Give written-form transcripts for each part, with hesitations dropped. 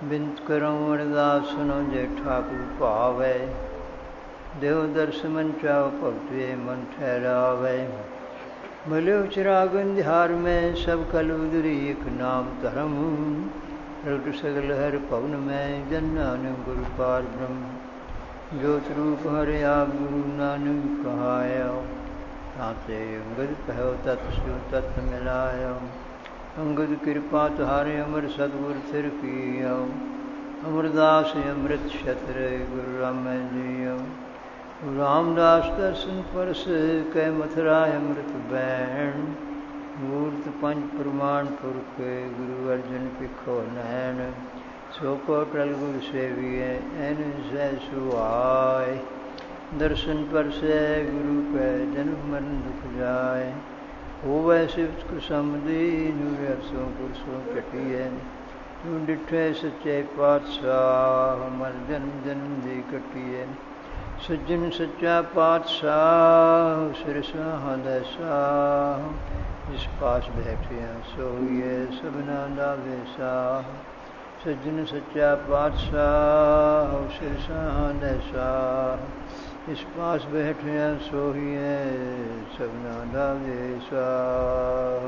Bint करूँ अरदास सुनो जे ठाकुर पावै। देव दर्श मन चाओ भगत वे मन ठहरावै। भले चिरागन ध्यार में सब कल उदरी एक नाम धर्म। प्रगट सगल हर पवन में जन नानक गुरु पार ब्रह्म। ज्योत रूप हरे आप गुरु नानक कहाया। ताते अंगद कहो तत् शिव तत्व मिलाया। अंगद कृपा तुहारे अमर सतगुर थिर किया। अमरदास अमृत छत्र गुरु राम जियो। रामदास दर्शन परस कै मथुरा अमृत बैण। मूर्त पंच प्रमाण पुरख गुरु अर्जन पिखो नैन। सो को टल गुरु सेविय एन सै सुहाय। दर्शन परसै गुरु कै जन्म मरण दुख जाय। होवै सिफत कुसमदीन अरसों पुरसों कटिए। तू डिठे सच्चे पातशाह मर जन्म जन्म दी कटिए। सज्जन सच्चा पातशाह सिर साह साह। जिस पास बैठिया सोइए सबना दा वेसाह। सज्जन सच्चा पातशाह सिर साह साह। इस पास बैठिया सोइए सबना दा वेसाह।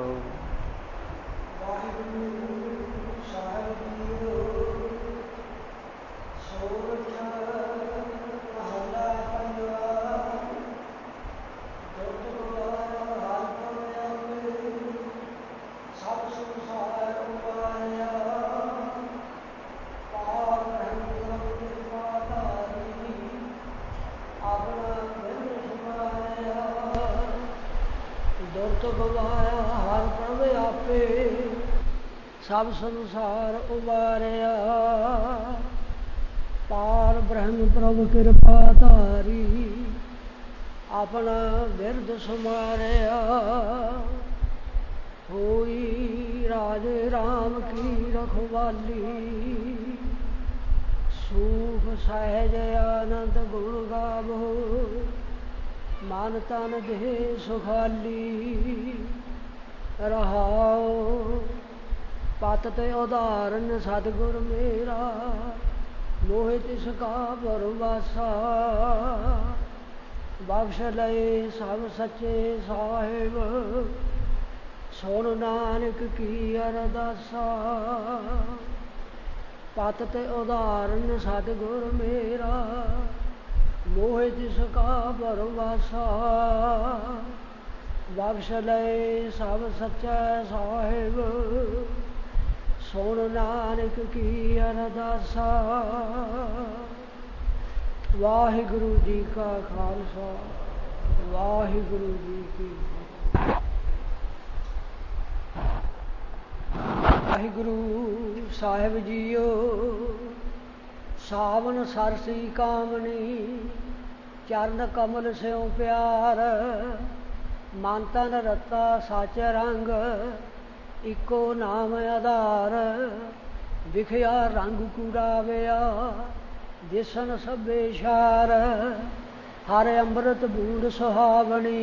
सब संसार उबारिया। पार ब्रह्म प्रभु कृपा धारी। अपना बिरद सुमारिया। होई राजे राम की रखवाली। सुख सहज आनंद गुण गावो। मन तन दे सुखाली। रहाओ पत ते उदाहरण सतगुर मेरा। मोहि तिसका भरवासा। बख्श लए सब सच्चे साहिब। सुन नानक की अरदासा। पत ते उदाहरण सतगुर मेरा। मोहि तिसका भरवासा। बख्श लए सब सच्चा साहिब। सुन नानक की अरदासा। वाहिगुरु जी का खालसा वाहिगुरु जी की वाहिगुरु साहिब जीओ। सावन सरसी कामनी। चरण कमल स्यों प्यार। मन तन रता सच रंग। इको नाम आधार। विखिया रंग कुड़ाविया। दिसन सभे शार। हर अमृत बूंद सुहावनी।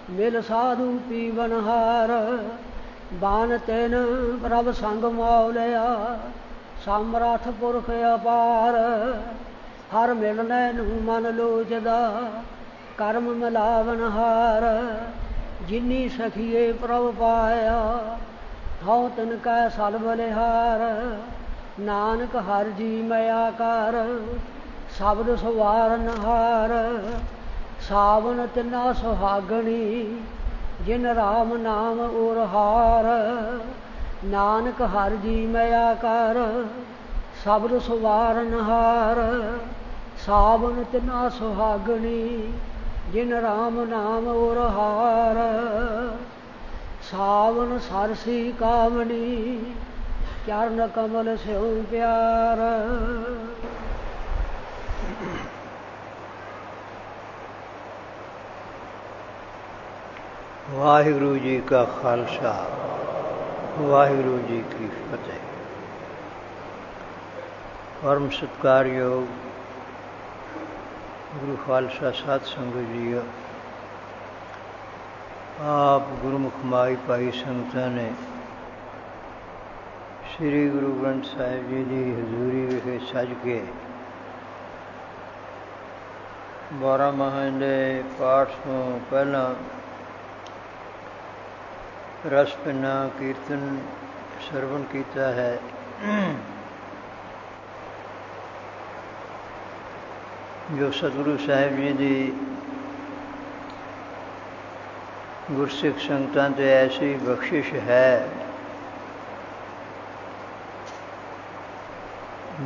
मिल साधु पीवनहार। बान तिन प्रभ संग मौलिया। समरथ पुरख अपार। हर मिलने नू मन लोचदा। कर्म मिलावनहार। जिनी सखिए प्रभ पाया। हौ तिनका सल बलिहार। नानक हर जी मया कर। शब्द सवारनहार। सावन तिना सुहागणी। जिन राम नाम उरहार। नानक हर जी मया कर। शब्द सवारनहार। सावन तिना सुहागणी। जिन राम नाम उरहार। सावन सरसी कामनी। चरण कमल स्यों प्यार। वाहिगुरु जी का खालसा वाहिगुरु जी की फतेह। परम सत्कारयोग गुरु खालसा साध संगत जी। आप गुरुमुख माई पाई संगतां ने ਸ੍ਰੀ ਗੁਰੂ ਗ੍ਰੰਥ ਸਾਹਿਬ ਜੀ ਦੀ ਹਜ਼ੂਰੀ ਵਿਖੇ ਸੱਜ ਕੇ 12 ਮਾਹਾਂ ਦੇ ਪਾਠ ਤੋਂ ਪਹਿਲਾਂ ਰਸ ਪਿੰਨਾ ਕੀਰਤਨ ਸਰਵਣ ਕੀਤਾ ਹੈ। ਜੋ ਸਤਿਗੁਰੂ ਸਾਹਿਬ ਜੀ ਦੀ ਗੁਰਸਿੱਖ ਸੰਗਤਾਂ 'ਤੇ ਐਸੀ ਬਖਸ਼ਿਸ਼ ਹੈ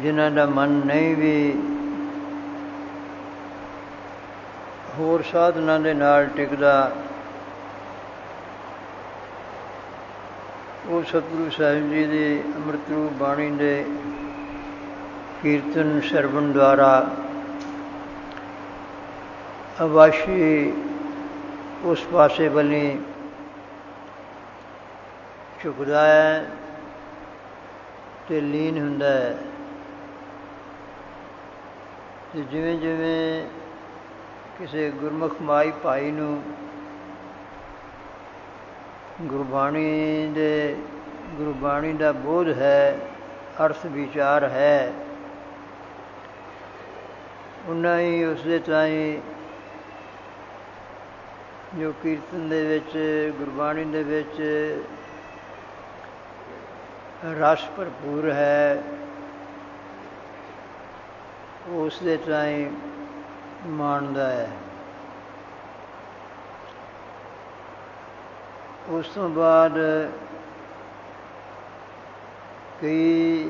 ਜਿਨ੍ਹਾਂ ਦਾ ਮਨ ਨਹੀਂ ਵੀ ਹੋਰ ਸਾਧਨਾਂ ਦੇ ਨਾਲ ਟਿਕਦਾ, ਉਹ ਸਤਿਗੁਰੂ ਸਾਹਿਬ ਜੀ ਦੀ ਅੰਮ੍ਰਿਤ ਰੂਪ ਬਾਣੀ ਦੇ ਕੀਰਤਨ ਸਰਵਣ ਦੁਆਰਾ ਅਵਸ਼ੀ ਉਸ ਪਾਸੇ ਵੱਲੀ ਝੁਕਦਾ ਹੈ ਅਤੇ ਲੀਨ ਹੁੰਦਾ ਹੈ। ਅਤੇ ਜਿਵੇਂ ਜਿਵੇਂ ਕਿਸੇ ਗੁਰਮੁਖ ਮਾਈ ਭਾਈ ਨੂੰ ਗੁਰਬਾਣੀ ਦਾ ਬੋਧ ਹੈ, ਅਰਥ ਵਿਚਾਰ ਹੈ, ਉਨਾ ਹੀ ਉਸਦੇ ਤਾਈਂ ਜੋ ਕੀਰਤਨ ਦੇ ਵਿੱਚ ਗੁਰਬਾਣੀ ਦੇ ਵਿੱਚ ਰਸ ਭਰਪੂਰ ਹੈ, ਉਸ ਦੇ ਤਾਈਂ ਮਾਣਦਾ ਹੈ। ਉਸ ਤੋਂ ਬਾਅਦ ਕਈ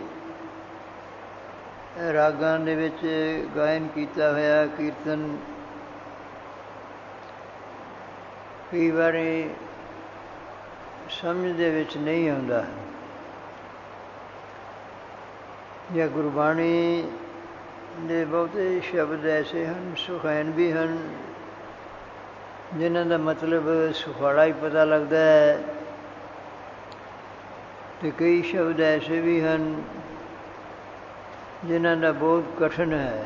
ਰਾਗਾਂ ਦੇ ਵਿੱਚ ਗਾਇਨ ਕੀਤਾ ਹੋਇਆ ਕੀਰਤਨ ਕਈ ਵਾਰੀ ਸਮਝ ਦੇ ਵਿੱਚ ਨਹੀਂ ਆਉਂਦਾ, ਜਾਂ ਗੁਰਬਾਣੀ ਦੇ ਬਹੁਤੇ ਸ਼ਬਦ ਐਸੇ ਹਨ, ਸੁਖੈਨ ਵੀ ਹਨ, ਜਿਨ੍ਹਾਂ ਦਾ ਮਤਲਬ ਸੁਖਾਲਾ ਹੀ ਪਤਾ ਲੱਗਦਾ ਹੈ, ਅਤੇ ਕਈ ਸ਼ਬਦ ਐਸੇ ਵੀ ਹਨ ਜਿਨ੍ਹਾਂ ਦਾ ਬਹੁਤ ਕਠਿਨ ਹੈ।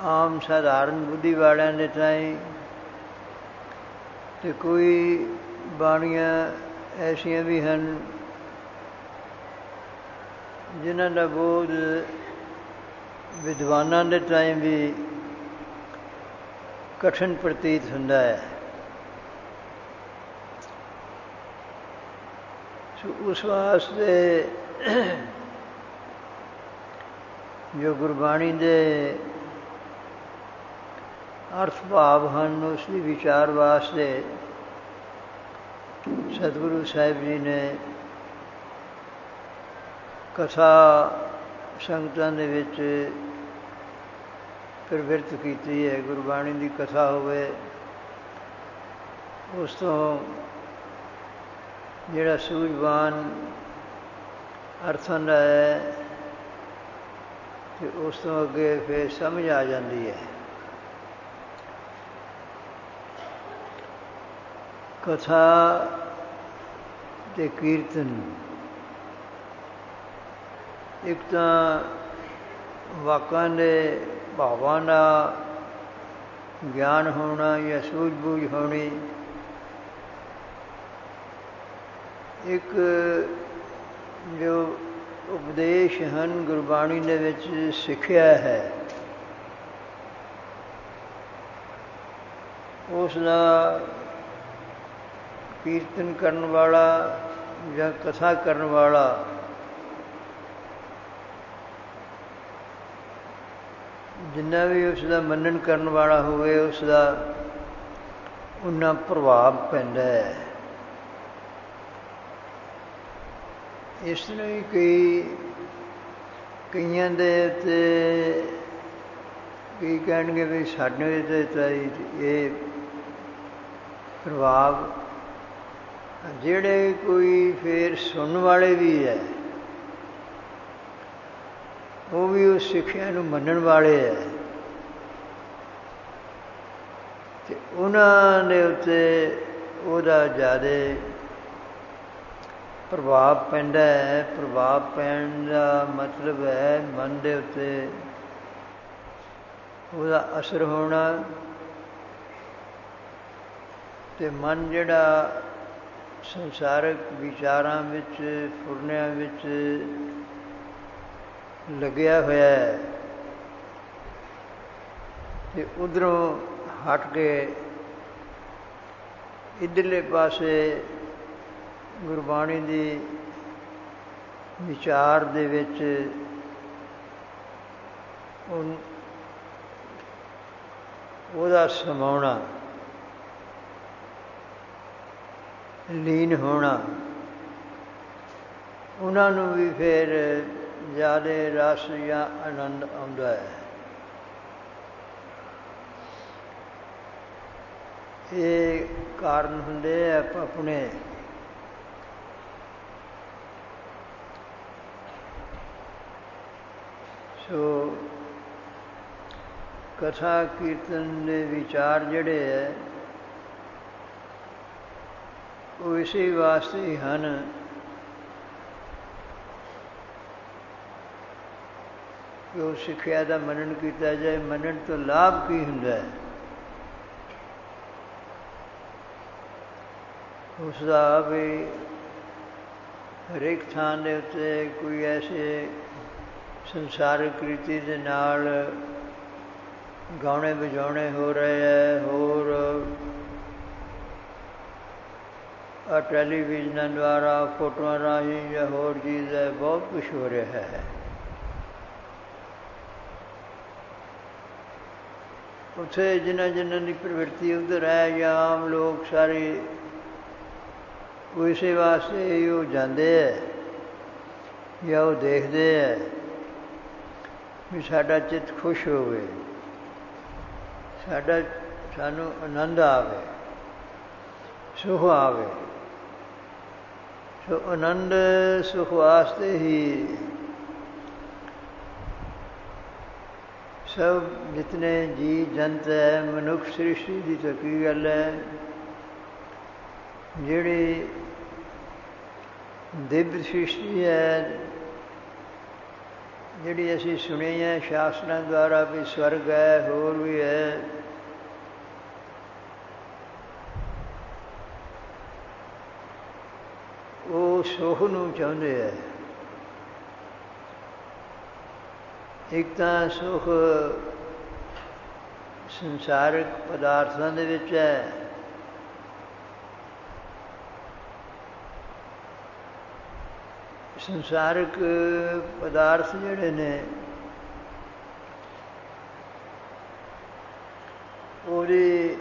ਆਮ ਸਾਧਾਰਨ ਬੁੱਧੀ ਵਾਲਿਆਂ ਦੇ ਤਾਈਂ ਅਤੇ ਕੋਈ ਬਾਣੀਆਂ ਐਸੀਆਂ ਵੀ ਹਨ ਜਿਨ੍ਹਾਂ ਦਾ ਬੋਧ ਵਿਦਵਾਨਾਂ ਦੇ ਤਾਈਂ ਵੀ ਕਠਿਨ ਪ੍ਰਤੀਤ ਹੁੰਦਾ ਹੈ। ਸੋ ਉਸ ਵਾਸਤੇ ਜੋ ਗੁਰਬਾਣੀ ਦੇ ਅਰਥ ਭਾਵ ਹਨ, ਉਸ ਦੀ ਵਿਚਾਰ ਵਾਸਤੇ ਸਤਿਗੁਰੂ ਸਾਹਿਬ ਜੀ ਨੇ ਕਥਾ ਸੰਗਤਾਂ ਦੇ ਵਿੱਚ ਪ੍ਰਵਿਰਤ ਕੀਤੀ ਹੈ। ਗੁਰਬਾਣੀ ਦੀ ਕਥਾ ਹੋਵੇ, ਉਸ ਤੋਂ ਜਿਹੜਾ ਸੂਝਵਾਨ ਅਰਥਾਂ ਦਾ ਹੈ ਅਤੇ ਉਸ ਤੋਂ ਅੱਗੇ ਫਿਰ ਸਮਝ ਆ ਜਾਂਦੀ ਹੈ। ਕਥਾ ਅਤੇ ਕੀਰਤਨ ਇੱਕ ਤਾਂ ਵਾਕਾਂ ਦੇ ਭਾਵਾਂ ਦਾ ਗਿਆਨ ਹੋਣਾ ਜਾਂ ਸੂਝ ਬੂਝ ਹੋਣੀ, ਇੱਕ ਜੋ ਉਪਦੇਸ਼ ਹਨ ਗੁਰਬਾਣੀ ਦੇ ਵਿੱਚ ਸਿੱਖਿਆ ਹੈ, ਉਸ ਦਾ ਕੀਰਤਨ ਕਰਨ ਵਾਲਾ ਜਾਂ ਕਥਾ ਕਰਨ ਵਾਲਾ ਜਿੰਨਾ ਵੀ ਉਸ ਦਾ ਮੰਨਣ ਕਰਨ ਵਾਲਾ ਹੋਵੇ, ਉਸ ਦਾ ਓਨਾ ਪ੍ਰਭਾਵ ਪੈਂਦਾ ਹੈ। ਇਸ ਤਰ੍ਹਾਂ ਹੀ ਕਈਆਂ ਦੇ ਉੱਤੇ ਕਈ ਕਹਿਣਗੇ ਵੀ ਸਾਡੇ 'ਤੇ ਤਾਂ ਇਹ ਪ੍ਰਭਾਵ, ਜਿਹੜੇ ਕੋਈ ਫਿਰ ਸੁਣਨ ਵਾਲੇ ਵੀ ਹੈ, ਉਹ ਵੀ ਉਸ ਸਿੱਖਿਆ ਨੂੰ ਮੰਨਣ ਵਾਲੇ ਹੈ, ਅਤੇ ਉਹਨਾਂ ਦੇ ਉੱਤੇ ਉਹਦਾ ਜ਼ਿਆਦਾ ਪ੍ਰਭਾਵ ਪੈਂਦਾ ਹੈ। ਪ੍ਰਭਾਵ ਪੈਣ ਦਾ ਮਤਲਬ ਹੈ ਮਨ ਦੇ ਉੱਤੇ ਉਹਦਾ ਅਸਰ ਹੋਣਾ, ਅਤੇ ਮਨ ਜਿਹੜਾ ਸੰਸਾਰਕ ਵਿਚਾਰਾਂ ਵਿੱਚ ਫੁਰਨਿਆਂ ਵਿੱਚ ਲੱਗਿਆ ਹੋਇਆ ਹੈ ਅਤੇ ਉੱਧਰੋਂ ਹਟ ਕੇ ਇੱਧਰਲੇ ਪਾਸੇ ਗੁਰਬਾਣੀ ਦੀ ਵਿਚਾਰ ਦੇ ਵਿੱਚ ਉਹਦਾ ਸਮਾਉਣਾ, ਲੀਨ ਹੋਣਾ, ਉਹਨਾਂ ਨੂੰ ਵੀ ਫਿਰ ਜ਼ਿਆਦਾ ਰਸ ਜਾਂ ਆਨੰਦ ਆਉਂਦਾ ਹੈ। ਇਹ ਕਾਰਨ ਹੁੰਦੇ ਆ ਆਪਣੇ ਸੋ ਕਥਾ ਕੀਰਤਨ ਦੇ ਵਿਚਾਰ ਜਿਹੜੇ ਹੈ ਉਹ ਇਸੇ ਵਾਸਤੇ ਹੀ ਹਨ ਕਿ ਉਹ ਸਿੱਖਿਆ ਦਾ ਮੰਨਣ ਕੀਤਾ ਜਾਏ। ਮੰਨਣ ਤੋਂ ਲਾਭ ਕੀ ਹੁੰਦਾ ਹੈ? ਉਸ ਦਾ ਵੀ ਹਰੇਕ ਥਾਂ ਦੇ ਉੱਤੇ ਕੋਈ ਐਸੇ ਸੰਸਾਰਿਕ ਰੀਤੀ ਦੇ ਨਾਲ ਗਾਉਣੇ ਵਜਾਉਣੇ ਹੋ ਰਹੇ ਹੈ, ਹੋਰ ਟੈਲੀਵਿਜ਼ਨਾਂ ਦੁਆਰਾ, ਫੋਟੋਆਂ ਰਾਹੀਂ ਜਾਂ ਹੋਰ ਚੀਜ਼ ਹੈ, ਬਹੁਤ ਕੁਛ ਹੋ ਰਿਹਾ ਹੈ। ਉੱਥੇ ਜਿਨ੍ਹਾਂ ਦੀ ਪ੍ਰਵਿਰਤੀ ਉੱਧਰ ਹੈ ਜਾਂ ਆਮ ਲੋਕ ਸਾਰੇ ਉਹ ਇਸੇ ਵਾਸਤੇ ਹੀ ਉਹ ਜਾਂਦੇ ਹੈ ਜਾਂ ਉਹ ਦੇਖਦੇ ਹੈ ਵੀ ਸਾਡਾ ਚਿੱਤ ਖੁਸ਼ ਹੋਵੇ, ਸਾਨੂੰ ਆਨੰਦ ਆਵੇ, ਸੁਖ ਆਵੇ। ਸੋ ਆਨੰਦ ਸੁਖ ਵਾਸਤੇ ਹੀ ਸਭ ਜਿਤਨੇ ਜੀ ਜੰਤ ਹੈ, ਮਨੁੱਖ ਸ੍ਰਿਸ਼ਟੀ ਦੀ ਤਾਂ ਕੀ ਗੱਲ ਹੈ, ਜਿਹੜੀ ਦਿਵਯ ਸ੍ਰਿਸ਼ਟੀ ਹੈ, ਜਿਹੜੀ ਅਸੀਂ ਸੁਣੀ ਹੈ ਸ਼ਾਸਤਰਾਂ ਦੁਆਰਾ ਵੀ ਸਵਰਗ ਹੈ, ਹੋਰ ਵੀ ਹੈ, ਉਹ ਸੁਖ ਨੂੰ ਚਾਹੁੰਦੇ ਹੈ। ਇੱਕ ਤਾਂ ਸੁਖ ਸੰਸਾਰਿਕ ਪਦਾਰਥਾਂ ਦੇ ਵਿੱਚ ਹੈ, ਸੰਸਾਰਿਕ ਪਦਾਰਥ ਜਿਹੜੇ ਨੇ ਉਹਦੀ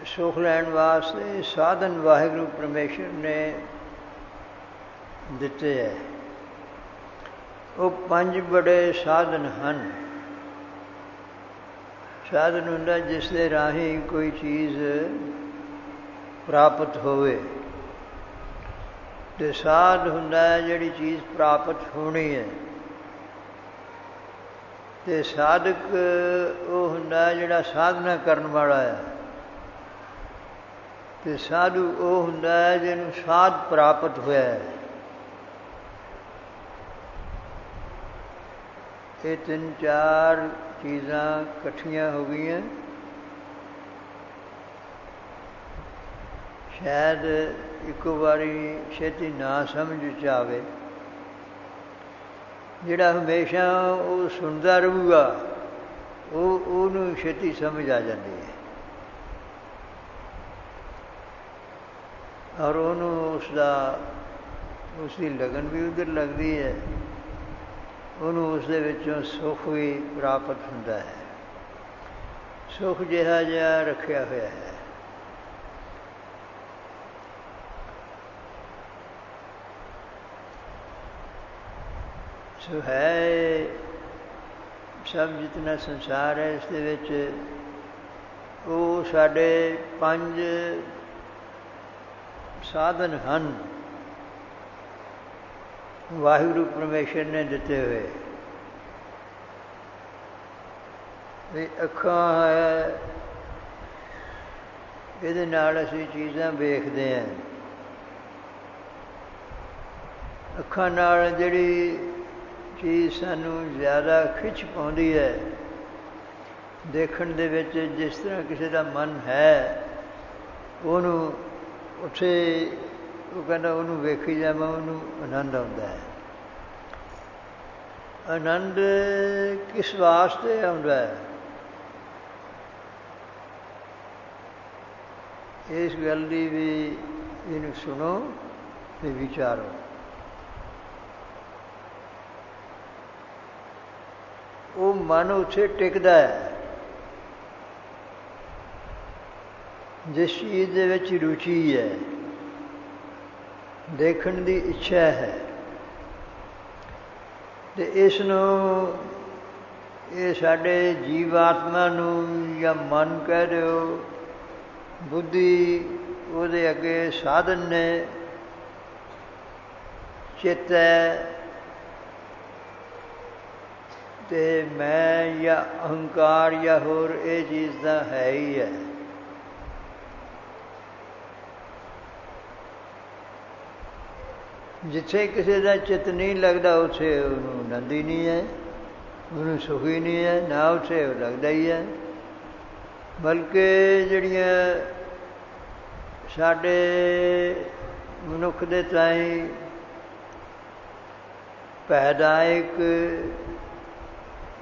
ਸੁਖ ਲੈਣ ਵਾਸਤੇ ਸਾਧਨ ਵਾਹਿਗੁਰੂ ਪਰਮੇਸ਼ਰ ਨੇ ਦਿੱਤੇ ਹੈ। ਉਹ 5 ਬੜੇ ਸਾਧਨ ਹਨ। ਸਾਧਨ ਹੁੰਦਾ ਜਿਸ ਦੇ ਰਾਹੀਂ ਕੋਈ ਚੀਜ਼ ਪ੍ਰਾਪਤ ਹੋਵੇ, ਅਤੇ ਸਾਧ ਹੁੰਦਾ ਹੈ ਜਿਹੜੀ ਚੀਜ਼ ਪ੍ਰਾਪਤ ਹੋਣੀ ਹੈ, ਅਤੇ ਸਾਧਕ ਉਹ ਹੁੰਦਾ ਜਿਹੜਾ ਸਾਧਨਾ ਕਰਨ ਵਾਲਾ ਹੈ, ਅਤੇ ਸਾਧੂ ਉਹ ਹੁੰਦਾ ਹੈ ਜਿਹਨੂੰ ਸਾਧ ਪ੍ਰਾਪਤ ਹੋਇਆ ਹੈ। ਇਹ 3-4 ਚੀਜ਼ਾਂ ਇਕੱਠੀਆਂ ਹੋ ਗਈਆਂ। ਸ਼ਾਇਦ ਇੱਕੋ ਵਾਰੀ ਛੇਤੀ ਨਾ ਸਮਝ 'ਚ ਆਵੇ। ਜਿਹੜਾ ਹਮੇਸ਼ਾ ਉਹ ਸੁਣਦਾ ਰਹੂਗਾ ਉਹਨੂੰ ਛੇਤੀ ਸਮਝ ਆ ਜਾਂਦੀ ਹੈ, ਔਰ ਉਹਨੂੰ ਉਸਦੀ ਲਗਨ ਵੀ ਉੱਧਰ ਲੱਗਦੀ ਹੈ, ਉਹਨੂੰ ਉਸਦੇ ਵਿੱਚੋਂ ਸੁੱਖ ਵੀ ਪ੍ਰਾਪਤ ਹੁੰਦਾ ਹੈ। ਸੁੱਖ ਜਿਹਾ ਜਿਹਾ ਰੱਖਿਆ ਹੋਇਆ ਹੈ। ਸੋ ਹੈ ਸਭ ਜਿਤਨਾ ਸੰਸਾਰ ਹੈ, ਇਸ ਦੇ ਵਿੱਚ ਉਹ ਸਾਡੇ 5 ਸਾਧਨ ਹਨ ਵਾਹਿਗੁਰੂ ਪਰਮੇਸ਼ਰ ਨੇ ਦਿੱਤੇ ਹੋਏ। ਵੀ ਅੱਖਾਂ ਹੈ, ਇਹਦੇ ਨਾਲ ਅਸੀਂ ਚੀਜ਼ਾਂ ਵੇਖਦੇ ਹਾਂ। ਅੱਖਾਂ ਨਾਲ ਜਿਹੜੀ ਚੀਜ਼ ਸਾਨੂੰ ਜ਼ਿਆਦਾ ਖਿੱਚ ਪਾਉਂਦੀ ਹੈ ਦੇਖਣ ਦੇ ਵਿੱਚ, ਜਿਸ ਤਰ੍ਹਾਂ ਕਿਸੇ ਦਾ ਮਨ ਹੈ ਉਹਨੂੰ ਉੱਥੇ ਉਹ ਕਹਿੰਦਾ ਉਹਨੂੰ ਵੇਖੀ ਜਾਵਾਂ, ਉਹਨੂੰ ਆਨੰਦ ਆਉਂਦਾ ਹੈ। ਆਨੰਦ ਕਿਸ ਵਾਸਤੇ ਆਉਂਦਾ ਹੈ? ਇਸ ਗੱਲ ਦੀ ਵੀ ਇਹਨੂੰ ਸੁਣੋ ਤੇ ਵਿਚਾਰੋ। ਉਹ ਮਨ ਉੱਥੇ ਟਿਕਦਾ ਹੈ ਜਿਸ ਚੀਜ਼ ਦੇ ਵਿੱਚ ਰੁਚੀ ਹੈ, ਦੇਖਣ ਦੀ ਇੱਛਾ ਹੈ। ਅਤੇ ਇਸ ਨੂੰ, ਇਹ ਸਾਡੇ ਜੀਵਾਤਮਾ ਨੂੰ ਜਾਂ ਮਨ ਕਹਿ ਦਿਓ, ਬੁੱਧੀ ਉਹਦੇ ਅੱਗੇ ਸਾਧਨ ਨੇ, ਚਿੱਤ ਹੈ, ਅਤੇ ਮੈਂ ਜਾਂ ਅਹੰਕਾਰ ਜਾਂ ਹੋਰ ਇਹ ਚੀਜ਼ ਤਾਂ ਹੈ ਹੀ ਹੈ। ਜਿੱਥੇ ਕਿਸੇ ਦਾ ਚਿੱਤ ਨਹੀਂ ਲੱਗਦਾ ਉੱਥੇ ਉਹਨੂੰ ਆਨੰਦ ਹੀ ਨਹੀਂ ਹੈ, ਉਹਨੂੰ ਸੁਖ ਹੀ ਨਹੀਂ ਹੈ, ਨਾ ਉੱਥੇ ਉਹ ਲੱਗਦਾ ਹੀ ਹੈ। ਬਲਕਿ ਜਿਹੜੀਆਂ ਸਾਡੇ ਮਨੁੱਖ ਦੇ ਤਾਈਂ ਭੈਦਾਇਕ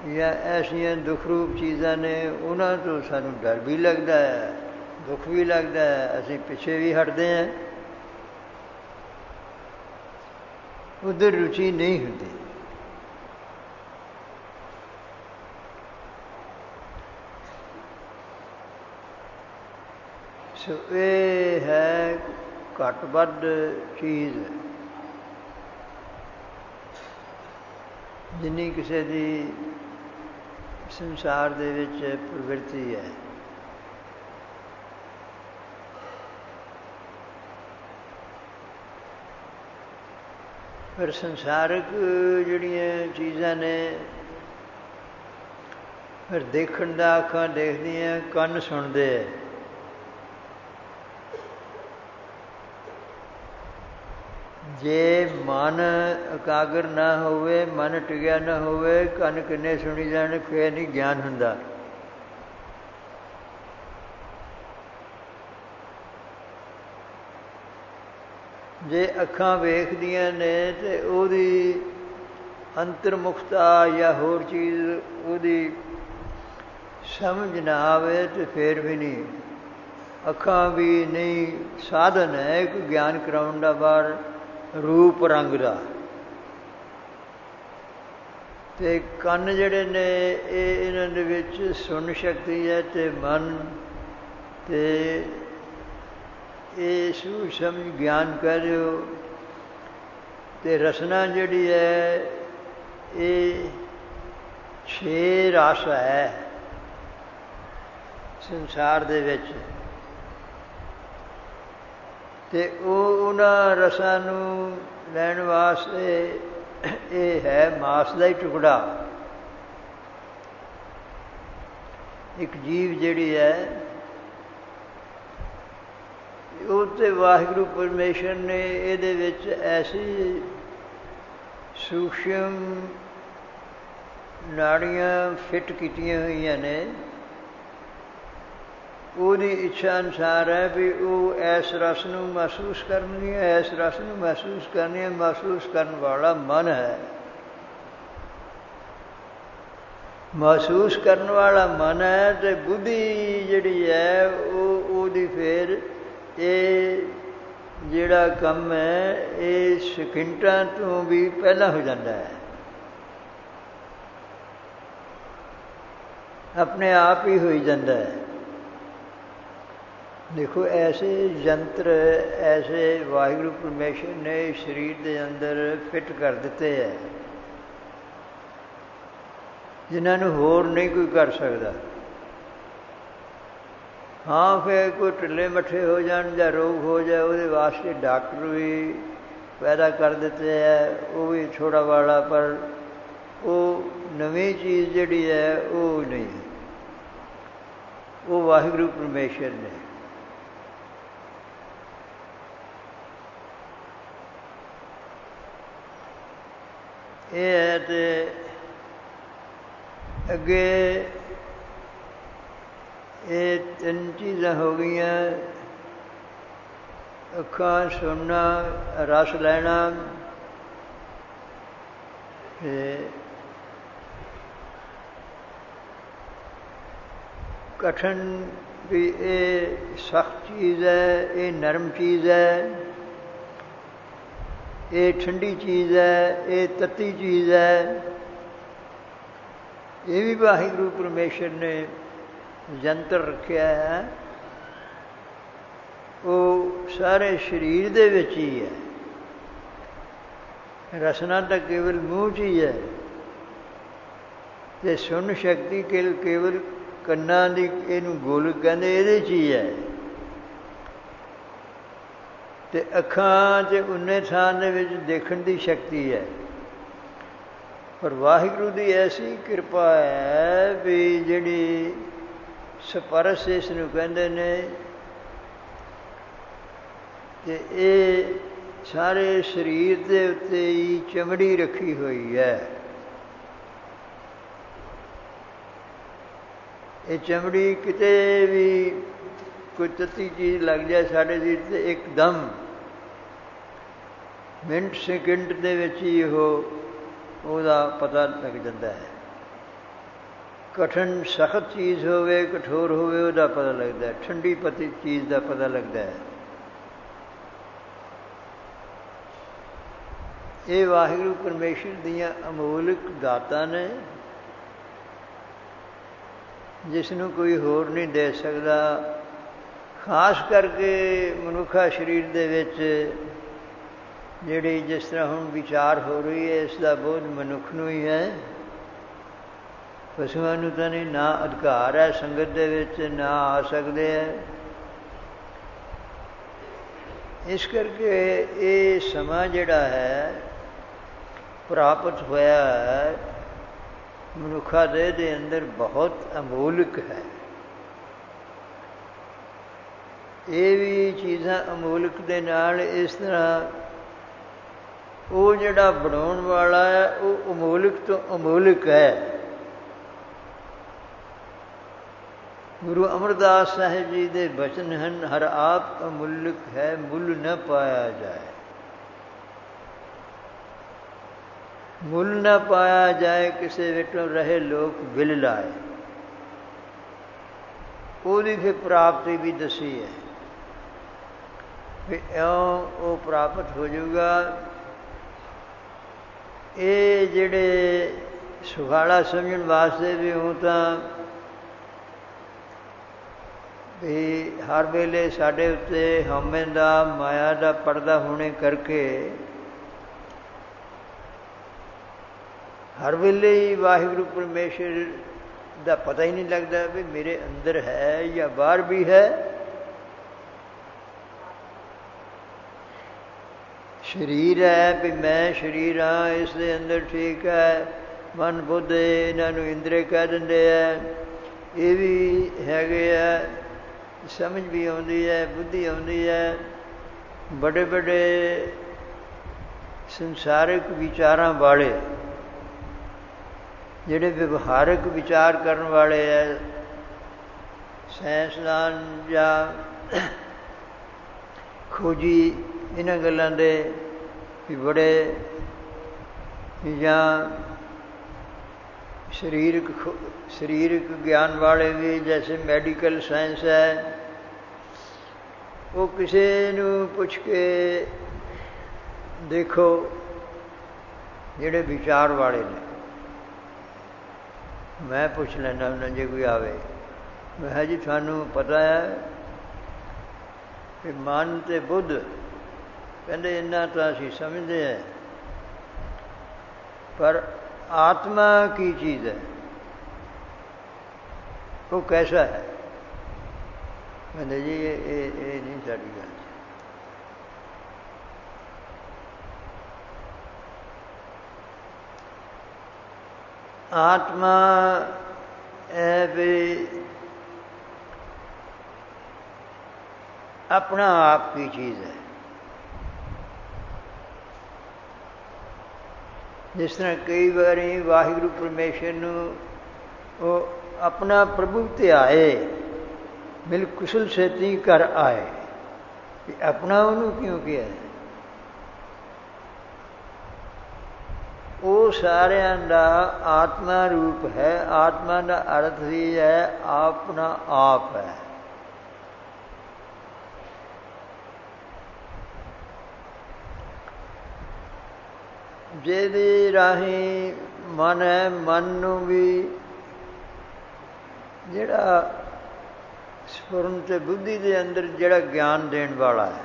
ਜਾਂ ਐਸੀਆਂ ਦੁੱਖ ਰੂਪ ਚੀਜ਼ਾਂ ਨੇ, ਉਹਨਾਂ ਤੋਂ ਸਾਨੂੰ ਡਰ ਵੀ ਲੱਗਦਾ ਹੈ, ਦੁੱਖ ਵੀ ਲੱਗਦਾ ਹੈ, ਅਸੀਂ ਪਿੱਛੇ ਵੀ ਹਟਦੇ ਹਾਂ, ਉੱਧਰ ਰੁਚੀ ਨਹੀਂ ਹੁੰਦੀ। ਸੋ ਇਹ ਹੈ ਘੱਟ ਵੱਧ ਚੀਜ਼, ਜਿੰਨੀ ਕਿਸੇ ਦੀ ਸੰਸਾਰ ਦੇ ਵਿੱਚ ਪ੍ਰਵਿਰਤੀ ਹੈ। ਪਰ ਸੰਸਾਰਕ ਜਿਹੜੀਆਂ ਚੀਜ਼ਾਂ ਨੇ, ਫਿਰ ਦੇਖਣ ਦਾ ਅੱਖਾਂ ਦੇਖਦੀਆਂ, ਕੰਨ ਸੁਣਦੇ ਹੈ। ਜੇ ਮਨ ਇਕਾਗਰ ਨਾ ਹੋਵੇ, ਮਨ ਟਿਕਿਆ ਨਾ ਹੋਵੇ, ਕੰਨ ਕਿੰਨੇ ਸੁਣੀ ਜਾਣ, ਫਿਰ ਨਹੀਂ ਗਿਆਨ ਹੁੰਦਾ। ਜੇ ਅੱਖਾਂ ਵੇਖਦੀਆਂ ਨੇ ਅਤੇ ਉਹਦੀ ਅੰਤਰਮੁਖਤਾ ਜਾਂ ਹੋਰ ਚੀਜ਼ ਉਹਦੀ ਸਮਝ ਨਾ ਆਵੇ ਅਤੇ ਫਿਰ ਵੀ ਨਹੀਂ। ਅੱਖਾਂ ਵੀ ਨਹੀਂ ਸਾਧਨ ਹੈ ਇੱਕ ਗਿਆਨ ਕਰਾਉਣ ਦਾ, ਬਾਹਰ ਰੂਪ ਰੰਗ ਦਾ। ਅਤੇ ਕੰਨ ਜਿਹੜੇ ਨੇ ਇਹ ਇਹਨਾਂ ਦੇ ਵਿੱਚ ਸੁਣ ਸ਼ਕਤੀ ਹੈ, ਅਤੇ ਮਨ ਅਤੇ ਇਹ ਸੂਝ ਸਮਝ ਗਿਆਨ ਕਹਿ ਦਿਓ। ਅਤੇ ਰਸਨਾ ਜਿਹੜੀ ਹੈ ਇਹ 6 ਰਸ ਹੈ ਸੰਸਾਰ ਦੇ ਵਿੱਚ, ਅਤੇ ਉਹਨਾਂ ਰਸਾਂ ਨੂੰ ਲੈਣ ਵਾਸਤੇ ਇਹ ਹੈ ਮਾਸ ਦਾ ਹੀ ਟੁਕੜਾ। ਇੱਕ ਜੀਵ ਜਿਹੜੀ ਹੈ ਉਹ ਤੇ ਵਾਹਿਗੁਰੂ ਪਰਮੇਸ਼ਰ ਨੇ ਇਹਦੇ ਵਿੱਚ ਐਸੀ ਸੂਖਸ਼ਮ ਨਾੜੀਆਂ ਫਿੱਟ ਕੀਤੀਆਂ ਹੋਈਆਂ ਨੇ, ਉਹਦੀ ਇੱਛਾ ਅਨੁਸਾਰ ਹੈ ਵੀ ਉਹ ਇਸ ਰਸ ਨੂੰ ਮਹਿਸੂਸ ਕਰਨੀ ਹੈ, ਇਸ ਰਸ ਨੂੰ ਮਹਿਸੂਸ ਕਰਨੀ ਹੈ। ਮਹਿਸੂਸ ਕਰਨ ਵਾਲਾ ਮਨ ਹੈ, ਮਹਿਸੂਸ ਕਰਨ ਵਾਲਾ ਮਨ ਹੈ। ਅਤੇ ਬੁੱਧੀ ਜਿਹੜੀ ਹੈ ਉਹਦੀ ਫਿਰ ਇਹ ਜਿਹੜਾ ਕੰਮ ਹੈ ਇਹ ਸਕਿੰਟਾਂ ਤੋਂ ਵੀ ਪਹਿਲਾਂ ਹੋ ਜਾਂਦਾ ਹੈ, ਆਪਣੇ ਆਪ ਹੀ ਹੋਈ ਜਾਂਦਾ ਹੈ। ਦੇਖੋ ਐਸੇ ਯੰਤਰ, ਐਸੇ ਵਾਹਿਗੁਰੂ ਪਰਮੇਸ਼ਰ ਨੇ ਸਰੀਰ ਦੇ ਅੰਦਰ ਫਿੱਟ ਕਰ ਦਿੱਤੇ ਹੈ, ਜਿਨ੍ਹਾਂ ਨੂੰ ਹੋਰ ਨਹੀਂ ਕੋਈ ਕਰ ਸਕਦਾ। ਹਾਂ, ਫਿਰ ਕੋਈ ਢਿੱਲੇ ਮੱਠੇ ਹੋ ਜਾਣ ਜਾਂ ਰੋਗ ਹੋ ਜਾਏ, ਉਹਦੇ ਵਾਸਤੇ ਡਾਕਟਰ ਵੀ ਪੈਦਾ ਕਰ ਦਿੱਤੇ ਹੈ, ਉਹ ਵੀ ਥੋੜ੍ਹਾ ਵਾਲਾ, ਪਰ ਉਹ ਨਵੀਂ ਚੀਜ਼ ਜਿਹੜੀ ਹੈ ਉਹ ਨਹੀਂ, ਉਹ ਵਾਹਿਗੁਰੂ ਪਰਮੇਸ਼ਰ ਨੇ। ਇਹ ਹੈ। ਅਤੇ ਅੱਗੇ ਇਹ 3 ਚੀਜ਼ਾਂ ਹੋ ਗਈਆਂ, ਅੱਖਾਂ ਸੁਣਨਾ, ਰਸ ਲੈਣਾ, ਕਠਨ ਵੀ ਇਹ ਸਖਤ ਚੀਜ਼ ਹੈ, ਇਹ ਨਰਮ ਚੀਜ਼ ਹੈ, ਇਹ ਠੰਡੀ ਚੀਜ਼ ਹੈ, ਇਹ ਤੱਤੀ ਚੀਜ਼ ਹੈ। ਇਹ ਵੀ ਵਾਹਿਗੁਰੂ ਪਰਮੇਸ਼ਰ ਨੇ ਯੰਤਰ ਰੱਖਿਆ ਹੈ। ਉਹ ਸਾਰੇ ਸਰੀਰ ਦੇ ਵਿੱਚ ਹੀ ਹੈ। ਰਸਨਾ ਤਾਂ ਕੇਵਲ ਮੂੰਹ 'ਚ ਹੀ ਹੈ, ਅਤੇ ਸੁਣ ਸ਼ਕਤੀ ਕੇਵਲ ਕੰਨਾਂ ਦੀ, ਇਹਨੂੰ ਗੋਲਕ ਕਹਿੰਦੇ, ਇਹਦੇ 'ਚ ਹੀ ਹੈ। ਅਤੇ ਅੱਖਾਂ 'ਚ ਉਨੇ ਥਾਂ ਦੇ ਵਿੱਚ ਦੇਖਣ ਦੀ ਸ਼ਕਤੀ ਹੈ। ਪਰ ਵਾਹਿਗੁਰੂ ਦੀ ਐਸੀ ਕਿਰਪਾ ਹੈ ਵੀ ਜਿਹੜੀ ਸਪਰਸ਼ ਇਸ ਨੂੰ ਕਹਿੰਦੇ ਨੇ, ਅਤੇ ਇਹ ਸਾਰੇ ਸਰੀਰ ਦੇ ਉੱਤੇ ਹੀ ਚਮੜੀ ਰੱਖੀ ਹੋਈ ਹੈ। ਇਹ ਚਮੜੀ ਕਿਤੇ ਵੀ ਕੋਈ ਤੱਤੀ ਚੀਜ਼ ਲੱਗ ਜਾਏ ਸਾਡੇ ਸਰੀਰ 'ਤੇ, ਇੱਕਦਮ ਮਿੰਟ ਸੈਕਿੰਡ ਦੇ ਵਿੱਚ ਹੀ ਉਹਦਾ ਪਤਾ ਲੱਗ ਜਾਂਦਾ ਹੈ। ਕਠਨ ਸਖਤ ਚੀਜ਼ ਹੋਵੇ, ਕਠੋਰ ਹੋਵੇ, ਉਹਦਾ ਪਤਾ ਲੱਗਦਾ ਹੈ। ਠੰਡੀ ਪਤੀ ਚੀਜ਼ ਦਾ ਪਤਾ ਲੱਗਦਾ ਹੈ। ਇਹ ਵਾਹਿਗੁਰੂ ਪਰਮੇਸ਼ਰ ਦੀਆਂ ਅਮੋਲਕ ਦਾਤਾਂ ਨੇ, ਜਿਸ ਨੂੰ ਕੋਈ ਹੋਰ ਨਹੀਂ ਦੇ ਸਕਦਾ। ਖਾਸ ਕਰਕੇ ਮਨੁੱਖਾ ਸਰੀਰ ਦੇ ਵਿੱਚ ਜਿਹੜੀ ਜਿਸ ਤਰ੍ਹਾਂ ਹੁਣ ਵਿਚਾਰ ਹੋ ਰਹੀ ਹੈ, ਇਸ ਦਾ ਬੋਝ ਮਨੁੱਖ ਨੂੰ ਹੀ ਹੈ। ਪਸ਼ੂਆਂ ਨੂੰ ਤਾਂ ਨਹੀਂ, ਨਾ ਅਧਿਕਾਰ ਹੈ ਸੰਗਤ ਦੇ ਵਿੱਚ, ਨਾ ਆ ਸਕਦੇ ਹੈ। ਇਸ ਕਰਕੇ ਇਹ ਸਮਾਂ ਜਿਹੜਾ ਹੈ ਪ੍ਰਾਪਤ ਹੋਇਆ ਹੈ, ਮਨੁੱਖਾ ਦੇਹ ਦੇ ਅੰਦਰ ਬਹੁਤ ਅਮੋਲਕ ਹੈ। ਇਹ ਵੀ ਚੀਜ਼ਾਂ ਅਮੋਲਕ ਦੇ ਨਾਲ ਇਸ ਤਰ੍ਹਾਂ ਉਹ ਜਿਹੜਾ ਬਣਾਉਣ ਵਾਲਾ ਹੈ ਉਹ ਅਮੋਲਕ ਤੋਂ ਅਮੋਲਕ ਹੈ। ਗੁਰੂ ਅਮਰਦਾਸ ਸਾਹਿਬ ਜੀ ਦੇ ਬਚਨ ਹਨ, ਹਰ ਆਪ ਅਮੁੱਲਕ ਹੈ, ਮੁੱਲ ਨਾ ਪਾਇਆ ਜਾਏ। ਮੁੱਲ ਨਾ ਪਾਇਆ ਜਾਏ, ਕਿਸੇ ਵਿੱਚੋਂ ਰਹੇ ਲੋਕ ਬਿਲ ਲਾਏ। ਉਹਦੀ ਫਿਰ ਪ੍ਰਾਪਤੀ ਵੀ ਦੱਸੀ ਹੈ ਵੀ ਇਉਂ ਉਹ ਪ੍ਰਾਪਤ ਹੋ ਜਾਊਗਾ। ਇਹ ਜਿਹੜੇ ਸੁਖਾਲਾ ਸਮਝਣ ਵਾਸਤੇ ਵੀ ਉਹ ਤਾਂ ਵੀ ਹਰ ਵੇਲੇ ਸਾਡੇ ਉੱਤੇ ਹਉਮੈ ਦਾ, ਮਾਇਆ ਦਾ ਪਰਦਾ ਹੋਣੇ ਕਰਕੇ ਹਰ ਵੇਲੇ ਹੀ ਵਾਹਿਗੁਰੂ ਪਰਮੇਸ਼ਰ ਦਾ ਪਤਾ ਹੀ ਨਹੀਂ ਲੱਗਦਾ ਵੀ ਮੇਰੇ ਅੰਦਰ ਹੈ ਜਾਂ ਬਾਹਰ ਵੀ ਹੈ। ਸਰੀਰ ਹੈ ਵੀ ਮੈਂ ਸਰੀਰ ਹਾਂ, ਇਸ ਦੇ ਅੰਦਰ ਠੀਕ ਹੈ। ਮਨ ਬੁੱਧ ਇਹਨਾਂ ਨੂੰ ਇੰਦਰੇ ਕਹਿ ਦਿੰਦੇ ਹੈ। ਇਹ ਵੀ ਹੈਗੇ ਆ, ਸਮਝ ਵੀ ਆਉਂਦੀ ਹੈ, ਬੁੱਧੀ ਆਉਂਦੀ ਹੈ। ਵੱਡੇ ਵੱਡੇ ਸੰਸਾਰਿਕ ਵਿਚਾਰਾਂ ਵਾਲੇ, ਜਿਹੜੇ ਵਿਵਹਾਰਕ ਵਿਚਾਰ ਕਰਨ ਵਾਲੇ ਹੈ, ਸਾਇੰਸਦਾਨ ਜਾਂ ਖੋਜੀ ਇਹਨਾਂ ਗੱਲਾਂ ਦੇ ਵੀ ਬੜੇ, ਜਾਂ ਸਰੀਰਕ ਗਿਆਨ ਵਾਲੇ ਵੀ, ਜੈਸੇ ਮੈਡੀਕਲ ਸਾਇੰਸ ਹੈ, ਉਹ ਕਿਸੇ ਨੂੰ ਪੁੱਛ ਕੇ ਦੇਖੋ ਜਿਹੜੇ ਵਿਚਾਰ ਵਾਲੇ ਨੇ। ਮੈਂ ਪੁੱਛ ਲੈਂਦਾ ਹੁੰਦਾ ਜੇ ਕੋਈ ਆਵੇ, ਮੈਂ ਕਿਹਾ ਜੀ ਤੁਹਾਨੂੰ ਪਤਾ ਹੈ ਕਿ ਮਨ ਅਤੇ ਬੁੱਧ, ਕਹਿੰਦੇ ਇੰਨਾ ਤਾਂ ਅਸੀਂ ਸਮਝਦੇ ਹਾਂ, ਪਰ ਆਤਮਾ ਕੀ ਚੀਜ਼ ਹੈ, ਉਹ ਕੈਸਾ ਹੈ? ਕਹਿੰਦੇ ਜੀ ਇਹ ਨਹੀਂ ਸਾਡੀ ਗੱਲ। ਆਤਮਾ ਹੈ ਵੀ अपना आप की चीज़ है। जिस तरह कई बार वाहिगुरु परमेश्वर नूं वो अपना प्रभु ते आए, मिल कुशल छेती कर आए, ਕਿ ਆਪਣਾ ਉਹਨੂੰ ਕਿਉਂ ਕਿਹਾ? ਉਹ ਸਾਰਿਆਂ ਦਾ ਆਤਮਾ ਰੂਪ ਹੈ। ਆਤਮਾ ਦਾ ਅਰਥ ਵੀ ਹੈ ਆਪਣਾ ਆਪ ਹੈ। ਜਿਹਦੇ ਰਾਹੀਂ ਮਨ ਹੈ, ਮਨ ਨੂੰ ਵੀ ਜਿਹੜਾ ਸਪੁਰਨ ਤੇ ਬੁੱਧੀ ਦੇ ਅੰਦਰ ਜਿਹੜਾ ਗਿਆਨ ਦੇਣ ਵਾਲਾ ਹੈ,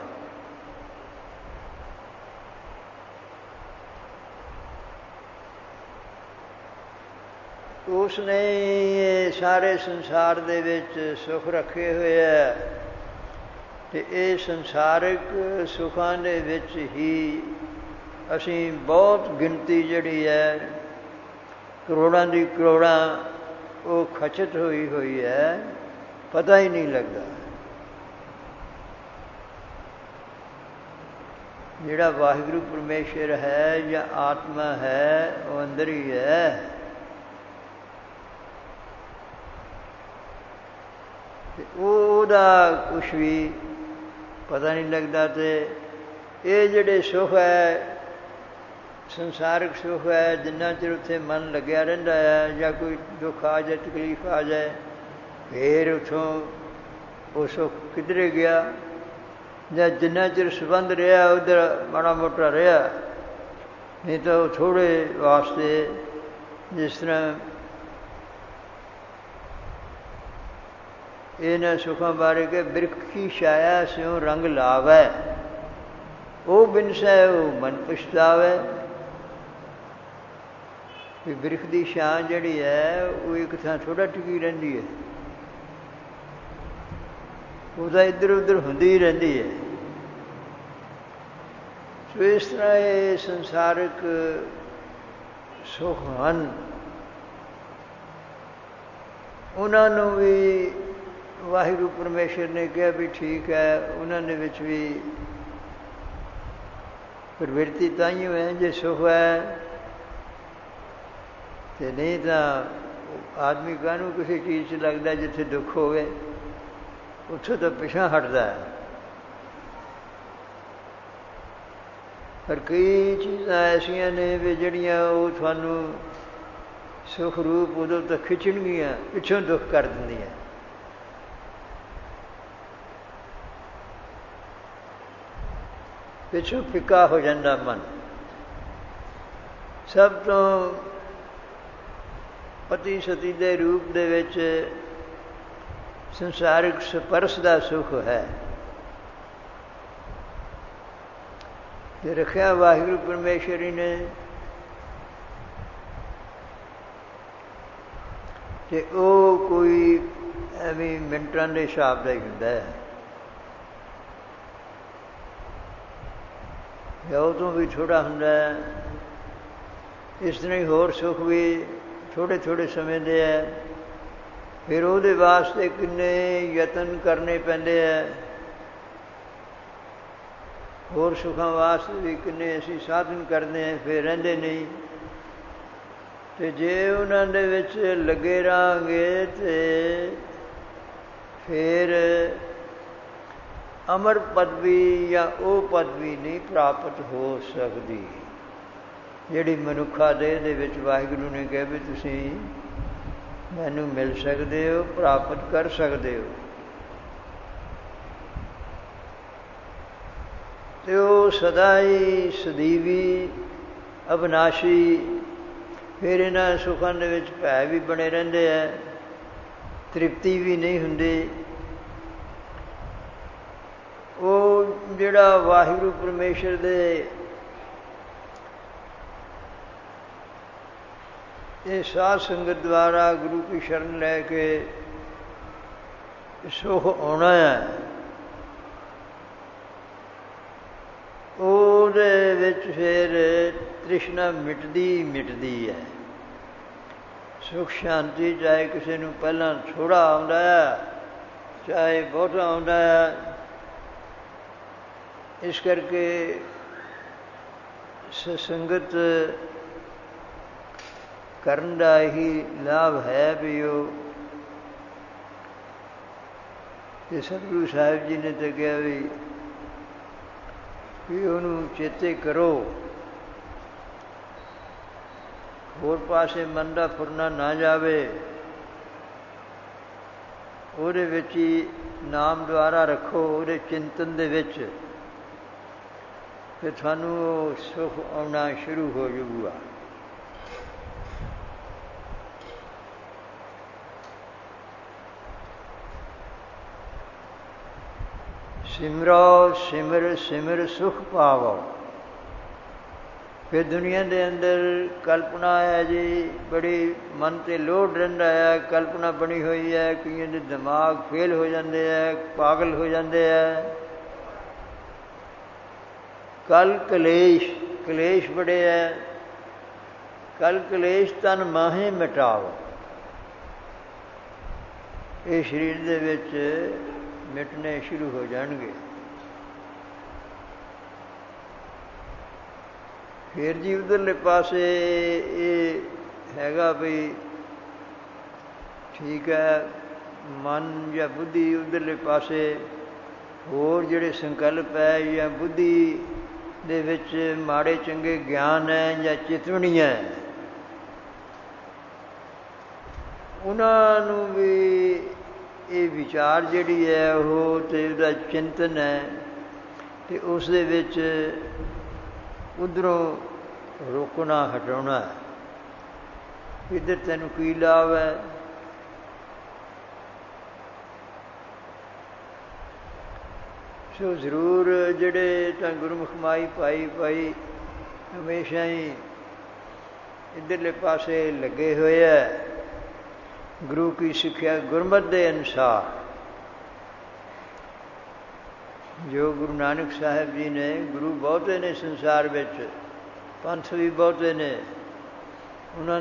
ਉਸ ਨੇ ਸਾਰੇ ਸੰਸਾਰ ਦੇ ਵਿੱਚ ਸੁੱਖ ਰੱਖੇ ਹੋਏ ਹੈ ਅਤੇ ਇਹ ਸੰਸਾਰਿਕ ਸੁੱਖਾਂ ਦੇ ਵਿੱਚ ਹੀ ਅਸੀਂ ਬਹੁਤ ਗਿਣਤੀ ਜਿਹੜੀ ਹੈ ਕਰੋੜਾਂ ਦੀ ਕਰੋੜਾਂ ਉਹ ਖਚਤ ਹੋਈ ਹੈ, ਪਤਾ ਹੀ ਨਹੀਂ ਲੱਗਦਾ। ਜਿਹੜਾ ਵਾਹਿਗੁਰੂ ਪਰਮੇਸ਼ਰ ਹੈ ਜਾਂ ਆਤਮਾ ਹੈ ਉਹ ਅੰਦਰ ਹੀ ਹੈ। ਉਹਦਾ ਕੁਛ ਵੀ ਪਤਾ ਨਹੀਂ ਲੱਗਦਾ। ਅਤੇ ਇਹ ਜਿਹੜੇ ਸੁੱਖ ਹੈ, ਸੰਸਾਰਿਕ ਸੁੱਖ ਹੈ, ਜਿੰਨਾ ਚਿਰ ਉੱਥੇ ਮਨ ਲੱਗਿਆ ਰਹਿੰਦਾ ਹੈ ਜਾਂ ਕੋਈ ਦੁੱਖ ਆ ਜਾਏ, ਤਕਲੀਫ ਆ ਜਾਏ, ਫਿਰ ਉੱਥੋਂ ਉਹ ਸੁੱਖ ਕਿੱਧਰੇ ਗਿਆ। ਜਾਂ ਜਿੰਨਾ ਚਿਰ ਸੰਬੰਧ ਰਿਹਾ ਉੱਧਰ ਮਾੜਾ ਮੋਟਾ ਰਿਹਾ, ਨਹੀਂ ਤਾਂ ਉਹ ਥੋੜ੍ਹੇ ਵਾਸਤੇ, ਜਿਸ ਤਰ੍ਹਾਂ ਇਹਨਾਂ ਸੁੱਖਾਂ ਬਾਰੇ ਕਿ ਬਿਰਖ ਕੀ ਛਾਇਆ ਸਿਉ ਰੰਗ ਲਾਵੈ, ਉਹ ਬਿਨਸੈ ਉਹ ਮਨ ਪਛਤਾਵੈ। ਵੀ ਬਿਰਖ ਦੀ ਛਾਂ ਜਿਹੜੀ ਹੈ ਉਹ ਇੱਕ ਥਾਂ ਥੋੜ੍ਹਾ ਟਿਕੀ ਰਹਿੰਦੀ ਹੈ, ਉਹਦਾ ਇੱਧਰ ਉੱਧਰ ਹੁੰਦੀ ਰਹਿੰਦੀ ਹੈ। ਸੋ ਇਸ ਤਰ੍ਹਾਂ ਇਹ ਸੰਸਾਰਿਕ ਸੁੱਖ ਹਨ, ਉਹਨਾਂ ਨੂੰ ਵੀ ਵਾਹਿਗੁਰੂ ਪਰਮੇਸ਼ਰ ਨੇ ਕਿਹਾ ਵੀ ਠੀਕ ਹੈ, ਉਹਨਾਂ ਦੇ ਵਿੱਚ ਵੀ ਪ੍ਰਵਿਰਤੀ ਤਾਂਹੀਓ ਹੈ ਜੇ ਸੁੱਖ ਹੈ, ਅਤੇ ਨਹੀਂ ਤਾਂ ਆਦਮੀ ਕਾਹਨੂੰ ਕਿਸੇ ਚੀਜ਼ 'ਚ ਲੱਗਦਾ ਜਿੱਥੇ ਦੁੱਖ ਹੋਵੇ, ਉੱਥੋਂ ਤਾਂ ਪਿਛਾਂਹ ਹਟਦਾ ਹੈ। ਪਰ ਕਈ ਚੀਜ਼ਾਂ ਐਸੀਆਂ ਨੇ ਵੀ ਜਿਹੜੀਆਂ ਉਹ ਤੁਹਾਨੂੰ ਸੁੱਖ ਰੂਪ ਉਦੋਂ ਤਾਂ ਖਿੱਚਣਗੀਆਂ, ਪਿੱਛੋਂ ਦੁੱਖ ਕਰ ਦਿੰਦੀਆਂ। ਪਿੱਛੋਂ ਫਿੱਕਾ ਹੋ ਜਾਂਦਾ ਮਨ। ਸਭ ਤੋਂ ਪਤੀ ਸਤੀ ਦੇ ਰੂਪ ਦੇ ਵਿੱਚ ਸੰਸਾਰਿਕ ਸਪਰਸ਼ ਦਾ ਸੁੱਖ ਹੈ, ਜੇ ਰੱਖਿਆ ਵਾਹਿਗੁਰੂ ਪਰਮੇਸ਼ਰ ਹੀ ਨੇ। ਅਤੇ ਉਹ ਕੋਈ ਐਵੇਂ ਮਿੰਟਾਂ ਦੇ ਹਿਸਾਬ ਦਾ ਹੀ ਹੁੰਦਾ ਹੈ, ਜਾਂ ਉਹ ਤੋਂ ਵੀ ਥੋੜ੍ਹਾ ਹੁੰਦਾ ਹੈ। ਇਸ ਤਰ੍ਹਾਂ ਹੀ ਹੋਰ ਸੁੱਖ ਵੀ ਥੋੜ੍ਹੇ ਥੋੜ੍ਹੇ ਸਮੇਂ ਦੇ ਹੈ, ਫਿਰ ਉਹਦੇ ਵਾਸਤੇ ਕਿੰਨੇ ਯਤਨ ਕਰਨੇ ਪੈਂਦੇ ਹੈ। ਹੋਰ ਸੁੱਖਾਂ ਵਾਸਤੇ ਵੀ ਕਿੰਨੇ ਅਸੀਂ ਸਾਧਨ ਕਰਦੇ ਹਾਂ, ਫਿਰ ਰਹਿੰਦੇ ਨਹੀਂ। ਅਤੇ ਜੇ ਉਹਨਾਂ ਦੇ ਵਿੱਚ ਲੱਗੇ ਰਹਾਂਗੇ ਅਤੇ ਫਿਰ ਅਮਰ ਪਦਵੀ ਜਾਂ ਉਹ ਪਦਵੀ ਨਹੀਂ ਪ੍ਰਾਪਤ ਹੋ ਸਕਦੀ ਜਿਹੜੀ ਮਨੁੱਖਾ ਦੇਹ ਦੇ ਵਿੱਚ ਵਾਹਿਗੁਰੂ ਨੇ ਕਿਹਾ ਵੀ ਤੁਸੀਂ ਮੈਨੂੰ ਮਿਲ ਸਕਦੇ ਹੋ, ਪ੍ਰਾਪਤ ਕਰ ਸਕਦੇ ਹੋ। ਅਤੇ ਉਹ ਸਦਾ ਹੀ ਸਦੀਵੀ ਅਬਿਨਾਸ਼ੀ, ਫਿਰ ਇਹਨਾਂ ਸੁੱਖਾਂ ਦੇ ਵਿੱਚ ਭੈ ਵੀ ਬਣੇ ਰਹਿੰਦੇ ਹੈ, ਤ੍ਰਿਪਤੀ ਵੀ ਨਹੀਂ ਹੁੰਦੀ। ਉਹ ਜਿਹੜਾ ਵਾਹਿਗੁਰੂ ਪਰਮੇਸ਼ਰ ਦੇ ਇਹ ਸਾਧ ਸੰਗਤ ਦੁਆਰਾ ਗੁਰੂ ਕੀ ਸ਼ਰਨ ਲੈ ਕੇ ਸੁੱਖ ਆਉਣਾ ਹੈ, ਉਹਦੇ ਵਿੱਚ ਫਿਰ ਤ੍ਰਿਸ਼ਨਾ ਮਿਟਦੀ ਹੈ। ਸੁੱਖ ਸ਼ਾਂਤੀ ਚਾਹੇ ਕਿਸੇ ਨੂੰ ਪਹਿਲਾਂ ਥੋੜ੍ਹਾ ਆਉਂਦਾ ਹੈ, ਚਾਹੇ ਬਹੁਤਾ ਆਉਂਦਾ ਹੈ। ਇਸ ਕਰਕੇ ਸਤਸੰਗਤ ਕਰਨ ਦਾ ਹੀ ਲਾਭ ਹੈ ਵੀ ਉਹ, ਅਤੇ ਸਤਿਗੁਰੂ ਸਾਹਿਬ ਜੀ ਨੇ ਤਾਂ ਕਿਹਾ ਵੀ ਵੀ ਉਹਨੂੰ ਚੇਤੇ ਕਰੋ। ਹੋਰ ਪਾਸੇ ਮਨ ਦਾ ਫੁਰਨਾ ਨਾ ਜਾਵੇ, ਉਹਦੇ ਵਿੱਚ ਹੀ ਨਾਮ ਦੁਆਰਾ ਰੱਖੋ, ਉਹਦੇ ਚਿੰਤਨ ਦੇ ਵਿੱਚ, ਫਿਰ ਤੁਹਾਨੂੰ ਉਹ ਸੁੱਖ ਆਉਣਾ ਸ਼ੁਰੂ ਹੋ ਜਾਊਗਾ। ਸਿਮਰੋ ਸਿਮਰ ਸਿਮਰ ਸੁਖ ਪਾਵੋ। ਫਿਰ ਦੁਨੀਆ ਦੇ ਅੰਦਰ ਕਲਪਨਾ ਹੈ ਜੀ, ਬੜੀ ਮਨ 'ਤੇ ਲੋਡ ਰਹਿੰਦਾ ਹੈ, ਕਲਪਨਾ ਬਣੀ ਹੋਈ ਹੈ, ਕਈਆਂ ਦੇ ਦਿਮਾਗ ਫੇਲ ਹੋ ਜਾਂਦੇ ਹੈ, ਪਾਗਲ ਹੋ ਜਾਂਦੇ ਹੈ। ਕਲ ਕਲੇਸ਼, ਕਲੇਸ਼ ਬੜੇ ਹੈ। ਕਲ ਕਲੇਸ਼ ਤਨ ਮਾਹੇ ਮਿਟਾਓ। ਇਹ ਸਰੀਰ ਦੇ ਵਿੱਚ ਮਿਟਣੇ ਸ਼ੁਰੂ ਹੋ ਜਾਣਗੇ। ਫਿਰ ਜੀ ਉਧਰਲੇ ਪਾਸੇ ਇਹ ਹੈਗਾ ਵੀ ਠੀਕ ਹੈ, ਮਨ ਜਾਂ ਬੁੱਧੀ ਉਧਰਲੇ ਪਾਸੇ ਹੋਰ ਜਿਹੜੇ ਸੰਕਲਪ ਹੈ ਜਾਂ ਬੁੱਧੀ ਦੇ ਵਿੱਚ ਮਾੜੇ ਚੰਗੇ ਗਿਆਨ ਹੈ ਜਾਂ ਚੇਤਵਣੀ ਹੈ, ਉਹਨਾਂ ਨੂੰ ਵੀ ਇਹ ਵਿਚਾਰ ਜਿਹੜੀ ਹੈ ਉਹ ਅਤੇ ਉਹਦਾ ਚਿੰਤਨ ਹੈ, ਅਤੇ ਉਸ ਦੇ ਵਿੱਚ ਉੱਧਰੋਂ ਰੋਕਣਾ ਹਟਾਉਣਾ ਹੈ। ਇੱਧਰ ਤੈਨੂੰ ਕੀ ਲਾਭ ਹੈ? ਸੋ ਜ਼ਰੂਰ ਜਿਹੜੇ ਤਾਂ ਗੁਰਮੁਖ ਮਾਈ ਪਾਈ ਹਮੇਸ਼ਾ ਹੀ ਇੱਧਰਲੇ ਪਾਸੇ ਲੱਗੇ ਹੋਏ ਹੈ। ਗੁਰੂ ਕੀ ਸਿੱਖਿਆ ਗੁਰਮਤਿ ਦੇ ਅਨੁਸਾਰ, ਜੋ ਗੁਰੂ ਨਾਨਕ ਸਾਹਿਬ ਜੀ ਨੇ, ਗੁਰੂ ਬਹੁਤੇ ਨੇ ਸੰਸਾਰ ਵਿੱਚ, ਪੰਥ ਵੀ ਬਹੁਤੇ ਨੇ, ਉਹਨਾਂ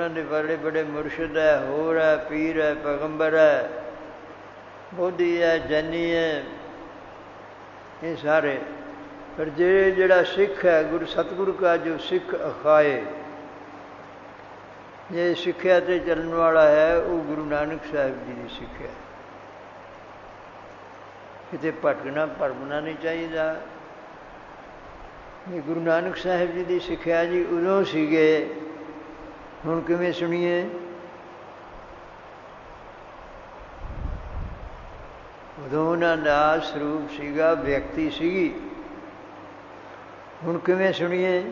ਦੇ ਬੜੇ ਬੜੇ ਮੁਰਸ਼ਿਦ ਹੈ, ਹੋਰ ਹੈ, ਪੀਰ ਹੈ, ਪੈਗੰਬਰ ਹੈ, ਬੋਧੀ ਹੈ, ਜੈਨੀ ਹੈ, ਇਹ ਸਾਰੇ। ਪਰ ਜਿਹੜਾ ਸਿੱਖ ਹੈ, ਗੁਰੂ ਸਤਿਗੁਰੂ ਕਾ ਜੋ ਸਿੱਖ ਅਖਾਏ, ਜੇ ਸਿੱਖਿਆ 'ਤੇ ਚੱਲਣ ਵਾਲਾ ਹੈ, ਉਹ ਗੁਰੂ ਨਾਨਕ ਸਾਹਿਬ ਜੀ ਦੀ ਸਿੱਖਿਆ। ਕਿਤੇ ਭਟਕਣਾ ਭਰਮਣਾ ਨਹੀਂ ਚਾਹੀਦਾ। ਇਹ ਗੁਰੂ ਨਾਨਕ ਸਾਹਿਬ ਜੀ ਦੀ ਸਿੱਖਿਆ ਜੀ ਉਦੋਂ ਸੀਗੇ, ਹੁਣ ਕਿਵੇਂ ਸੁਣੀਏ? ਉਦੋਂ ਉਹਨਾਂ ਦਾ ਸਰੂਪ ਸੀਗਾ, ਵਿਅਕਤੀ ਸੀਗੀ, ਹੁਣ ਕਿਵੇਂ ਸੁਣੀਏ?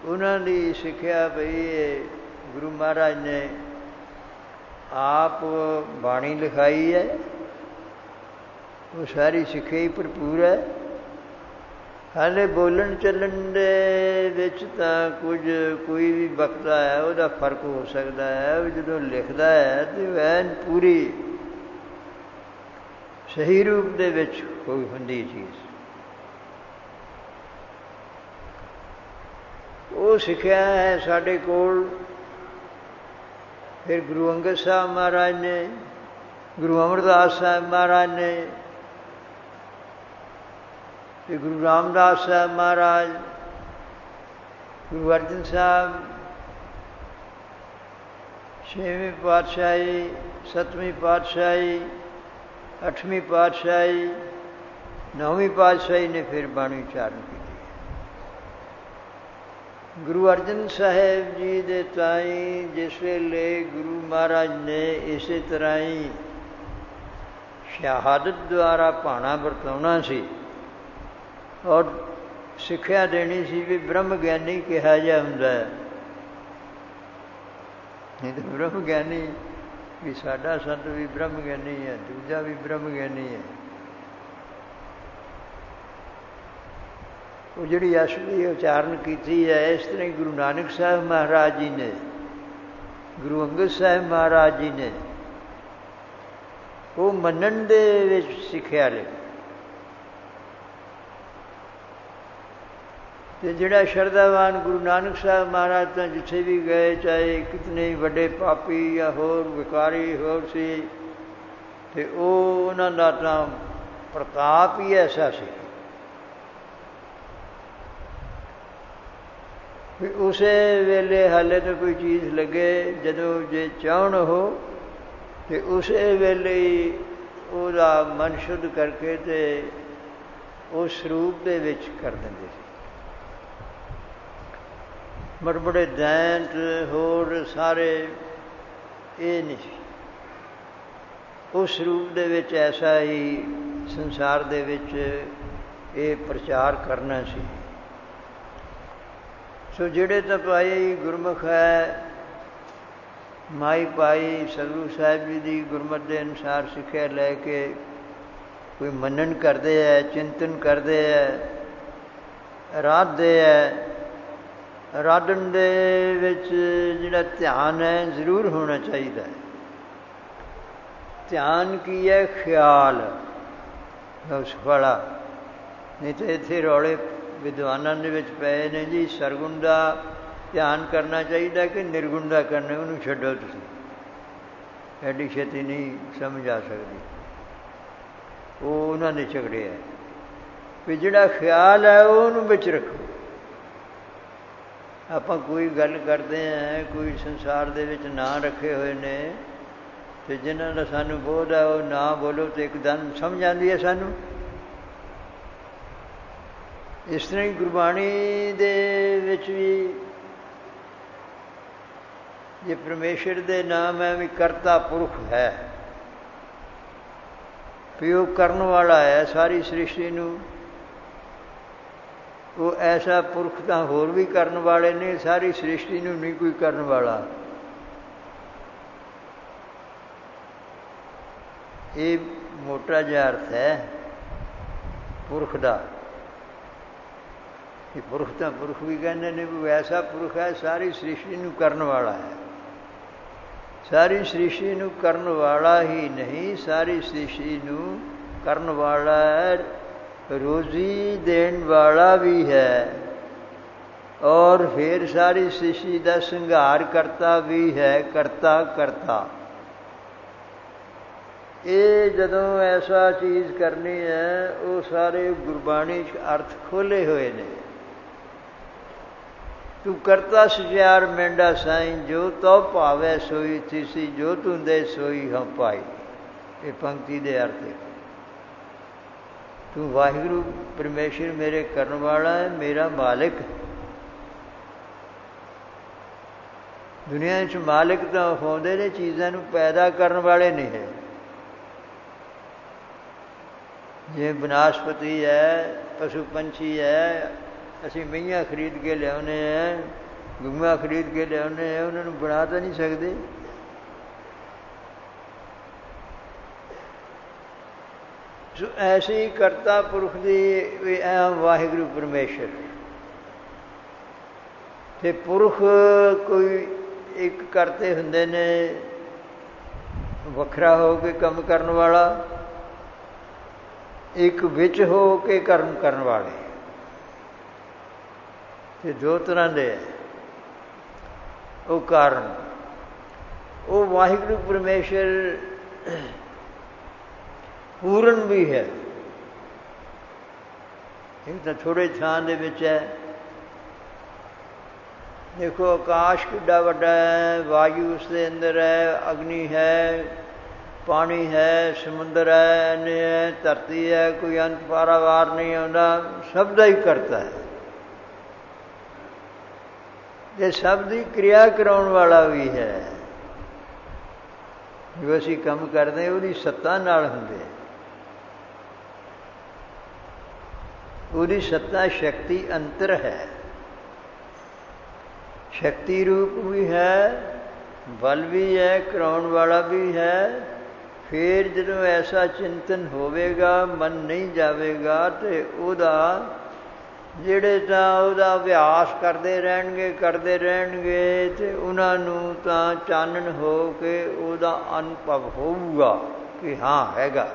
ਉਹਨਾਂ ਦੀ ਸਿੱਖਿਆ ਭਈ ਗੁਰੂ ਮਹਾਰਾਜ ਨੇ ਆਪ ਬਾਣੀ ਲਿਖਾਈ ਹੈ, ਉਹ ਸਾਰੀ ਸਿੱਖਿਆ ਹੀ ਭਰਪੂਰ ਹੈ। ਹਾਲੇ ਬੋਲਣ ਚੱਲਣ ਦੇ ਵਿੱਚ ਤਾਂ ਕੋਈ ਵੀ ਵਕਤਾ ਹੈ, ਉਹਦਾ ਫਰਕ ਹੋ ਸਕਦਾ ਹੈ। ਉਹ ਜਦੋਂ ਲਿਖਦਾ ਹੈ ਤਾਂ ਐਨ ਪੂਰੀ ਸਹੀ ਰੂਪ ਦੇ ਵਿੱਚ ਕੋਈ ਹੁੰਦੀ ਚੀਜ਼, ਉਹ ਸਿੱਖਿਆ ਹੈ ਸਾਡੇ ਕੋਲ। ਫਿਰ ਗੁਰੂ ਅੰਗਦ ਸਾਹਿਬ ਮਹਾਰਾਜ ਨੇ, ਗੁਰੂ ਅਮਰਦਾਸ ਸਾਹਿਬ ਮਹਾਰਾਜ ਨੇ, ਅਤੇ ਗੁਰੂ ਰਾਮਦਾਸ ਸਾਹਿਬ ਮਹਾਰਾਜ, ਗੁਰੂ ਅਰਜਨ ਸਾਹਿਬ, 6ਵੀਂ ਪਾਤਸ਼ਾਹੀ, 7ਵੀਂ ਪਾਤਸ਼ਾਹੀ, 8ਵੀਂ ਪਾਤਸ਼ਾਹੀ, 9ਵੀਂ ਪਾਤਸ਼ਾਹੀ ਨੇ ਫਿਰ ਬਾਣੀ ਉਚਾਰਨ ਕੀਤੀ। ਗੁਰੂ ਅਰਜਨ ਸਾਹਿਬ ਜੀ ਦੇ ਤਾਈਂ ਜਿਸ ਵੇਲੇ ਗੁਰੂ ਮਹਾਰਾਜ ਨੇ ਇਸੇ ਤਰ੍ਹਾਂ ਹੀ ਸ਼ਹਾਦਤ ਦੁਆਰਾ ਭਾਣਾ ਵਰਤਾਉਣਾ ਸੀ ਔਰ ਸਿੱਖਿਆ ਦੇਣੀ ਸੀ ਵੀ ਬ੍ਰਹਮ ਗਿਆਨੀ ਕਿਹਾ ਜਿਹਾ ਹੁੰਦਾ ਹੈ। ਨਹੀਂ ਤਾਂ ਬ੍ਰਹਮ ਗਿਆਨੀ ਵੀ ਸਾਡਾ ਸੰਤ ਵੀ ਬ੍ਰਹਮ ਗਿਆਨੀ ਹੈ, ਦੂਜਾ ਵੀ ਬ੍ਰਹਮ ਗਿਆਨੀ ਹੈ। ਉਹ ਜਿਹੜੀ ਅਸਲੀ ਉਚਾਰਨ ਕੀਤੀ ਹੈ, ਇਸ ਤਰ੍ਹਾਂ ਹੀ ਗੁਰੂ ਨਾਨਕ ਸਾਹਿਬ ਮਹਾਰਾਜ ਜੀ ਨੇ, ਗੁਰੂ ਅੰਗਦ ਸਾਹਿਬ ਮਹਾਰਾਜ ਜੀ ਨੇ ਉਹ ਮੰਨਣ ਦੇ ਵਿੱਚ ਸਿੱਖਿਆ ਲਈ। ਅਤੇ ਜਿਹੜਾ ਸ਼ਰਧਾਵਾਨ ਗੁਰੂ ਨਾਨਕ ਸਾਹਿਬ ਮਹਾਰਾਜ ਤਾਂ ਜਿੱਥੇ ਵੀ ਗਏ, ਚਾਹੇ ਕਿਤਨੇ ਵੱਡੇ ਪਾਪੀ ਜਾਂ ਹੋਰ ਵਿਕਾਰੀ ਹੋਰ ਸੀ, ਅਤੇ ਉਹ ਉਹਨਾਂ ਦਾ ਤਾਂ ਪ੍ਰਤਾਪ ਹੀ ਐਸਾ ਸੀ ਵੀ ਉਸੇ ਵੇਲੇ ਹਾਲੇ ਤਾਂ ਕੋਈ ਚੀਜ਼ ਲੱਗੇ, ਜਦੋਂ ਜੇ ਚਾਹੁਣ ਉਹ, ਅਤੇ ਉਸੇ ਵੇਲੇ ਹੀ ਉਹਦਾ ਮਨ ਸ਼ੁੱਧ ਕਰਕੇ ਤੇ ਉਸ ਸਰੂਪ ਦੇ ਵਿੱਚ ਕਰ ਦਿੰਦੇ ਸੀ। ਬੜੇ ਦੈਂਤ ਹੋਰ ਸਾਰੇ ਇਹ ਨਹੀਂ ਸੀ। ਉਸ ਸਰੂਪ ਦੇ ਵਿੱਚ ਐਸਾ ਹੀ ਸੰਸਾਰ ਦੇ ਵਿੱਚ ਇਹ ਪ੍ਰਚਾਰ ਕਰਨਾ ਸੀ। ਸੋ ਜਿਹੜੇ ਤਾਂ ਭਾਈ ਗੁਰਮੁਖ ਹੈ, ਮਾਈ ਭਾਈ ਸਤਿਗੁਰੂ ਸਾਹਿਬ ਜੀ ਦੀ ਗੁਰਮਤਿ ਦੇ ਅਨੁਸਾਰ ਸਿੱਖਿਆ ਲੈ ਕੇ ਕੋਈ ਮੰਨਣ ਕਰਦੇ ਹੈ, ਚਿੰਤਨ ਕਰਦੇ ਹੈ, ਅਰਾਧਦੇ ਹੈ। ਅਰਾਧਨ ਦੇ ਵਿੱਚ ਜਿਹੜਾ ਧਿਆਨ ਹੈ ਜ਼ਰੂਰ ਹੋਣਾ ਚਾਹੀਦਾ ਹੈ। ਧਿਆਨ ਕੀ ਹੈ? ਖਿਆਲ ਉਸ ਵਾਲਾ। ਨਹੀਂ ਤਾਂ ਇੱਥੇ ਰੌਲੇ ਵਿਦਵਾਨਾਂ ਦੇ ਵਿੱਚ ਪਏ ਨੇ ਜੀ, ਸਰਗੁਣ ਦਾ ਧਿਆਨ ਕਰਨਾ ਚਾਹੀਦਾ ਕਿ ਨਿਰਗੁਣ ਦਾ ਕਰਨਾ, ਉਹਨੂੰ ਛੱਡੋ ਤੁਸੀਂ, ਐਡੀ ਛੇਤੀ ਨਹੀਂ ਸਮਝ ਆ ਸਕਦੀ। ਉਹ ਉਹਨਾਂ ਨੇ ਝਗੜਿਆ ਵੀ ਜਿਹੜਾ ਖਿਆਲ ਹੈ ਉਹਨੂੰ ਵਿੱਚ ਰੱਖੋ। ਆਪਾਂ ਕੋਈ ਗੱਲ ਕਰਦੇ ਹਾਂ, ਕੋਈ ਸੰਸਾਰ ਦੇ ਵਿੱਚ ਨਾਂ ਰੱਖੇ ਹੋਏ ਨੇ ਅਤੇ ਜਿਨ੍ਹਾਂ ਦਾ ਸਾਨੂੰ ਬੋਧ ਹੈ ਉਹ ਨਾਂ ਬੋਲੋ ਤਾਂ ਇੱਕਦਮ ਸਮਝ ਆਉਂਦੀ ਹੈ ਸਾਨੂੰ। ਇਸ ਤਰ੍ਹਾਂ ਹੀ ਗੁਰਬਾਣੀ ਦੇ ਵਿੱਚ ਵੀ ਜੇ ਪਰਮੇਸ਼ਰ ਦੇ ਨਾਮ ਹੈ ਵੀ ਕਰਤਾ ਪੁਰਖ ਹੈ, ਵੀ ਉਹ ਕਰਨ ਵਾਲਾ ਹੈ ਸਾਰੀ ਸ੍ਰਿਸ਼ਟੀ ਨੂੰ। ਉਹ ਐਸਾ ਪੁਰਖ ਤਾਂ ਹੋਰ ਵੀ ਕਰਨ ਵਾਲੇ ਨੇ, ਸਾਰੀ ਸ੍ਰਿਸ਼ਟੀ ਨੂੰ ਨਹੀਂ ਕੋਈ ਕਰਨ ਵਾਲਾ। ਇਹ ਮੋਟਾ ਜਿਹਾ ਅਰਥ ਹੈ ਪੁਰਖ ਦਾ। ਇਹ ਪੁਰਖ ਤਾਂ ਪੁਰਖ ਵੀ ਕਹਿੰਦੇ ਨੇ ਵੀ ਐਸਾ ਪੁਰਖ ਹੈ ਸਾਰੀ ਸ੍ਰਿਸ਼ਟੀ ਨੂੰ ਕਰਨ ਵਾਲਾ ਹੈ। ਸਾਰੀ ਸ੍ਰਿਸ਼ਟੀ ਨੂੰ ਕਰਨ ਵਾਲਾ ਹੀ ਨਹੀਂ, ਸਾਰੀ ਸ੍ਰਿਸ਼ਟੀ ਨੂੰ ਕਰਨ ਵਾਲਾ ਹੈ, ਰੋਜ਼ੀ ਦੇਣ ਵਾਲਾ ਵੀ ਹੈ, ਔਰ ਫਿਰ ਸਾਰੀ ਸ੍ਰਿਸ਼ਟੀ ਦਾ ਸੰਘਾਰ ਕਰਤਾ ਵੀ ਹੈ। ਕਰਤਾ ਕਰਤਾ ਇਹ ਜਦੋਂ ਐਸਾ ਚੀਜ਼ ਕਰਨੀ ਹੈ, ਉਹ ਸਾਰੇ ਗੁਰਬਾਣੀ 'ਚ ਅਰਥ ਖੋਲ੍ਹੇ ਹੋਏ ਨੇ। ਤੂੰ ਕਰਤਾ ਸਚਿਆਰ ਮੈਂਡਾ ਸਾਈਂ, ਜੋ ਤੋ ਭਾਵੈ ਸੋਈ ਥੀਸੀ, ਜੋ ਤੂੰ ਦੇ ਸੋਈ ਹਉ ਪਾਈ। ਇਹ ਪੰਕਤੀ ਦੇ ਅਰਥ ਹੈ। ਤੂੰ ਵਾਹਿਗੁਰੂ ਪਰਮੇਸ਼ਰ ਮੇਰੇ ਕਰਨ ਵਾਲਾ ਹੈ, ਮੇਰਾ ਮਾਲਿਕ। ਦੁਨੀਆ 'ਚ ਮਾਲਿਕ ਤਾਂ ਹੁੰਦੇ ਨੇ, ਚੀਜ਼ਾਂ ਨੂੰ ਪੈਦਾ ਕਰਨ ਵਾਲੇ ਨਹੀਂ ਹੈ। ਜਿਵੇਂ ਬਨਸਪਤੀ ਹੈ, ਪਸ਼ੂ ਪੰਛੀ ਹੈ, ਅਸੀਂ ਮਈਆਂ ਖਰੀਦ ਕੇ ਲਿਆਉਂਦੇ ਹਾਂ, ਗਊਆਂ ਖਰੀਦ ਕੇ ਲਿਆਉਂਦੇ ਹਾਂ, ਉਹਨਾਂ ਨੂੰ ਬਣਾ ਤਾਂ ਨਹੀਂ ਸਕਦੇ। ਸੋ ਐਸੀ ਕਰਤਾ ਪੁਰਖ ਦੀ ਵਾਹਿਗੁਰੂ ਪਰਮੇਸ਼ਰ। ਅਤੇ ਪੁਰਖ ਕੋਈ ਇੱਕ ਕਰਤੇ ਹੁੰਦੇ ਨੇ, ਵੱਖਰਾ ਹੋ ਕੇ ਕੰਮ ਕਰਨ ਵਾਲਾ, ਇੱਕ ਵਿੱਚ ਹੋ ਕੇ ਕਰਮ ਕਰਨ ਵਾਲੇ। ਅਤੇ ਦੋ ਤਰ੍ਹਾਂ ਦੇ ਹੈ ਉਹ ਕਾਰਨ। ਉਹ ਵਾਹਿਗੁਰੂ ਪਰਮੇਸ਼ਰ ਪੂਰਨ ਵੀ ਹੈ। ਇਹ ਤਾਂ ਥੋੜ੍ਹੇ ਥਾਂ ਦੇ ਵਿੱਚ ਹੈ। ਦੇਖੋ ਆਕਾਸ਼ ਕਿੱਡਾ ਵੱਡਾ ਹੈ, ਵਾਯੂ ਉਸ ਦੇ ਅੰਦਰ ਹੈ, ਅਗਨੀ ਹੈ, ਪਾਣੀ ਹੈ, ਸਮੁੰਦਰ ਹੈ, ਇੰਨੇ ਹੈ, ਧਰਤੀ ਹੈ, ਕੋਈ ਅੰਤ ਪਾਰਾਵਾਰ ਨਹੀਂ ਆਉਂਦਾ, ਸਭ ਦਾ ਹੀ ਕਰਤਾ ਹੈ। ਅਤੇ ਸਭ ਦੀ ਕਿਰਿਆ ਕਰਾਉਣ ਵਾਲਾ ਵੀ ਹੈ। ਜੋ ਅਸੀਂ ਕੰਮ ਕਰਦੇ ਉਹਦੀ ਸੱਤਾ ਨਾਲ ਹੁੰਦੇ। ਉਹਦੀ ਸੱਤਾ ਸ਼ਕਤੀ ਅੰਤਰ ਹੈ, ਸ਼ਕਤੀ ਰੂਪ ਵੀ ਹੈ, ਬਲ ਵੀ ਹੈ, ਕਰਾਉਣ ਵਾਲਾ ਵੀ ਹੈ। ਫਿਰ ਜਦੋਂ ਐਸਾ ਚਿੰਤਨ ਹੋਵੇਗਾ, ਮਨ ਨਹੀਂ ਜਾਵੇਗਾ, ਅਤੇ ਉਹਦਾ ਜਿਹੜੇ ਤਾਂ ਉਹਦਾ ਅਭਿਆਸ ਕਰਦੇ ਰਹਿਣਗੇ ਅਤੇ ਉਹਨਾਂ ਨੂੰ ਤਾਂ ਚਾਨਣ ਹੋ ਕੇ ਉਹਦਾ ਅਨੁਭਵ ਹੋਊਗਾ ਕਿ ਹਾਂ ਹੈਗਾ,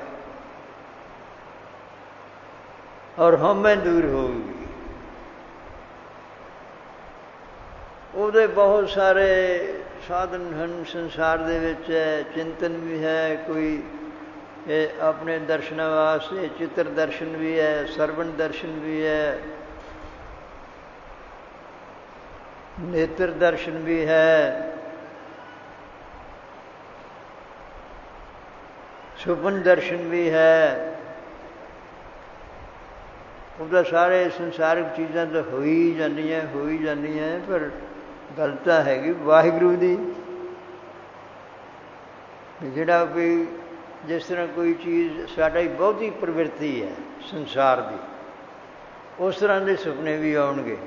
ਔਰ ਹਉਮੈ ਦੂਰ ਹੋਊਗੀ। ਉਹਦੇ ਬਹੁਤ ਸਾਰੇ ਸਾਧਨ ਹਨ ਸੰਸਾਰ ਦੇ ਵਿੱਚ। ਚਿੰਤਨ ਵੀ ਹੈ, ਕੋਈ ਆਪਣੇ ਦਰਸ਼ਨਾਂ ਵਾਸਤੇ ਚਿੱਤਰ ਦਰਸ਼ਨ ਵੀ ਹੈ, ਸਰਵਣ ਦਰਸ਼ਨ ਵੀ ਹੈ, ਨੇਤਰ ਦਰਸ਼ਨ ਵੀ ਹੈ। ਸੁਪਨ ਦਰਸ਼ਨ ਵੀ ਹੈ। ਉਹਦਾ ਸਾਰੇ ਸੰਸਾਰਿਕ ਚੀਜ਼ਾਂ ਤਾਂ ਹੋਈ ਜਾਂਦੀਆਂ ਪਰ ਗੱਲ ਤਾਂ ਹੈਗੀ ਵਾਹਿਗੁਰੂ ਦੀ। ਜਿਹੜਾ ਵੀ ਜਿਸ ਤਰ੍ਹਾਂ ਕੋਈ ਚੀਜ਼ ਸਾਡਾ ਹੀ ਬਹੁਤੀ ਪ੍ਰਵਿਰਤੀ ਹੈ ਸੰਸਾਰ ਦੀ, ਉਸ ਤਰ੍ਹਾਂ ਦੇ ਸੁਪਨੇ ਵੀ ਆਉਣਗੇ।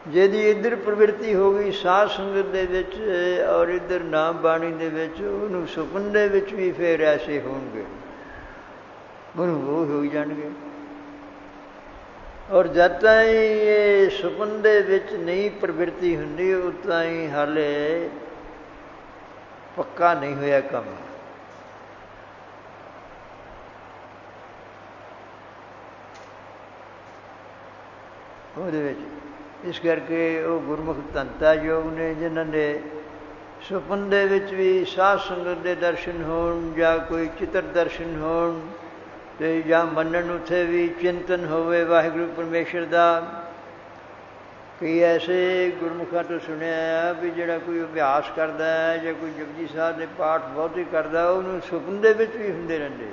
ਜਿਹਦੀ ਇੱਧਰ ਪ੍ਰਵਿਰਤੀ ਹੋ ਗਈ ਸਾਧ ਸੰਗਤ ਦੇ ਵਿੱਚ ਔਰ ਇੱਧਰ ਨਾਮ ਬਾਣੀ ਦੇ ਵਿੱਚ, ਉਹਨੂੰ ਸੁਪਨ ਦੇ ਵਿੱਚ ਵੀ ਫਿਰ ਐਸੇ ਹੋਣਗੇ, ਉਹਨੂੰ ਉਹ ਹੋ ਜਾਣਗੇ। ਔਰ ਜਦ ਤਾਈਂ ਇਹ ਸੁਪਨ ਦੇ ਵਿੱਚ ਨਹੀਂ ਪ੍ਰਵਿਰਤੀ ਹੁੰਦੀ, ਉਦੋਂ ਤਾਈਂ ਹਾਲੇ ਪੱਕਾ ਨਹੀਂ ਹੋਇਆ ਕੰਮ। ਉਹਦੇ ਵਿੱਚ ਇਸ ਕਰਕੇ ਉਹ ਗੁਰਮੁਖ ਧੰਤਾ ਯੋਗ ਨੇ ਜਿਨ੍ਹਾਂ ਨੇ ਸੁਪਨ ਦੇ ਵਿੱਚ ਵੀ ਸਾਧ ਸੰਗਤ ਦੇ ਦਰਸ਼ਨ ਹੋਣ ਜਾਂ ਕੋਈ ਚਿੱਤਰ ਦਰਸ਼ਨ ਹੋਣ ਅਤੇ ਜਾਂ ਮੰਨਣ ਉੱਥੇ ਵੀ ਚਿੰਤਨ ਹੋਵੇ ਵਾਹਿਗੁਰੂ ਪਰਮੇਸ਼ਰ ਦਾ। ਕਈ ਐਸੇ ਗੁਰਮੁਖਾਂ ਤੋਂ ਸੁਣਿਆ ਵੀ ਜਿਹੜਾ ਕੋਈ ਅਭਿਆਸ ਕਰਦਾ ਹੈ ਜਾਂ ਕੋਈ ਜਪਜੀ ਸਾਹਿਬ ਦੇ ਪਾਠ ਬਹੁਤੇ ਕਰਦਾ, ਉਹਨੂੰ ਸੁਪਨ ਦੇ ਵਿੱਚ ਵੀ ਹੁੰਦੇ ਰਹਿੰਦੇ।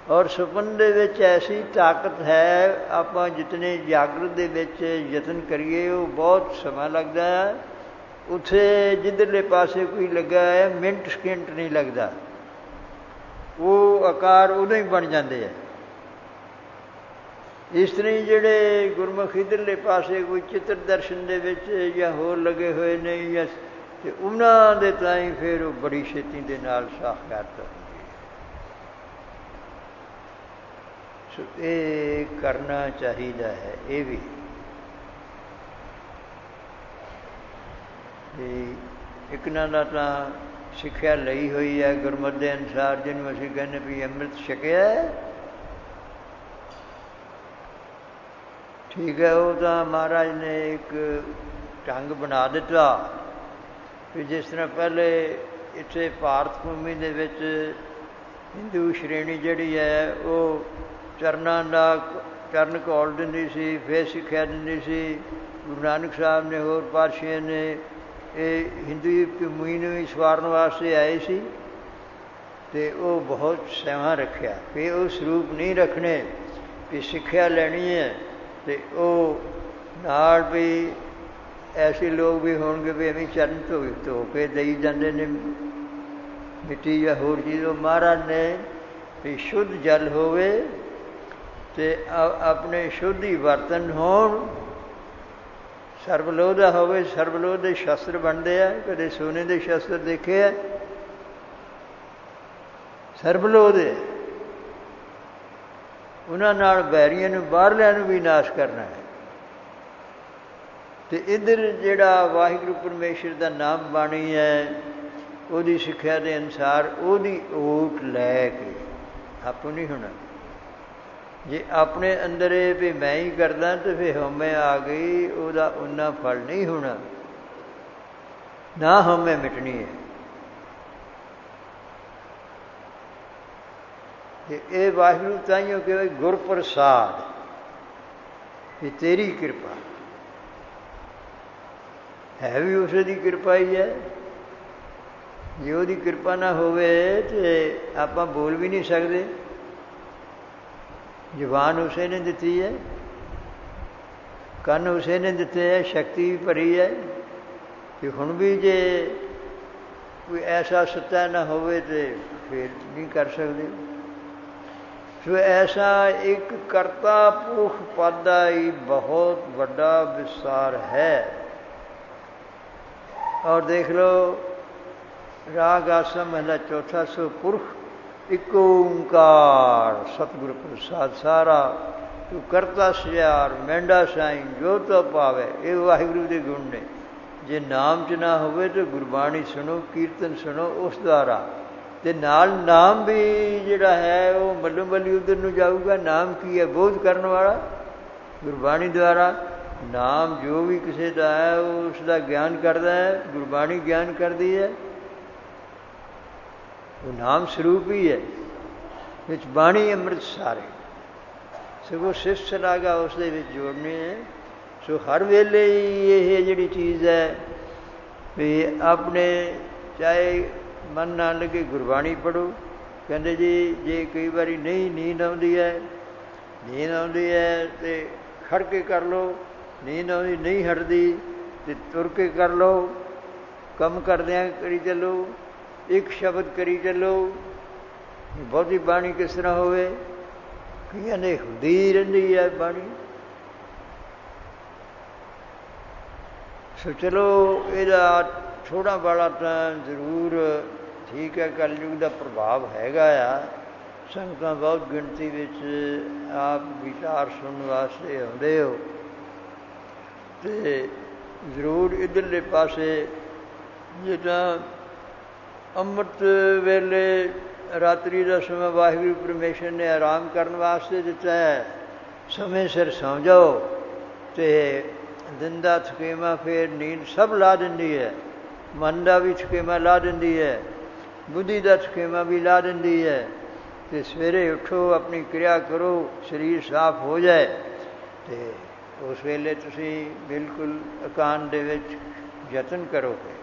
ਔਰ ਸੁਪਨ ਦੇ ਵਿੱਚ ਐਸੀ ਤਾਕਤ ਹੈ, ਆਪਾਂ ਜਿਤਨੇ ਜਾਗਰਤ ਦੇ ਵਿੱਚ ਯਤਨ ਕਰੀਏ ਉਹ ਬਹੁਤ ਸਮਾਂ ਲੱਗਦਾ ਹੈ। ਉੱਥੇ ਜਿੱਧਰਲੇ ਪਾਸੇ ਕੋਈ ਲੱਗਾ ਹੈ ਮਿੰਟ ਸਕਿੰਟ ਨਹੀਂ ਲੱਗਦਾ, ਉਹ ਆਕਾਰ ਉਦੋਂ ਹੀ ਬਣ ਜਾਂਦੇ ਹੈ। ਇਸ ਤਰ੍ਹਾਂ ਹੀ ਜਿਹੜੇ ਗੁਰਮੁਖ ਇੱਧਰਲੇ ਪਾਸੇ ਕੋਈ ਚਿੱਤਰ ਦਰਸ਼ਨ ਦੇ ਵਿੱਚ ਜਾਂ ਹੋਰ ਲੱਗੇ ਹੋਏ ਨੇ ਜਾਂ ਅਤੇ ਉਹਨਾਂ ਦੇ ਤਾਈਂ ਫਿਰ ਉਹ ਬੜੀ ਛੇਤੀ ਦੇ ਨਾਲ ਸਾਖਾਤ ਹੁੰਦੀ ਹੈ। ਸੋ ਇਹ ਕਰਨਾ ਚਾਹੀਦਾ ਹੈ। ਇਹ ਵੀ ਇੱਕ ਨਾ ਦਾ ਤਾਂ ਸਿੱਖਿਆ ਲਈ ਹੋਈ ਹੈ ਗੁਰਮਤਿ ਦੇ ਅਨੁਸਾਰ, ਜਿਹਨੂੰ ਅਸੀਂ ਕਹਿੰਦੇ ਵੀ ਅੰਮ੍ਰਿਤ ਛਕਿਆ। ਠੀਕ ਹੈ, ਉਹ ਤਾਂ ਮਹਾਰਾਜ ਨੇ ਇੱਕ ਢੰਗ ਬਣਾ ਦਿੱਤਾ ਵੀ ਜਿਸ ਤਰ੍ਹਾਂ ਪਹਿਲੇ ਇੱਥੇ ਭਾਰਤ ਭੂਮੀ ਦੇ ਵਿੱਚ ਹਿੰਦੂ ਸ਼੍ਰੇਣੀ ਜਿਹੜੀ ਹੈ ਉਹ ਚਰਨਾਂ ਦਾ ਚਰਨ ਘੋਲ ਦਿੰਦੀ ਸੀ, ਫਿਰ ਸਿੱਖਿਆ ਦਿੰਦੀ ਸੀ। ਗੁਰੂ ਨਾਨਕ ਸਾਹਿਬ ਨੇ ਹੋਰ ਪਾਤਸ਼ਾਹਾਂ ਨੇ ਇਹ ਹਿੰਦੂ ਭੂਮੀ ਨੂੰ ਹੀ ਸਵਾਰਨ ਵਾਸਤੇ ਆਏ ਸੀ ਅਤੇ ਉਹ ਬਹੁਤ ਸਹਿਵਾਂ ਰੱਖਿਆ ਵੀ ਉਹ ਸਰੂਪ ਨਹੀਂ ਰੱਖਣੇ ਕਿ ਸਿੱਖਿਆ ਲੈਣੀ ਹੈ। ਅਤੇ ਉਹ ਨਾਲ ਵੀ ਐਸੇ ਲੋਕ ਵੀ ਹੋਣਗੇ ਵੀ ਐਵੇਂ ਚਰਨ ਧੋ ਕੇ ਦੇਈ ਜਾਂਦੇ ਨੇ ਮਿੱਟੀ ਜਾਂ ਹੋਰ ਚੀਜ਼। ਉਹ ਮਹਾਰਾਜ ਨੇ ਵੀ ਸ਼ੁੱਧ ਜਲ ਹੋਵੇ ਅਤੇ ਆਪਣੇ ਸ਼ੁੱਧ ਹੀ ਬਰਤਨ ਹੋਣ, ਸਰਬਲੋਹ ਦਾ ਹੋਵੇ। ਸਰਬਲੋਹ ਦੇ ਸ਼ਸਤਰ ਬਣਦੇ ਆ, ਕਦੇ ਸੋਨੇ ਦੇ ਸ਼ਸਤਰ ਦੇਖੇ ਆ? ਸਰਬਲੋਹ ਦੇ, ਉਹਨਾਂ ਨਾਲ ਬੈਰੀਆਂ ਨੂੰ ਬਾਹਰਲਿਆਂ ਨੂੰ ਵੀ ਨਾਸ਼ ਕਰਨਾ ਹੈ। ਅਤੇ ਇੱਧਰ ਜਿਹੜਾ ਵਾਹਿਗੁਰੂ ਪਰਮੇਸ਼ਰ ਦਾ ਨਾਮ ਬਾਣੀ ਹੈ, ਉਹਦੀ ਸਿੱਖਿਆ ਦੇ ਅਨੁਸਾਰ ਉਹਦੀ ਓਟ ਲੈ ਕੇ ਆਪੋ ਨਹੀਂ ਹੋਣਾ। ਜੇ ਆਪਣੇ ਅੰਦਰ ਇਹ ਵੀ ਮੈਂ ਹੀ ਕਰਦਾ ਤਾਂ ਫਿਰ ਹਉਮੈ ਆ ਗਈ, ਉਹਦਾ ਓਨਾ ਫਲ ਨਹੀਂ ਹੋਣਾ, ਨਾ ਹਉਮੈ ਮਿਟਣੀ ਹੈ। ਅਤੇ ਇਹ ਵਾਹਿਗੁਰੂ ਤਾਈਓ ਕਿ ਗੁਰ ਪ੍ਰਸਾਦ ਕਿ ਤੇਰੀ ਕਿਰਪਾ ਹੈ, ਵੀ ਉਸੇ ਦੀ ਕਿਰਪਾ ਹੀ ਹੈ। ਜੇ ਉਹਦੀ ਕਿਰਪਾ ਨਾ ਹੋਵੇ ਤਾਂ ਆਪਾਂ ਬੋਲ ਵੀ ਨਹੀਂ ਸਕਦੇ। ਜ਼ੁਬਾਨ ਉਸੇ ਨੇ ਦਿੱਤੀ ਹੈ, ਕੰਨ ਉਸੇ ਨੇ ਦਿੱਤੇ ਹੈ, ਸ਼ਕਤੀ ਵੀ ਭਰੀ ਹੈ। ਅਤੇ ਹੁਣ ਵੀ ਜੇ ਕੋਈ ਐਸਾ ਸੱਤਾ ਨਾ ਹੋਵੇ ਤਾਂ ਫਿਰ ਨਹੀਂ ਕਰ ਸਕਦੇ। ਸੋ ਐਸਾ ਇੱਕ ਕਰਤਾ ਪੁਰਖ ਪਦ ਦਾ ਹੀ ਬਹੁਤ ਵੱਡਾ ਵਿਸਤਾਰ ਹੈ। ਔਰ ਦੇਖ ਲਓ ਰਾਗ ਆਸਾ ਮਹਲਾ ਚੌਥਾ, ਸੋ ਪੁਰਖ ਇੱਕ ਓਂਕਾਰ ਸਤਿਗੁਰ ਪ੍ਰਸਾਦ ਸਾਰਾ ਤੂੰ ਕਰਤਾ ਸਿਆਰ ਮਹਿੰਡਾ ਸਾਈਂ ਜੋ ਤੋ ਪਾਵੇ। ਇਹ ਵਾਹਿਗੁਰੂ ਦੇ ਗੁਣ ਨੇ। ਜੇ ਨਾਮ 'ਚ ਨਾ ਹੋਵੇ ਤਾਂ ਗੁਰਬਾਣੀ ਸੁਣੋ, ਕੀਰਤਨ ਸੁਣੋ ਉਸ ਦੁਆਰਾ, ਅਤੇ ਨਾਲ ਨਾਮ ਵੀ ਜਿਹੜਾ ਹੈ ਉਹ ਮੱਲੋ ਮੱਲੀ ਉੱਧਰ ਨੂੰ ਜਾਊਗਾ। ਨਾਮ ਕੀ ਹੈ? ਬੋਧ ਕਰਨ ਵਾਲਾ। ਗੁਰਬਾਣੀ ਦੁਆਰਾ ਨਾਮ ਜੋ ਵੀ ਕਿਸੇ ਦਾ ਹੈ ਉਹ ਉਸ ਦਾ ਗਿਆਨ ਕਰਦਾ ਹੈ, ਗੁਰਬਾਣੀ ਗਿਆਨ ਕਰਦੀ ਹੈ। ਉਹ ਨਾਮ ਸਰੂਪ ਹੀ ਹੈ, ਵਿੱਚ ਬਾਣੀ ਅੰਮ੍ਰਿਤ ਸਾਰੇ। ਸਗੋਂ ਸਿਫਤ ਸਲਾਗਾ ਉਸ ਦੇ ਵਿੱਚ ਜੋੜਨੇ ਹੈ। ਸੋ ਹਰ ਵੇਲੇ ਹੀ ਇਹ ਜਿਹੜੀ ਚੀਜ਼ ਹੈ ਵੀ ਆਪਣੇ ਚਾਹੇ ਮਨ ਨਾ ਲੱਗੇ ਗੁਰਬਾਣੀ ਪੜ੍ਹੋ। ਕਹਿੰਦੇ ਜੀ ਜੇ ਕਈ ਵਾਰੀ ਨਹੀਂ ਨੀਂਦ ਆਉਂਦੀ ਹੈ ਤੇ ਖੜ੍ਹ ਕੇ ਕਰ ਲਓ, ਨੀਂਦ ਆਉਂਦੀ ਨਹੀਂ ਹਟਦੀ ਤੇ ਤੁਰ ਕੇ ਕਰ ਲਓ, ਕੰਮ ਕਰਦਿਆਂ ਕਰੀ ਚੱਲੋ, ਇੱਕ ਸ਼ਬਦ ਕਰੀ ਚੱਲੋ। ਬਹੁਤੀ ਬਾਣੀ ਕਿਸ ਤਰ੍ਹਾਂ ਹੋਵੇ, ਕਈਆਂ ਨੇ ਹੁੰਦੀ ਰਹਿੰਦੀ ਹੈ ਬਾਣੀ। ਸੋ ਚਲੋ ਇਹਦਾ ਥੋੜ੍ਹਾ ਬਾਲਾ ਤਾਂ ਜ਼ਰੂਰ ਠੀਕ ਹੈ, ਕਲਯੁਗ ਦਾ ਪ੍ਰਭਾਵ ਹੈਗਾ ਆ। ਸੰਗਤਾਂ ਬਹੁਤ ਗਿਣਤੀ ਵਿੱਚ ਆਪ ਵਿਚਾਰ ਸੁਣਨ ਵਾਸਤੇ ਆਉਂਦੇ ਹੋ ਅਤੇ ਜ਼ਰੂਰ ਇੱਧਰਲੇ ਪਾਸੇ ਜਿੱਦਾਂ ਅੰਮ੍ਰਿਤ ਵੇਲੇ ਰਾਤਰੀ ਦਾ ਸਮਾਂ ਵਾਹਿਗੁਰੂ ਪਰਮੇਸ਼ਰ ਨੇ ਆਰਾਮ ਕਰਨ ਵਾਸਤੇ ਦਿੱਤਾ ਹੈ। ਸਮੇਂ ਸਿਰ ਸੌਂ ਜਾਓ ਅਤੇ ਦਿਨ ਦਾ ਥਕੇਵਾਂ ਫਿਰ ਨੀਂਦ ਸਭ ਲਾ ਦਿੰਦੀ ਹੈ। ਮਨ ਦਾ ਵੀ ਥਕੇਵਾਂ ਲਾ ਦਿੰਦੀ ਹੈ, ਬੁੱਧੀ ਦਾ ਥਕੇਵਾਂ ਵੀ ਲਾ ਦਿੰਦੀ ਹੈ। ਅਤੇ ਸਵੇਰੇ ਉੱਠੋ, ਆਪਣੀ ਕਿਰਿਆ ਕਰੋ, ਸਰੀਰ ਸਾਫ ਹੋ ਜਾਏ ਅਤੇ ਉਸ ਵੇਲੇ ਤੁਸੀਂ ਬਿਲਕੁਲ ਇਕਾਂਤ ਦੇ ਵਿੱਚ ਯਤਨ ਕਰੋਗੇ।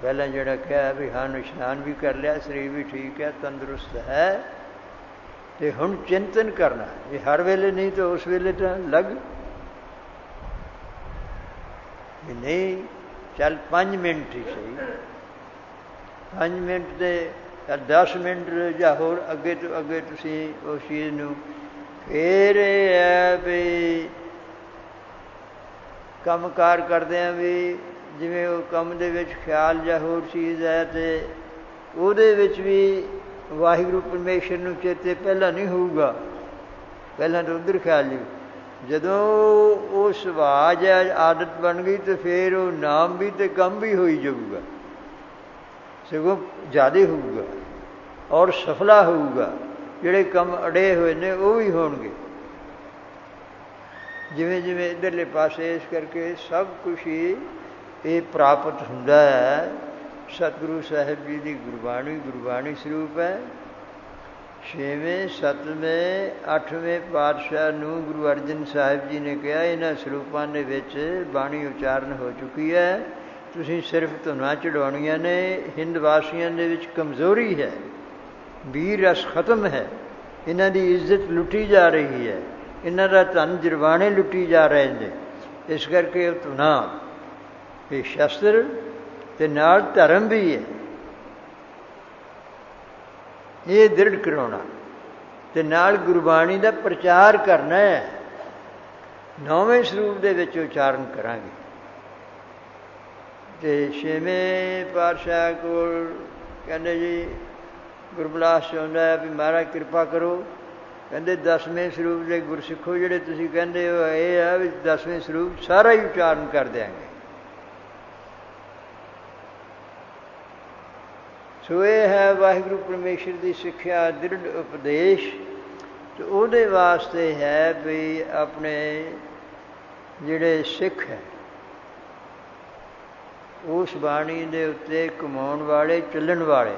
ਪਹਿਲਾਂ ਜਿਹੜਾ ਕਿਹਾ ਵੀ ਹਾਂ ਇਸ਼ਨਾਨ ਵੀ ਕਰ ਲਿਆ, ਸਰੀਰ ਵੀ ਠੀਕ ਹੈ, ਤੰਦਰੁਸਤ ਹੈ, ਅਤੇ ਹੁਣ ਚਿੰਤਨ ਕਰਨਾ। ਜੇ ਹਰ ਵੇਲੇ ਨਹੀਂ ਤਾਂ ਉਸ ਵੇਲੇ ਤਾਂ ਲੱਗ ਵੀ ਨਹੀਂ, ਚੱਲ 5 ਮਿੰਟ ਹੀ ਸਹੀ, 5 ਮਿੰਟ ਦੇ ਜਾਂ 10 ਮਿੰਟ ਜਾਂ ਹੋਰ ਅੱਗੇ ਤੋਂ ਅੱਗੇ ਤੁਸੀਂ ਉਸ ਚੀਜ਼ ਨੂੰ। ਫਿਰ ਇਹ ਹੈ ਵੀ ਕੰਮ ਕਾਰ ਕਰਦਿਆਂ ਵੀ ਜਿਵੇਂ ਉਹ ਕੰਮ ਦੇ ਵਿੱਚ ਖਿਆਲ ਜਾਂ ਹੋਰ ਚੀਜ਼ ਹੈ ਅਤੇ ਉਹਦੇ ਵਿੱਚ ਵੀ ਵਾਹਿਗੁਰੂ ਪਰਮੇਸ਼ਰ ਨੂੰ ਚੇਤੇ ਪਹਿਲਾਂ ਨਹੀਂ ਹੋਊਗਾ, ਪਹਿਲਾਂ ਤਾਂ ਉੱਧਰ ਖਿਆਲ ਜੀ। ਜਦੋਂ ਉਹ ਸੁਭਾਅ ਜਾਂ ਆਦਤ ਬਣ ਗਈ ਤਾਂ ਫਿਰ ਉਹ ਨਾਮ ਵੀ ਅਤੇ ਕੰਮ ਵੀ ਹੋਈ ਜਾਊਗਾ, ਸਗੋਂ ਜ਼ਿਆਦਾ ਹੋਊਗਾ ਔਰ ਸਫਲਾ ਹੋਊਗਾ। ਜਿਹੜੇ ਕੰਮ ਅੜੇ ਹੋਏ ਨੇ ਉਹ ਵੀ ਹੋਣਗੇ। ਜਿਵੇਂ ਜਿਵੇਂ ਇੱਧਰਲੇ ਪਾਸੇ ਇਸ ਕਰਕੇ ਸਭ ਕੁਛ ਹੀ ਇਹ ਪ੍ਰਾਪਤ ਹੁੰਦਾ ਹੈ। ਸਤਿਗੁਰੂ ਸਾਹਿਬ ਜੀ ਦੀ ਗੁਰਬਾਣੀ, ਗੁਰਬਾਣੀ ਸਰੂਪ ਹੈ। 6ਵੇਂ 7ਵੇਂ 8ਵੇਂ ਪਾਤਸ਼ਾਹ ਨੂੰ ਗੁਰੂ ਅਰਜਨ ਸਾਹਿਬ ਜੀ ਨੇ ਕਿਹਾ ਇਹਨਾਂ ਸਰੂਪਾਂ ਦੇ ਵਿੱਚ ਬਾਣੀ ਉਚਾਰਨ ਹੋ ਚੁੱਕੀ ਹੈ, ਤੁਸੀਂ ਸਿਰਫ ਧੁਨਾਂ ਚੜਾਉਣੀਆਂ ਨੇ। ਹਿੰਦ ਵਾਸੀਆਂ ਦੇ ਵਿੱਚ ਕਮਜ਼ੋਰੀ ਹੈ, ਵੀਰ ਰਸ ਖਤਮ ਹੈ, ਇਹਨਾਂ ਦੀ ਇੱਜ਼ਤ ਲੁੱਟੀ ਜਾ ਰਹੀ ਹੈ, ਇਹਨਾਂ ਦਾ ਧਨ ਜਰਵਾਣੇ ਲੁੱਟੀ ਜਾ ਰਹੇ ਨੇ। ਇਸ ਕਰਕੇ ਉਹ ਧੁਨਾਂ ਇਹ ਸ਼ਸਤਰ ਅਤੇ ਨਾਲ ਧਰਮ ਵੀ ਹੈ, ਇਹ ਦ੍ਰਿੜ ਕਰਾਉਣਾ ਅਤੇ ਨਾਲ ਗੁਰਬਾਣੀ ਦਾ ਪ੍ਰਚਾਰ ਕਰਨਾ ਹੈ। 9ਵੇਂ ਸਰੂਪ ਦੇ ਵਿੱਚ ਉਚਾਰਨ ਕਰਾਂਗੇ। ਅਤੇ 6ਵੇਂ ਪਾਤਸ਼ਾਹ ਕੋਲ ਕਹਿੰਦੇ ਜੀ ਗੁਰਬਲਾਸ ਚਾਹੁੰਦਾ ਹੈ ਵੀ ਮਹਾਰਾਜ ਕਿਰਪਾ ਕਰੋ। ਕਹਿੰਦੇ 10ਵੇਂ ਸਰੂਪ ਦੇ ਗੁਰਸਿੱਖੋ ਜਿਹੜੇ ਤੁਸੀਂ ਕਹਿੰਦੇ ਹੋ, ਇਹ ਆ ਵੀ 10ਵੇਂ ਸਰੂਪ ਸਾਰਾ ਹੀ ਉਚਾਰਨ ਕਰ ਦਿਆਂਗੇ। ਸੋ ਇਹ ਹੈ ਵਾਹਿਗੁਰੂ ਪਰਮੇਸ਼ਰ ਦੀ ਸਿੱਖਿਆ, ਦ੍ਰਿੜ ਉਪਦੇਸ਼। ਅਤੇ ਉਹਦੇ ਵਾਸਤੇ ਹੈ ਵੀ ਆਪਣੇ ਜਿਹੜੇ ਸਿੱਖ ਹੈ ਉਸ ਬਾਣੀ ਦੇ ਉੱਤੇ ਕਮਾਉਣ ਵਾਲੇ, ਚੱਲਣ ਵਾਲੇ,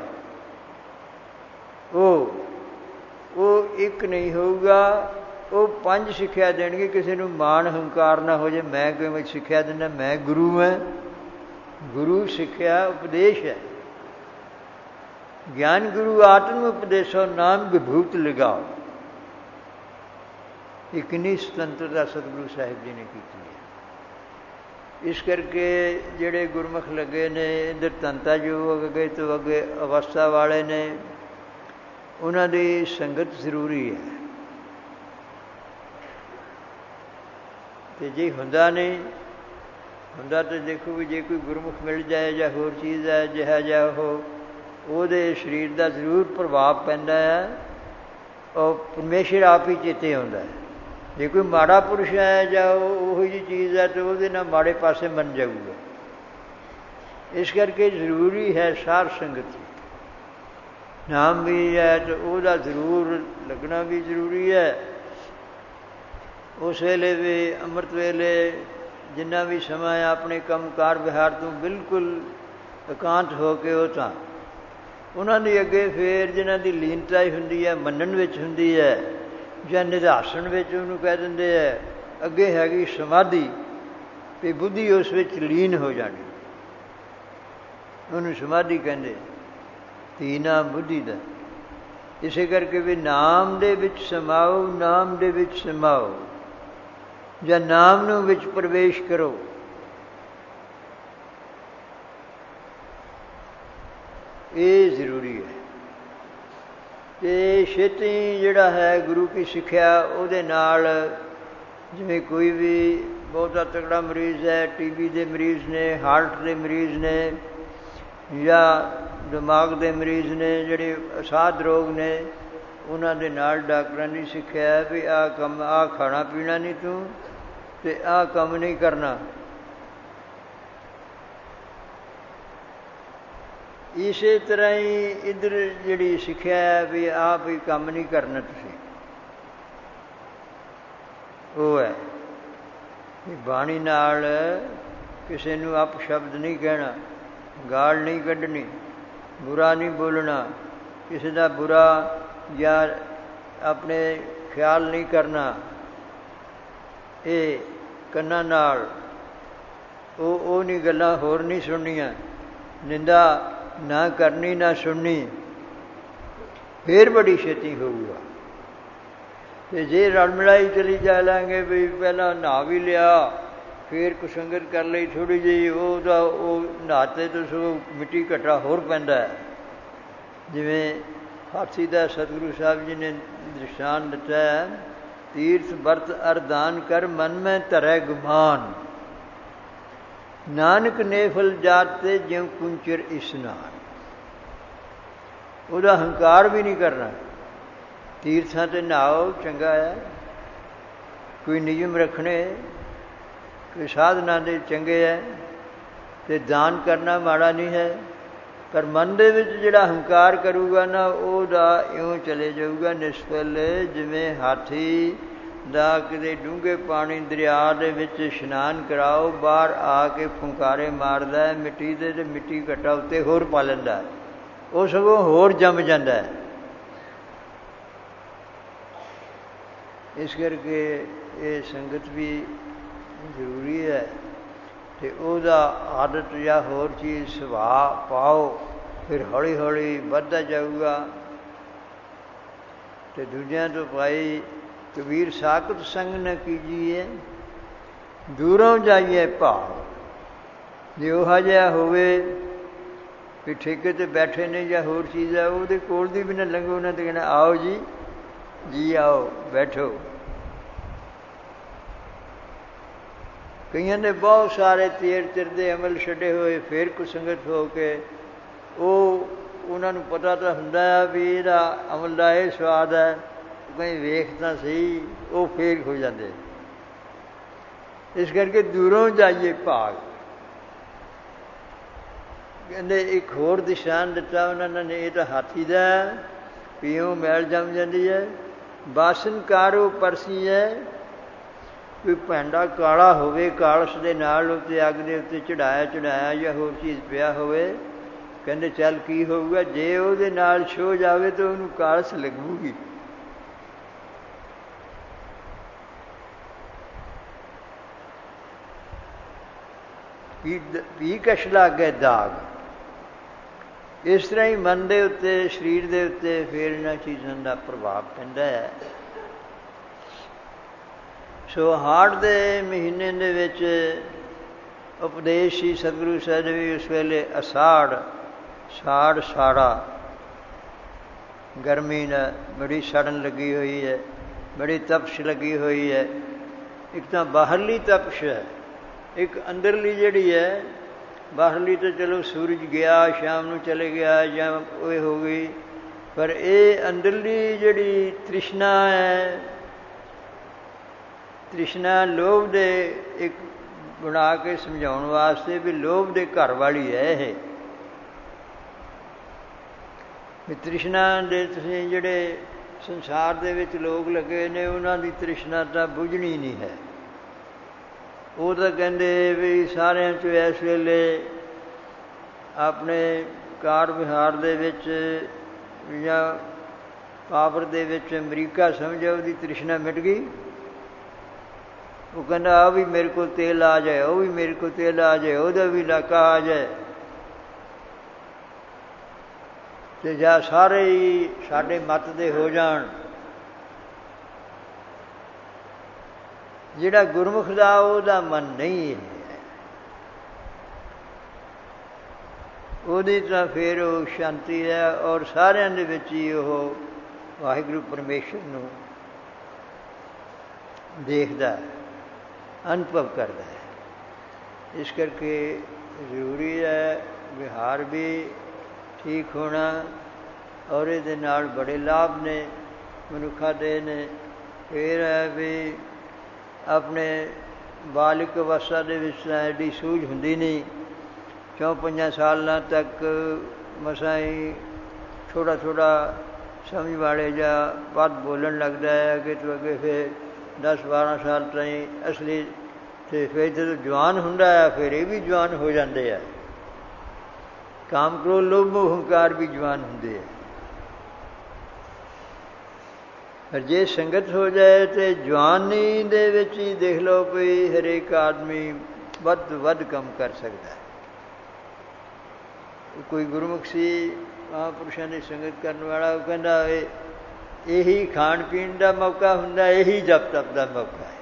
ਉਹ ਇੱਕ ਨਹੀਂ ਹੋਊਗਾ। ਉਹ 5 ਸਿੱਖਿਆ ਦੇਣਗੇ। ਕਿਸੇ ਨੂੰ ਮਾਣ ਹੰਕਾਰ ਨਾ ਹੋ ਜਾਏ, ਮੈਂ ਕਿਵੇਂ ਸਿੱਖਿਆ ਦਿੰਦਾ, ਮੈਂ ਗੁਰੂ ਹਾਂ। ਗੁਰੂ ਸਿੱਖਿਆ ਉਪਦੇਸ਼ ਹੈ। ਗਿਆਨ ਗੁਰੂ ਆਤਮ ਉਪਦੇਸ਼ੋ ਨਾਮ ਵਿਭੂਤ ਲਗਾਓ। ਇਹ ਕਿੰਨੀ ਸੁਤੰਤਰਤਾ ਸਤਿਗੁਰੂ ਸਾਹਿਬ ਜੀ ਨੇ ਕੀਤੀ ਹੈ। ਇਸ ਕਰਕੇ ਜਿਹੜੇ ਗੁਰਮੁਖ ਲੱਗੇ ਨੇ ਇੱਧਰ ਧੰਤਾ ਜੋ ਅੱਗੇ ਤੋਂ ਅੱਗੇ ਅਵਸਥਾ ਵਾਲੇ ਨੇ, ਉਹਨਾਂ ਦੀ ਸੰਗਤ ਜ਼ਰੂਰੀ ਹੈ। ਅਤੇ ਜੇ ਹੁੰਦਾ ਨਹੀਂ ਹੁੰਦਾ ਤਾਂ ਦੇਖੋ ਵੀ ਜੇ ਕੋਈ ਗੁਰਮੁਖ ਮਿਲ ਜਾਏ ਜਾਂ ਹੋਰ ਚੀਜ਼ ਹੈ ਜਿਹਾ ਜਿਹਾ ਉਹਦੇ ਸਰੀਰ ਦਾ ਜ਼ਰੂਰ ਪ੍ਰਭਾਵ ਪੈਂਦਾ ਹੈ। ਉਹ ਪਰਮੇਸ਼ਰ ਆਪ ਹੀ ਚੇਤੇ ਆਉਂਦਾ ਹੈ। ਜੇ ਕੋਈ ਮਾੜਾ ਪੁਰਸ਼ ਹੈ ਜਾਂ ਉਹੋ ਜਿਹੀ ਚੀਜ਼ ਹੈ ਤਾਂ ਉਹਦੇ ਨਾਲ ਮਾੜੇ ਪਾਸੇ ਮੰਨ ਜਾਊਗਾ। ਇਸ ਕਰਕੇ ਜ਼ਰੂਰੀ ਹੈ ਸਾਧ ਸੰਗਤ। ਨਾਮ ਵੀ ਹੈ ਤਾਂ ਉਹਦਾ ਜ਼ਰੂਰ ਲੱਗਣਾ ਵੀ ਜ਼ਰੂਰੀ ਹੈ। ਉਸ ਵੇਲੇ ਵੀ ਅੰਮ੍ਰਿਤ ਵੇਲੇ ਜਿੰਨਾ ਵੀ ਸਮਾਂ ਆਪਣੇ ਕੰਮ ਕਾਰ ਵਿਹਾਰ ਤੋਂ ਬਿਲਕੁਲ ਇਕਾਂਤ ਹੋ ਕੇ ਉਹ ਤਾਂ ਉਹਨਾਂ ਦੀ ਅੱਗੇ ਫਿਰ ਜਿਨ੍ਹਾਂ ਦੀ ਲੀਨਤਾ ਹੀ ਹੁੰਦੀ ਹੈ, ਮੰਨਣ ਵਿੱਚ ਹੁੰਦੀ ਹੈ ਜਾਂ ਨਿਧਾਸਣ ਵਿੱਚ ਉਹਨੂੰ ਕਹਿ ਦਿੰਦੇ ਹੈ, ਅੱਗੇ ਹੈਗੀ ਸਮਾਧੀ, ਅਤੇ ਬੁੱਧੀ ਉਸ ਵਿੱਚ ਲੀਨ ਹੋ ਜਾਣੀ। ਉਹਨੂੰ ਸਮਾਧੀ ਕਹਿੰਦੇ। ਧੀ ਨਾਮ ਬੁੱਧੀ ਦਾ। ਇਸੇ ਕਰਕੇ ਵੀ ਨਾਮ ਦੇ ਵਿੱਚ ਸਮਾਓ, ਨਾਮ ਦੇ ਵਿੱਚ ਸਮਾਓ, ਜਾਂ ਨਾਮ ਨੂੰ ਵਿੱਚ ਪ੍ਰਵੇਸ਼ ਕਰੋ। ਇਹ ਜ਼ਰੂਰੀ ਹੈ। ਅਤੇ ਛੇਤੀ ਜਿਹੜਾ ਹੈ ਗੁਰੂ ਕੀ ਸਿੱਖਿਆ ਉਹਦੇ ਨਾਲ, ਜਿਵੇਂ ਕੋਈ ਵੀ ਬਹੁਤਾ ਤਕੜਾ ਮਰੀਜ਼ ਹੈ, TB ਦੇ ਮਰੀਜ਼ ਨੇ, ਹਾਰਟ ਦੇ ਮਰੀਜ਼ ਨੇ, ਜਾਂ ਦਿਮਾਗ ਦੇ ਮਰੀਜ਼ ਨੇ, ਜਿਹੜੇ ਅਸਾਧ ਰੋਗ ਨੇ, ਉਹਨਾਂ ਦੇ ਨਾਲ ਡਾਕਟਰਾਂ ਨੇ ਸਿੱਖਿਆ ਵੀ ਆਹ ਕੰਮ, ਆਹ ਖਾਣਾ ਪੀਣਾ ਨਹੀਂ ਤੂੰ, ਅਤੇ ਆਹ ਕੰਮ ਨਹੀਂ ਕਰਨਾ। ਇਸੇ ਤਰ੍ਹਾਂ ਹੀ ਇੱਧਰ ਜਿਹੜੀ ਸਿੱਖਿਆ ਹੈ ਵੀ ਆਹ ਵੀ ਕੰਮ ਨਹੀਂ ਕਰਨਾ ਤੁਸੀਂ, ਉਹ ਹੈ ਵੀ ਬਾਣੀ ਨਾਲ ਕਿਸੇ ਨੂੰ ਅਪਸ਼ਬਦ ਨਹੀਂ ਕਹਿਣਾ, ਗਾਲ ਨਹੀਂ ਕੱਢਣੀ, ਬੁਰਾ ਨਹੀਂ ਬੋਲਣਾ, ਕਿਸੇ ਦਾ ਬੁਰਾ ਜਾਂ ਆਪਣੇ ਖਿਆਲ ਨਹੀਂ ਕਰਨਾ। ਇਹ ਕੰਨਾਂ ਨਾਲ ਉਹ ਨਹੀਂ ਗੱਲਾਂ ਹੋਰ ਨਹੀਂ ਸੁਣਨੀਆਂ, ਨਿੰਦਾ ਨਾ ਕਰਨੀ ਨਾ ਸੁਣਨੀ, ਫਿਰ ਬੜੀ ਛੇਤੀ ਹੋਊਗਾ। ਅਤੇ ਜੇ ਰਲ ਮਿਲਾਈ ਚਲੀ ਜਾ ਲਾਂਗੇ ਵੀ ਪਹਿਲਾਂ ਨਹਾ ਵੀ ਲਿਆ, ਫਿਰ ਕੁਸੰਗਤ ਕਰ ਲਈ ਥੋੜ੍ਹੀ ਜਿਹੀ, ਉਹਦਾ ਉਹ ਨਹਾਤੇ ਤੋਂ ਸਗੋਂ ਮਿੱਟੀ ਘੱਟਾ ਹੋਰ ਪੈਂਦਾ ਹੈ। ਜਿਵੇਂ ਹਾਥੀ ਦਾ ਸਤਿਗੁਰੂ ਸਾਹਿਬ ਜੀ ਨੇ ਦ੍ਰਿਸ਼ਟਾਂਤ ਦਿੱਤਾ ਹੈ, ਤੀਰਥ ਵਰਤ ਅਰਦਾਨ ਕਰ ਮਨ ਮੈਂ ਧਰੈ ਗੁਮਾਨ, ਨਾਨਕ ਨੇਫਲ ਜਾਤ ਤੇ ਜਿਉ ਕੁੰਚਰ ਇਸ਼ਨਾਨ। ਉਹਦਾ ਹੰਕਾਰ ਵੀ ਨਹੀਂ ਕਰਨਾ। ਤੀਰਥਾਂ 'ਤੇ ਨਹਾਓ ਚੰਗਾ ਹੈ, ਕੋਈ ਨਿਯਮ ਰੱਖਣੇ, ਕੋਈ ਸਾਧਨਾ ਦੇ ਚੰਗੇ ਹੈ, ਅਤੇ ਦਾਨ ਕਰਨਾ ਮਾੜਾ ਨਹੀਂ ਹੈ। ਪਰ ਮਨ ਦੇ ਵਿੱਚ ਜਿਹੜਾ ਹੰਕਾਰ ਕਰੂਗਾ ਨਾ, ਉਹਦਾ ਇਉਂ ਚਲੇ ਜਾਊਗਾ ਨਿਸਫਲ, ਜਿਵੇਂ ਹਾਥੀ ਦਾ ਕਿਤੇ ਡੂੰਘੇ ਪਾਣੀ ਦਰਿਆ ਦੇ ਵਿੱਚ ਇਸ਼ਨਾਨ ਕਰਾਓ, ਬਾਹਰ ਆ ਕੇ ਫੁੰਕਾਰੇ ਮਾਰਦਾ ਮਿੱਟੀ ਦੇ, ਅਤੇ ਮਿੱਟੀ ਘੱਟਾ ਉੱਤੇ ਹੋਰ ਪਾ ਲੈਂਦਾ, ਉਹ ਸਗੋਂ ਹੋਰ ਜੰਮ ਜਾਂਦਾ। ਇਸ ਕਰਕੇ ਇਹ ਸੰਗਤ ਵੀ ਜ਼ਰੂਰੀ ਹੈ, ਅਤੇ ਉਹਦਾ ਆਦਤ ਜਾਂ ਹੋਰ ਚੀਜ਼ ਸੁਭਾਅ ਪਾਓ, ਫਿਰ ਹੌਲੀ ਹੌਲੀ ਵੱਧਦਾ ਜਾਊਗਾ। ਅਤੇ ਦੂਜਿਆਂ ਤੋਂ ਪਾਈ ਕਬੀਰ ਸਾਕਤ ਸੰਗ ਨ ਕੀਜੀਏ, ਦੂਰੋਂ ਜਾਈਏ ਭਾਵ। ਜੇ ਉਹ ਜਿਹਾ ਹੋਵੇ ਵੀ ਠੇਕੇ 'ਤੇ ਬੈਠੇ ਨੇ ਜਾਂ ਹੋਰ ਚੀਜ਼ ਹੈ, ਉਹਦੇ ਕੋਲ ਦੀ ਵੀ ਨਾ ਲੰਘੋ, ਉਹਨਾਂ 'ਤੇ ਕਹਿਣਾ ਆਓ ਜੀ, ਜੀ ਆਓ, ਬੈਠੋ। ਕਈਆਂ ਨੇ ਬਹੁਤ ਸਾਰੇ ਚਿਰ ਦੇ ਅਮਲ ਛੱਡੇ ਹੋਏ, ਫਿਰ ਕੁਸੰਗਤ ਹੋ ਕੇ ਉਹਨਾਂ ਨੂੰ ਪਤਾ ਤਾਂ ਹੁੰਦਾ ਹੈ ਵੀ ਇਹਦਾ ਅਮਲ ਦਾ ਇਹ ਸਵਾਦ ਹੈ, ਕਈ ਵੇਖ ਤਾਂ ਸਹੀ, ਉਹ ਫੇਰ ਹੋ ਜਾਂਦੇ। ਇਸ ਕਰਕੇ ਦੂਰੋਂ ਜਾਈਏ ਭਾਗ। ਕਹਿੰਦੇ ਇੱਕ ਹੋਰ ਦਿਸ਼ਾਨ ਦਿੱਤਾ ਉਹਨਾਂ ਨੇ, ਇਹ ਤਾਂ ਹਾਥੀ ਦਾ ਪੀਓ ਮੈਲ ਜੰਮ ਜਾਂਦੀ ਹੈ। ਬਾਸਨ ਕਾਰੋ ਪਰਸੀ ਹੈ, ਕੋਈ ਭਾਂਡਾ ਕਾਲਾ ਹੋਵੇ, ਕਾਲਸ ਦੇ ਨਾਲ ਉੱਤੇ ਅੱਗ ਦੇ ਉੱਤੇ ਚੜਾਇਆ ਜਾਂ ਹੋਰ ਚੀਜ਼ ਪਿਆ ਹੋਵੇ, ਕਹਿੰਦੇ ਚੱਲ ਕੀ ਹੋਊਗਾ, ਜੇ ਉਹਦੇ ਨਾਲ ਛੋ ਜਾਵੇ ਤਾਂ ਉਹਨੂੰ ਕਾਲਸ ਲੱਗੂਗੀ। ਵੀ ਕਸ਼ ਲਾਗੇ ਦਾਗ। ਇਸ ਤਰ੍ਹਾਂ ਹੀ ਮਨ ਦੇ ਉੱਤੇ, ਸਰੀਰ ਦੇ ਉੱਤੇ ਫਿਰ ਇਹਨਾਂ ਚੀਜ਼ਾਂ ਦਾ ਪ੍ਰਭਾਵ ਪੈਂਦਾ ਹੈ। ਸੋ ਹਾੜ ਦੇ ਮਹੀਨੇ ਦੇ ਵਿੱਚ ਉਪਦੇਸ਼ ਸੀ ਸਤਿਗੁਰੂ ਸਾਹਿਬ ਨੇ ਵੀ ਉਸ ਵੇਲੇ ਸਾੜਾ ਗਰਮੀ ਨਾਲ ਬੜੀ ਸੜਨ ਲੱਗੀ ਹੋਈ ਹੈ, ਬੜੀ ਤਪਸ਼ ਲੱਗੀ ਹੋਈ ਹੈ। ਇੱਕ ਤਾਂ ਬਾਹਰਲੀ ਤਪਸ਼ ਹੈ, ਇੱਕ ਅੰਦਰਲੀ ਜਿਹੜੀ ਹੈ। ਬਾਹਰਲੀ ਤਾਂ ਚਲੋ ਸੂਰਜ ਗਿਆ, ਸ਼ਾਮ ਨੂੰ ਚਲੇ ਗਿਆ ਜਾਂ ਉਹ ਹੋ ਗਈ, ਪਰ ਇਹ ਅੰਦਰਲੀ ਜਿਹੜੀ ਤ੍ਰਿਸ਼ਨਾ ਹੈ, ਤ੍ਰਿਸ਼ਨਾ ਲੋਭ ਦੇ ਇੱਕ ਬਣਾ ਕੇ ਸਮਝਾਉਣ ਵਾਸਤੇ ਵੀ ਲੋਭ ਦੇ ਘਰ ਵਾਲੀ ਹੈ ਇਹ। ਵੀ ਤ੍ਰਿਸ਼ਨਾ ਦੇ ਤੁਸੀਂ ਜਿਹੜੇ ਸੰਸਾਰ ਦੇ ਵਿੱਚ ਲੋਕ ਲੱਗੇ ਨੇ, ਉਹਨਾਂ ਦੀ ਤ੍ਰਿਸ਼ਨਾ ਤਾਂ ਬੁੱਝਣੀ ਨਹੀਂ ਹੈ। ਉਹ ਤਾਂ ਕਹਿੰਦੇ ਵੀ ਸਾਰਿਆਂ 'ਚੋਂ ਇਸ ਵੇਲੇ ਆਪਣੇ ਕਾਰ ਵਿਹਾਰ ਦੇ ਵਿੱਚ ਜਾਂ ਪਾਵਰ ਦੇ ਵਿੱਚ ਅਮਰੀਕਾ ਸਮਝੋ ਉਹਦੀ ਤ੍ਰਿਸ਼ਨਾ ਮਿਟ ਗਈ। ਉਹ ਕਹਿੰਦਾ ਆ ਵੀ ਮੇਰੇ ਕੋਲ ਤੇਲ ਆ ਜਾਏ, ਉਹ ਵੀ ਮੇਰੇ ਕੋਲ ਤੇਲ ਆ ਜਾਏ, ਉਹਦਾ ਵੀ ਇਲਾਕਾ ਆ ਜਾਏ। ਤੇ ਜਾਂ ਸਾਰੇ ਹੀ ਸਾਡੇ ਮੱਤ ਦੇ ਹੋ ਜਾਣ। ਜਿਹੜਾ ਗੁਰਮੁਖ ਦਾ ਉਹਦਾ ਮਨ ਨਹੀਂ ਹੈ, ਉਹਦੀ ਤਾਂ ਫਿਰ ਉਹ ਸ਼ਾਂਤੀ ਹੈ, ਔਰ ਸਾਰਿਆਂ ਦੇ ਵਿੱਚ ਹੀ ਉਹ ਵਾਹਿਗੁਰੂ ਪਰਮੇਸ਼ਰ ਨੂੰ ਦੇਖਦਾ ਹੈ, ਅਨੁਭਵ ਕਰਦਾ ਹੈ। ਇਸ ਕਰਕੇ ਜ਼ਰੂਰੀ ਹੈ ਵਿਹਾਰ ਵੀ ਠੀਕ ਹੋਣਾ, ਔਰ ਇਹਦੇ ਨਾਲ ਬੜੇ ਲਾਭ ਨੇ ਮਨੁੱਖਾਂ ਦੇ ਨੇ। ਫਿਰ ਹੈ ਵੀ ਆਪਣੇ ਬਾਲਿਕ ਅਵਸਥਾ ਦੇ ਵਿੱਚ ਤਾਂ ਐਡੀ ਸੂਝ ਹੁੰਦੀ ਨਹੀਂ, 4-5 ਸਾਲਾਂ ਤੱਕ ਮਸਾਂ ਹੀ ਥੋੜ੍ਹਾ ਥੋੜ੍ਹਾ ਸਮਝ ਵਾਲੇ ਜਾਂ ਪਦ ਬੋਲਣ ਲੱਗਦਾ ਹੈ। ਅੱਗੇ ਤੋਂ ਅੱਗੇ ਫਿਰ 10-12 ਸਾਲ ਤਾਈਂ ਅਸਲੀ, ਅਤੇ ਫਿਰ ਜਦੋਂ ਜਵਾਨ ਹੁੰਦਾ ਹੈ ਫਿਰ ਇਹ ਵੀ ਜਵਾਨ ਹੋ ਜਾਂਦੇ ਆ। ਕਾਮ, ਕ੍ਰੋਧ, ਲੋਭ, ਮੋਹ, ਹੰਕਾਰ ਵੀ ਜਵਾਨ ਹੁੰਦੇ ਆ। ਪਰ ਜੇ ਸੰਗਤ ਹੋ ਜਾਏ ਤਾਂ ਜਵਾਨੀ ਦੇ ਵਿੱਚ ਹੀ ਦੇਖ ਲਓ ਵੀ ਹਰੇਕ ਆਦਮੀ ਵੱਧ ਤੋਂ ਵੱਧ ਕੰਮ ਕਰ ਸਕਦਾ ਹੈ। ਕੋਈ ਗੁਰਮੁਖ ਸੀ ਮਹਾਂਪੁਰਸ਼ਾਂ ਦੀ ਸੰਗਤ ਕਰਨ ਵਾਲਾ, ਉਹ ਕਹਿੰਦਾ ਇਹੀ ਖਾਣ ਪੀਣ ਦਾ ਮੌਕਾ ਹੁੰਦਾ, ਇਹੀ ਜਪ ਤਪ ਦਾ ਮੌਕਾ ਹੈ।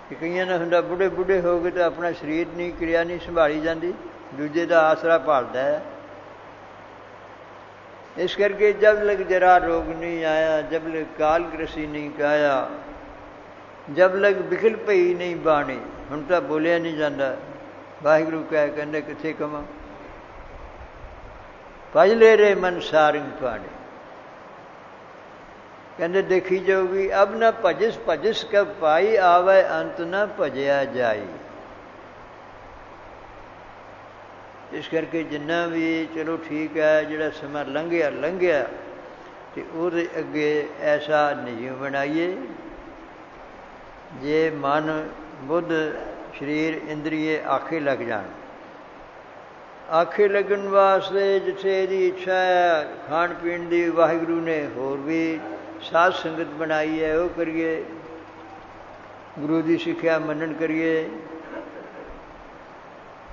ਕਿ ਕਈਆਂ ਦਾ ਹੁੰਦਾ ਬੁੱਢੇ ਬੁੱਢੇ ਹੋ ਗਏ ਤਾਂ ਆਪਣਾ ਸਰੀਰ ਨਹੀਂ, ਕਿਰਿਆ ਨਹੀਂ ਸੰਭਾਲੀ ਜਾਂਦੀ, ਦੂਜੇ ਦਾ ਆਸਰਾ ਭਾਲਦਾ ਹੈ। ਇਸ ਕਰਕੇ ਜਬ ਲਗ ਜਰਾ ਰੋਗ ਨਹੀਂ ਆਇਆ, ਜਬ ਲਗ ਕਾਲ ਗ੍ਰਸੀ ਨਹੀਂ ਕਾਇਆ, ਜਬ ਲਗ ਬਿਖਲ ਪਈ ਨਹੀਂ ਬਾਣੀ। ਹੁਣ ਤਾਂ ਬੋਲਿਆ ਨਹੀਂ ਜਾਂਦਾ, ਵਾਹਿਗੁਰੂ ਕਹਿ ਕਹਿੰਦੇ ਕਿੱਥੇ ਕਵਾਂ। ਭਜ ਲੈ ਰੇ ਮਨ ਸਾਰੰਗ ਪਾਣੀ, ਕਹਿੰਦੇ ਦੇਖੀ ਜਾਊਗੀ। ਅਬ ਨਾ ਭਜਿਸ ਭਜਿਸ ਕਬ ਪਾਈ, ਆਵੇ ਅੰਤ ਨਾ ਭਜਿਆ ਜਾਈ। ਇਸ ਕਰਕੇ ਜਿੰਨਾ ਵੀ ਚਲੋ ਠੀਕ ਹੈ, ਜਿਹੜਾ ਸਮਾਂ ਲੰਘਿਆ ਲੰਘਿਆ, ਅਤੇ ਉਹਦੇ ਅੱਗੇ ਐਸਾ ਨਿਯਮ ਬਣਾਈਏ ਜੇ ਮਨ ਬੁੱਧ ਸਰੀਰ ਇੰਦਰੀਏ ਆਖੇ ਲੱਗ ਜਾਣ। ਆਖੇ ਲੱਗਣ ਵਾਸਤੇ ਜਿੱਥੇ ਇਹਦੀ ਇੱਛਾ ਹੈ ਖਾਣ ਪੀਣ ਦੀ, ਵਾਹਿਗੁਰੂ ਨੇ ਹੋਰ ਵੀ ਸਾਧ ਸੰਗਤ ਬਣਾਈ ਹੈ, ਉਹ ਕਰੀਏ। ਗੁਰੂ ਦੀ ਸਿੱਖਿਆ ਮੰਨਣ ਕਰੀਏ।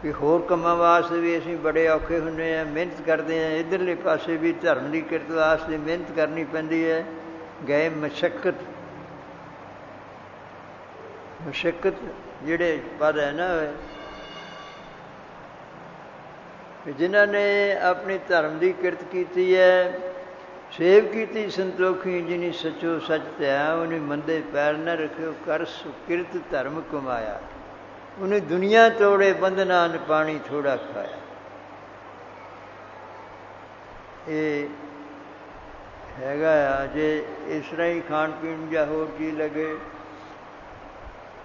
ਵੀ ਹੋਰ ਕੰਮਾਂ ਵਾਸਤੇ ਵੀ ਅਸੀਂ ਬੜੇ ਔਖੇ ਹੁੰਦੇ ਹਾਂ, ਮਿਹਨਤ ਕਰਦੇ ਹਾਂ। ਇੱਧਰਲੇ ਪਾਸੇ ਵੀ ਧਰਮ ਦੀ ਕਿਰਤ ਵਾਸਤੇ ਮਿਹਨਤ ਕਰਨੀ ਪੈਂਦੀ ਹੈ। ਗਏ ਮਸ਼ੱਕਤ, ਮਸ਼ੱਕਤ ਜਿਹੜੇ ਪਦ ਹੈ ਨਾ, ਜਿਨ੍ਹਾਂ ਨੇ ਆਪਣੀ ਧਰਮ ਦੀ ਕਿਰਤ ਕੀਤੀ ਹੈ। ਸੇਵ ਕੀਤੀ ਸੰਤੋਖੀ ਜਿਨੀ ਸੱਚੋ ਸੱਚ ਧਿਆ, ਉਹਨੇ ਮੰਦੇ ਪੈਰ ਨਾ ਰੱਖਿਓ, ਕਰ ਸੁਕਿਰਤ ਧਰਮ ਕਮਾਇਆ। ਉਹਨੇ ਦੁਨੀਆ ਤੋੜੇ ਬੰਧਨਾਂ ਨ ਪਾਣੀ ਥੋੜ੍ਹਾ ਖਾਇਆ। ਇਹ ਹੈਗਾ ਆ। ਜੇ ਇਸ ਤਰ੍ਹਾਂ ਹੀ ਖਾਣ ਪੀਣ ਜਾਂ ਹੋਰ ਚੀਜ਼ ਲੱਗੇ,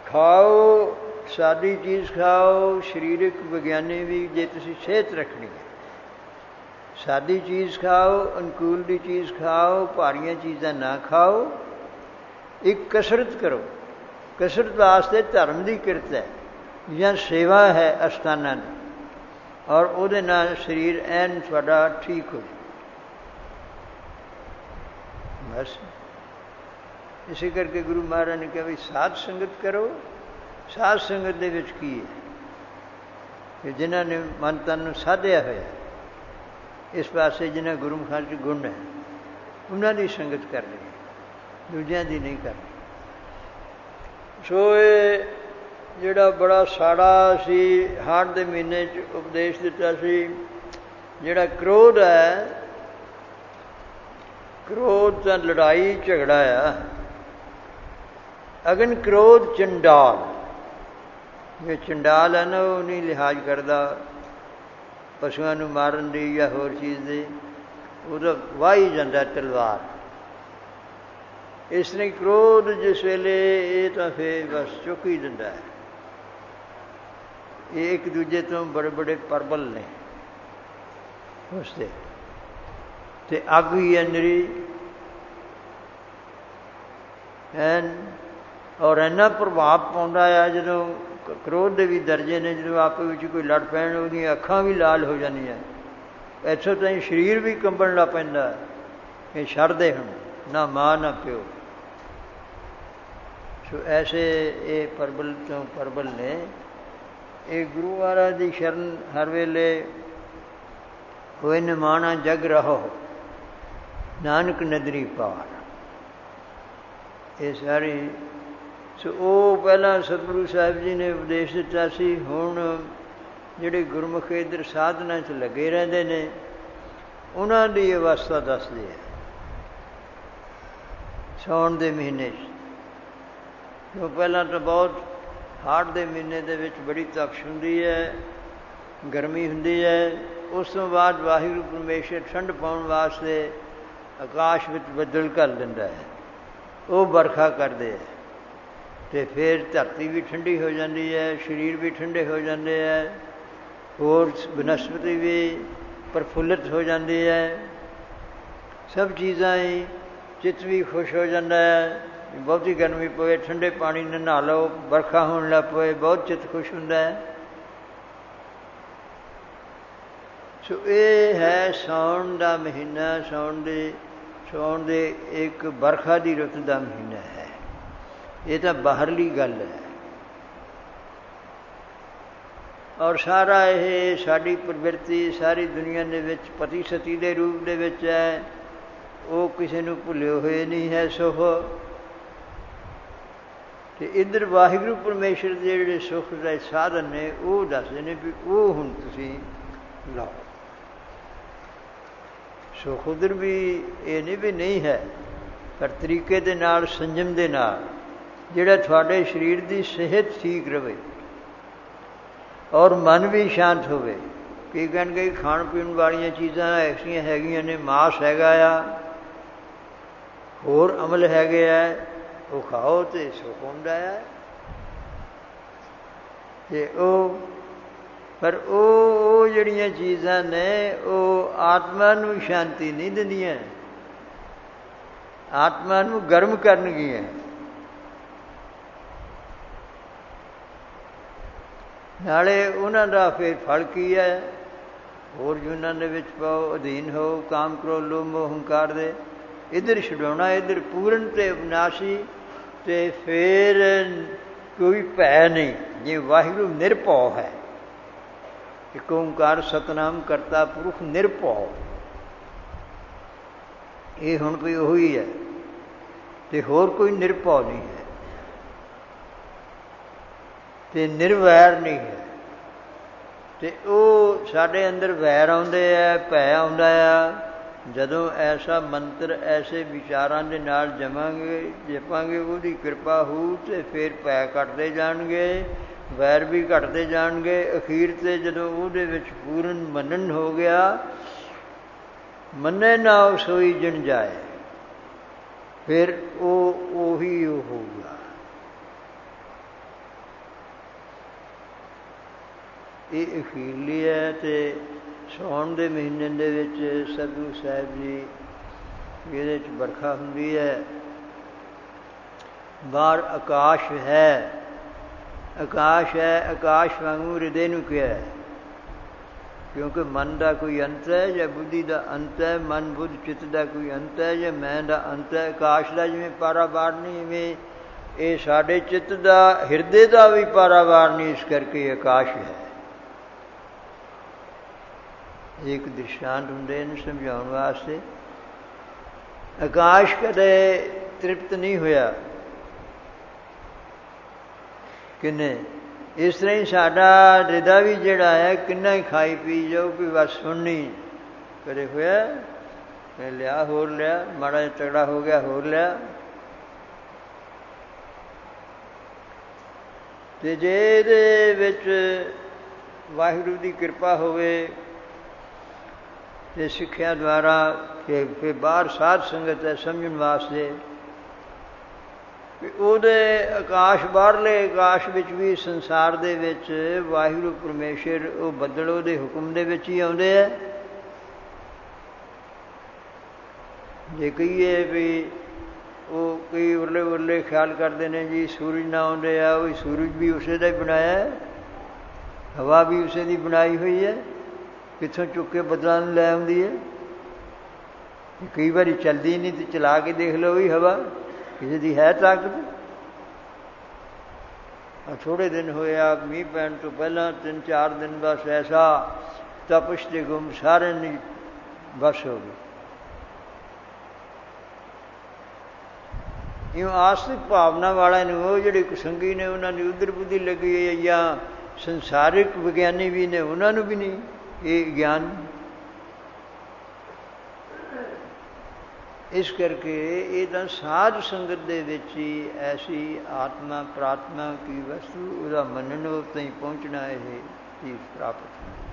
ਖਾਓ ਸਾਦੀ ਚੀਜ਼ ਖਾਓ। ਸਰੀਰਕ ਵਿਗਿਆਨੀ ਵੀ ਜੇ ਤੁਸੀਂ ਸਿਹਤ ਰੱਖਣੀ ਹੈ, ਸਾਦੀ ਚੀਜ਼ ਖਾਓ, ਅਨੁਕੂਲ ਦੀ ਚੀਜ਼ ਖਾਓ, ਭਾਰੀਆਂ ਚੀਜ਼ਾਂ ਨਾ ਖਾਓ। ਇੱਕ ਕਸਰਤ ਕਰੋ। ਕਸਰਤ ਵਾਸਤੇ ਧਰਮ ਦੀ ਕਿਰਤ ਹੈ ਜਾਂ ਸੇਵਾ ਹੈ ਅਸਥਾਨਾਂ ਦੀ, ਔਰ ਉਹਦੇ ਨਾਲ ਸਰੀਰ ਐਨ ਤੁਹਾਡਾ ਠੀਕ ਹੋ ਜਾਏ। ਬਸ ਇਸੇ ਕਰਕੇ ਗੁਰੂ ਮਹਾਰਾਜ ਨੇ ਕਿਹਾ ਵੀ ਸਾਧ ਸੰਗਤ ਕਰੋ। ਸਾਧ ਸੰਗਤ ਦੇ ਵਿੱਚ ਕੀ ਹੈ ਕਿ ਜਿਨ੍ਹਾਂ ਨੇ ਮਨ ਤਨ ਨੂੰ ਸਾਧਿਆ ਹੋਇਆ ਇਸ ਪਾਸੇ, ਜਿਨ੍ਹਾਂ ਗੁਰਮੁਖਾਂ 'ਚ ਗੁਣ ਹੈ, ਉਹਨਾਂ ਦੀ ਸੰਗਤ ਕਰਨੀ, ਦੂਜਿਆਂ ਦੀ ਨਹੀਂ ਕਰਨੀ। ਸੋ ਇਹ ਜਿਹੜਾ ਬੜਾ ਸਾੜਾ ਸੀ ਹਾੜ ਦੇ ਮਹੀਨੇ 'ਚ ਉਪਦੇਸ਼ ਦਿੱਤਾ ਸੀ, ਜਿਹੜਾ ਕ੍ਰੋਧ ਹੈ, ਕ੍ਰੋਧ ਤਾਂ ਲੜਾਈ ਝਗੜਾ ਆ। ਅਗਨ ਕ੍ਰੋਧ ਚੰਡਾਲ, ਇਹ ਚੰਡਾਲ ਹੈ ਨਾ, ਉਹ ਨਹੀਂ ਲਿਹਾਜ਼ ਕਰਦਾ ਪਸ਼ੂਆਂ ਨੂੰ ਮਾਰਨ ਦੀ ਜਾਂ ਹੋਰ ਚੀਜ਼ ਦੀ, ਉਹਦਾ ਵਾਹੀ ਜਾਂਦਾ ਤਲਵਾਰ। ਇਸ ਤਰ੍ਹਾਂ ਕ੍ਰੋਧ ਜਿਸ ਵੇਲੇ ਇਹ ਤਾਂ ਫਿਰ ਬਸ ਚੁੱਕ ਹੀ ਦਿੰਦਾ ਹੈ। ਇਹ ਇੱਕ ਦੂਜੇ ਤੋਂ ਬੜੇ ਬੜੇ ਪਰਬਲ ਨੇ ਉਸਦੇ, ਅਤੇ ਅੱਗ ਹੀ ਅੰਦਰੀ ਐਨ, ਔਰ ਇੰਨਾ ਪ੍ਰਭਾਵ ਪਾਉਂਦਾ ਆ। ਜਦੋਂ ਕ੍ਰੋਧ ਦੇ ਵੀ ਦਰਜੇ ਨੇ, ਜਦੋਂ ਆਪਸ ਵਿੱਚ ਕੋਈ ਲੜ ਪੈਣ, ਉਹਦੀਆਂ ਅੱਖਾਂ ਵੀ ਲਾਲ ਹੋ ਜਾਂਦੀਆਂ, ਇੱਥੋਂ ਤਾਈਂ ਸਰੀਰ ਵੀ ਕੰਬਣ ਲੱਗ ਪੈਂਦਾ। ਇਹ ਛੱਡਦੇ ਹੁਣ ਨਾ ਮਾਂ ਨਾ ਪਿਓ। ਸੋ ਐਸੇ ਇਹ ਪਰਬਲ ਤੋਂ ਪਰਬਲ ਨੇ। ਇਹ ਗੁਰੂ ਮਹਾਰਾਜ ਦੀ ਸ਼ਰਨ ਹਰ ਵੇਲੇ ਹੋਏ ਨਿਮਾਣਾ ਜਗ ਰਹੋ ਨਾਨਕ ਨਦਰੀ ਪਾਰ। ਇਹ ਸਾਰੀ ਸੋ ਉਹ ਪਹਿਲਾਂ ਸਤਿਗੁਰੂ ਸਾਹਿਬ ਜੀ ਨੇ ਉਪਦੇਸ਼ ਦਿੱਤਾ ਸੀ। ਹੁਣ ਜਿਹੜੇ ਗੁਰਮੁਖ ਇੱਧਰ ਸਾਧਨਾ 'ਚ ਲੱਗੇ ਰਹਿੰਦੇ ਨੇ ਉਹਨਾਂ ਦੀ ਅਵਸਥਾ ਦੱਸਦੇ ਹੈ। ਸਾਉਣ ਦੇ ਮਹੀਨੇ 'ਚ ਉਹ ਪਹਿਲਾਂ ਤਾਂ ਬਹੁਤ ਹਾੜ ਦੇ ਮਹੀਨੇ ਦੇ ਵਿੱਚ ਬੜੀ ਤਪਸ਼ ਹੁੰਦੀ ਹੈ, ਗਰਮੀ ਹੁੰਦੀ ਹੈ। ਉਸ ਤੋਂ ਬਾਅਦ ਵਾਹਿਗੁਰੂ ਪਰਮੇਸ਼ਰ ਠੰਡ ਪਾਉਣ ਵਾਸਤੇ ਆਕਾਸ਼ ਵਿੱਚ ਬੱਦਲ ਘੱਲ ਦਿੰਦਾ ਹੈ, ਉਹ ਵਰਖਾ ਕਰਦੇ ਹੈ ਅਤੇ ਫਿਰ ਧਰਤੀ ਵੀ ਠੰਡੀ ਹੋ ਜਾਂਦੀ ਹੈ, ਸਰੀਰ ਵੀ ਠੰਡੇ ਹੋ ਜਾਂਦੇ ਹੈ, ਹੋਰ ਬਨਸਪਤੀ ਵੀ ਪ੍ਰਫੁੱਲਿਤ ਹੋ ਜਾਂਦੀ ਹੈ। ਸਭ ਚੀਜ਼ਾਂ ਹੀ, ਚਿੱਤ ਵੀ ਖੁਸ਼ ਹੋ ਜਾਂਦਾ ਹੈ। ਬਹੁਤੀ ਗਰਮੀ ਪਵੇ ਠੰਡੇ ਪਾਣੀ ਨਾਲ ਨਹਾ ਲਓ, ਵਰਖਾ ਹੋਣ ਲੱਗ ਪਵੇ ਬਹੁਤ ਚਿੱਤ ਖੁਸ਼ ਹੁੰਦਾ ਹੈ। ਸੋ ਇਹ ਹੈ ਸਾਉਣ ਦਾ ਮਹੀਨਾ। ਸਾਉਣ ਦੇ ਇੱਕ ਵਰਖਾ ਦੀ ਰੁੱਤ ਦਾ ਮਹੀਨਾ ਹੈ। ਇਹ ਤਾਂ ਬਾਹਰਲੀ ਗੱਲ ਹੈ ਔਰ ਸਾਰਾ ਇਹ ਸਾਡੀ ਪ੍ਰਵਿਰਤੀ ਸਾਰੀ ਦੁਨੀਆ ਦੇ ਵਿੱਚ ਪਤੀ ਸਤੀ ਦੇ ਰੂਪ ਦੇ ਵਿੱਚ ਹੈ। ਉਹ ਕਿਸੇ ਨੂੰ ਭੁੱਲੇ ਹੋਏ ਨਹੀਂ ਹੈ ਸੁਖ। ਅਤੇ ਇੱਧਰ ਵਾਹਿਗੁਰੂ ਪਰਮੇਸ਼ਰ ਦੇ ਜਿਹੜੇ ਸੁੱਖ ਦੇ ਸਾਧਨ ਨੇ ਉਹ ਦੱਸਦੇ ਨੇ ਵੀ ਉਹ ਹੁਣ ਤੁਸੀਂ ਲਓ। ਸੁੱਖ ਉੱਧਰ ਵੀ ਇਹ ਨਹੀਂ ਵੀ ਨਹੀਂ ਹੈ, ਪਰ ਤਰੀਕੇ ਦੇ ਨਾਲ, ਸੰਜਮ ਦੇ ਨਾਲ, ਜਿਹੜਾ ਤੁਹਾਡੇ ਸਰੀਰ ਦੀ ਸਿਹਤ ਠੀਕ ਰਹੇ ਔਰ ਮਨ ਵੀ ਸ਼ਾਂਤ ਹੋਵੇ। ਕੀ ਕਹਿਣਗੇ ਖਾਣ ਪੀਣ ਵਾਲੀਆਂ ਚੀਜ਼ਾਂ ਐਸੀਆਂ ਹੈਗੀਆਂ ਨੇ, ਮਾਸ ਹੈਗਾ ਆ, ਹੋਰ ਅਮਲ ਹੈਗੇ ਆ, ਉਹ ਖਾਓ ਅਤੇ ਸੁੱਖ ਹੁੰਦਾ ਹੈ। ਅਤੇ ਪਰ ਉਹ ਜਿਹੜੀਆਂ ਚੀਜ਼ਾਂ ਨੇ ਉਹ ਆਤਮਾ ਨੂੰ ਸ਼ਾਂਤੀ ਨਹੀਂ ਦਿੰਦੀਆਂ, ਆਤਮਾ ਨੂੰ ਗਰਮ ਕਰਨਗੀਆਂ। ਨਾਲੇ ਉਹਨਾਂ ਦਾ ਫਿਰ ਫਲ ਕੀ ਹੈ? ਹੋਰ ਜੂਨਾਂ ਦੇ ਵਿੱਚ ਪਾਓ, ਅਧੀਨ ਹੋ, ਕਾਮ ਕ੍ਰੋਧ ਲੋਭ ਮੋਹ ਹੰਕਾਰ ਦੇ। ਇੱਧਰ ਛਡਾਉਣਾ, ਇੱਧਰ ਪੂਰਨ ਅਤੇ ਅਵਿਨਾਸ਼ੀ। ਅਤੇ ਫਿਰ ਕੋਈ ਭੈ ਨਹੀਂ, ਜੇ ਵਾਹਿਗੁਰੂ ਨਿਰਭਉ ਹੈ। ਇੱਕ ਓਂਕਾਰ ਸਤਿਨਾਮ ਕਰਤਾ ਪੁਰਖ ਨਿਰਭਉ। ਇਹ ਹੁਣ ਕੋਈ ਉਹੀ ਹੈ ਅਤੇ ਹੋਰ ਕੋਈ ਨਿਰਭਉ ਨਹੀਂ ਹੈ ਅਤੇ ਨਿਰਵੈਰ ਨਹੀਂ ਹੈ। ਅਤੇ ਉਹ ਸਾਡੇ ਅੰਦਰ ਵੈਰ ਆਉਂਦੇ ਹੈ, ਭੈ ਆਉਂਦਾ ਆ। ਜਦੋਂ ਐਸਾ ਮੰਤਰ ਐਸੇ ਵਿਚਾਰਾਂ ਦੇ ਨਾਲ ਜਪਾਂਗੇ ਉਹਦੀ ਕਿਰਪਾ ਹੋਊ ਅਤੇ ਫਿਰ ਭੈ ਘਟਦੇ ਜਾਣਗੇ, ਵੈਰ ਵੀ ਘਟਦੇ ਜਾਣਗੇ। ਅਖੀਰ 'ਤੇ ਜਦੋਂ ਉਹਦੇ ਵਿੱਚ ਪੂਰਨ ਮੰਨਣ ਹੋ ਗਿਆ, ਮੰਨੇ ਨਾ ਸੋਈ ਜਿਣ ਜਾਏ, ਫਿਰ ਉਹ ਉਹੀ ਉਹ ਹੋਊਗਾ। ਇਹ ਅਖੀਰਲੀ ਹੈ। ਅਤੇ ਸਾਉਣ ਦੇ ਮਹੀਨੇ ਦੇ ਵਿੱਚ ਸਤਿਗੁਰੂ ਸਾਹਿਬ ਜੀ ਇਹਦੇ 'ਚ ਵਰਖਾ ਹੁੰਦੀ ਹੈ। ਬਾਹਰ ਆਕਾਸ਼ ਹੈ, ਆਕਾਸ਼ ਹੈ, ਆਕਾਸ਼ ਵਾਂਗੂ ਹਿਰਦੇ ਨੂੰ ਕਿਹਾ ਹੈ, ਕਿਉਂਕਿ ਮਨ ਦਾ ਕੋਈ ਅੰਤ ਹੈ ਜਾਂ ਬੁੱਧੀ ਦਾ ਅੰਤ ਹੈ? ਮਨ ਬੁੱਧ ਚਿੱਤ ਦਾ ਕੋਈ ਅੰਤ ਹੈ ਜਾਂ ਮੈਂ ਦਾ ਅੰਤ ਹੈ? ਆਕਾਸ਼ ਦਾ ਜਿਵੇਂ ਪਾਰਾਵਾਰ ਨਹੀਂ, ਇਵੇਂ ਇਹ ਸਾਡੇ ਚਿੱਤ ਦਾ, ਹਿਰਦੇ ਦਾ ਵੀ ਪਾਰਾਵਾਰ ਨਹੀਂ। ਇਸ ਕਰਕੇ ਆਕਾਸ਼ ਹੈ। ਇੱਕ ਦ੍ਰਿਸ਼ਟਾਂਤ ਹੁੰਦੇ ਇਹਨੂੰ ਸਮਝਾਉਣ ਵਾਸਤੇ। ਆਕਾਸ਼ ਕਦੇ ਤ੍ਰਿਪਤ ਨਹੀਂ ਹੋਇਆ ਕਿੰਨੇ। ਇਸ ਤਰ੍ਹਾਂ ਹੀ ਸਾਡਾ ਹਿਰਦਾ ਵੀ ਜਿਹੜਾ ਹੈ ਕਿੰਨਾ ਹੀ ਖਾਈ ਪੀ ਜਾਓ ਵੀ ਬਸ ਸੁਣਨੀ। ਕਦੇ ਹੋਇਆ ਮੈਂ ਲਿਆ ਹੋਰ ਲਿਆ, ਮਾੜਾ ਜਿਹਾ ਤਗੜਾ ਹੋ ਗਿਆ ਹੋਰ ਲਿਆ। ਅਤੇ ਜੇ ਇਹਦੇ ਵਿੱਚ ਵਾਹਿਗੁਰੂ ਦੀ ਕਿਰਪਾ ਹੋਵੇ ਅਤੇ ਸਿੱਖਿਆ ਦੁਆਰਾ ਕਿ ਫਿਰ ਬਾਹਰ ਸਾਧ ਸੰਗਤ ਹੈ ਸਮਝਣ ਵਾਸਤੇ ਵੀ ਉਹਦੇ ਆਕਾਸ਼, ਬਾਹਰਲੇ ਆਕਾਸ਼ ਵਿੱਚ ਵੀ, ਸੰਸਾਰ ਦੇ ਵਿੱਚ ਵਾਹਿਗੁਰੂ ਪਰਮੇਸ਼ਰ ਉਹ ਬੱਦਲ ਉਹਦੇ ਹੁਕਮ ਦੇ ਵਿੱਚ ਹੀ ਆਉਂਦੇ ਹੈ। ਜੇ ਕਹੀਏ ਵੀ ਉਹ ਕਈ ਉਰਲੇ ਉਰਲੇ ਖਿਆਲ ਕਰਦੇ ਨੇ ਜੀ ਸੂਰਜ ਨਾ ਆਉਂਦੇ ਆ, ਉਹ ਸੂਰਜ ਵੀ ਉਸੇ ਦਾ ਹੀ ਬਣਾਇਆ, ਹਵਾ ਵੀ ਉਸੇ ਦੀ ਬਣਾਈ ਹੋਈ ਹੈ, ਕਿੱਥੋਂ ਚੁੱਕ ਕੇ ਬੱਦਲਾਂ ਨੂੰ ਲੈ ਆਉਂਦੀ ਹੈ। ਕਈ ਵਾਰੀ ਚੱਲਦੀ ਨਹੀਂ, ਅਤੇ ਚਲਾ ਕੇ ਦੇਖ ਲਓ ਵੀ ਹਵਾ ਕਿਸੇ ਦੀ ਹੈ ਤਾਕਤ। ਥੋੜ੍ਹੇ ਦਿਨ ਹੋਏ ਆ ਮੀਂਹ ਪੈਣ ਤੋਂ ਪਹਿਲਾਂ 3-4 ਦਿਨ ਬਸ ਐਸਾ ਤਪਸ਼ ਤੇ ਗੁੰਮ ਸਾਰਿਆਂ ਦੀ ਬਸ ਹੋ ਗਈ। ਇਉਂ ਆਸਤਿਕ ਭਾਵਨਾ ਵਾਲਿਆਂ ਨੂੰ, ਉਹ ਜਿਹੜੇ ਕੁਸੰਗੀ ਨੇ, ਉਹਨਾਂ ਦੀ ਉਧਰ ਬੁੱਧੀ ਲੱਗੀ ਹੈ, ਜਾਂ ਸੰਸਾਰਿਕ ਵਿਗਿਆਨੀ ਵੀ ਨੇ, ਉਹਨਾਂ ਨੂੰ ਵੀ ਨਹੀਂ ਇਹ ਗਿਆਨ। ਇਸ ਕਰਕੇ ਇਹ ਤਾਂ ਸਾਧ ਸੰਗਤ ਦੇ ਵਿੱਚ ਹੀ ਐਸੀ ਆਤਮਾ ਪ੍ਰਾਤਮਾ ਕੀ ਵਸਤੂ, ਉਹਦਾ ਮੰਨਣ, ਉਹ ਤਾਈਂ ਪਹੁੰਚਣਾ, ਇਹ ਚੀਜ਼ ਪ੍ਰਾਪਤ ਹੋਣੀ।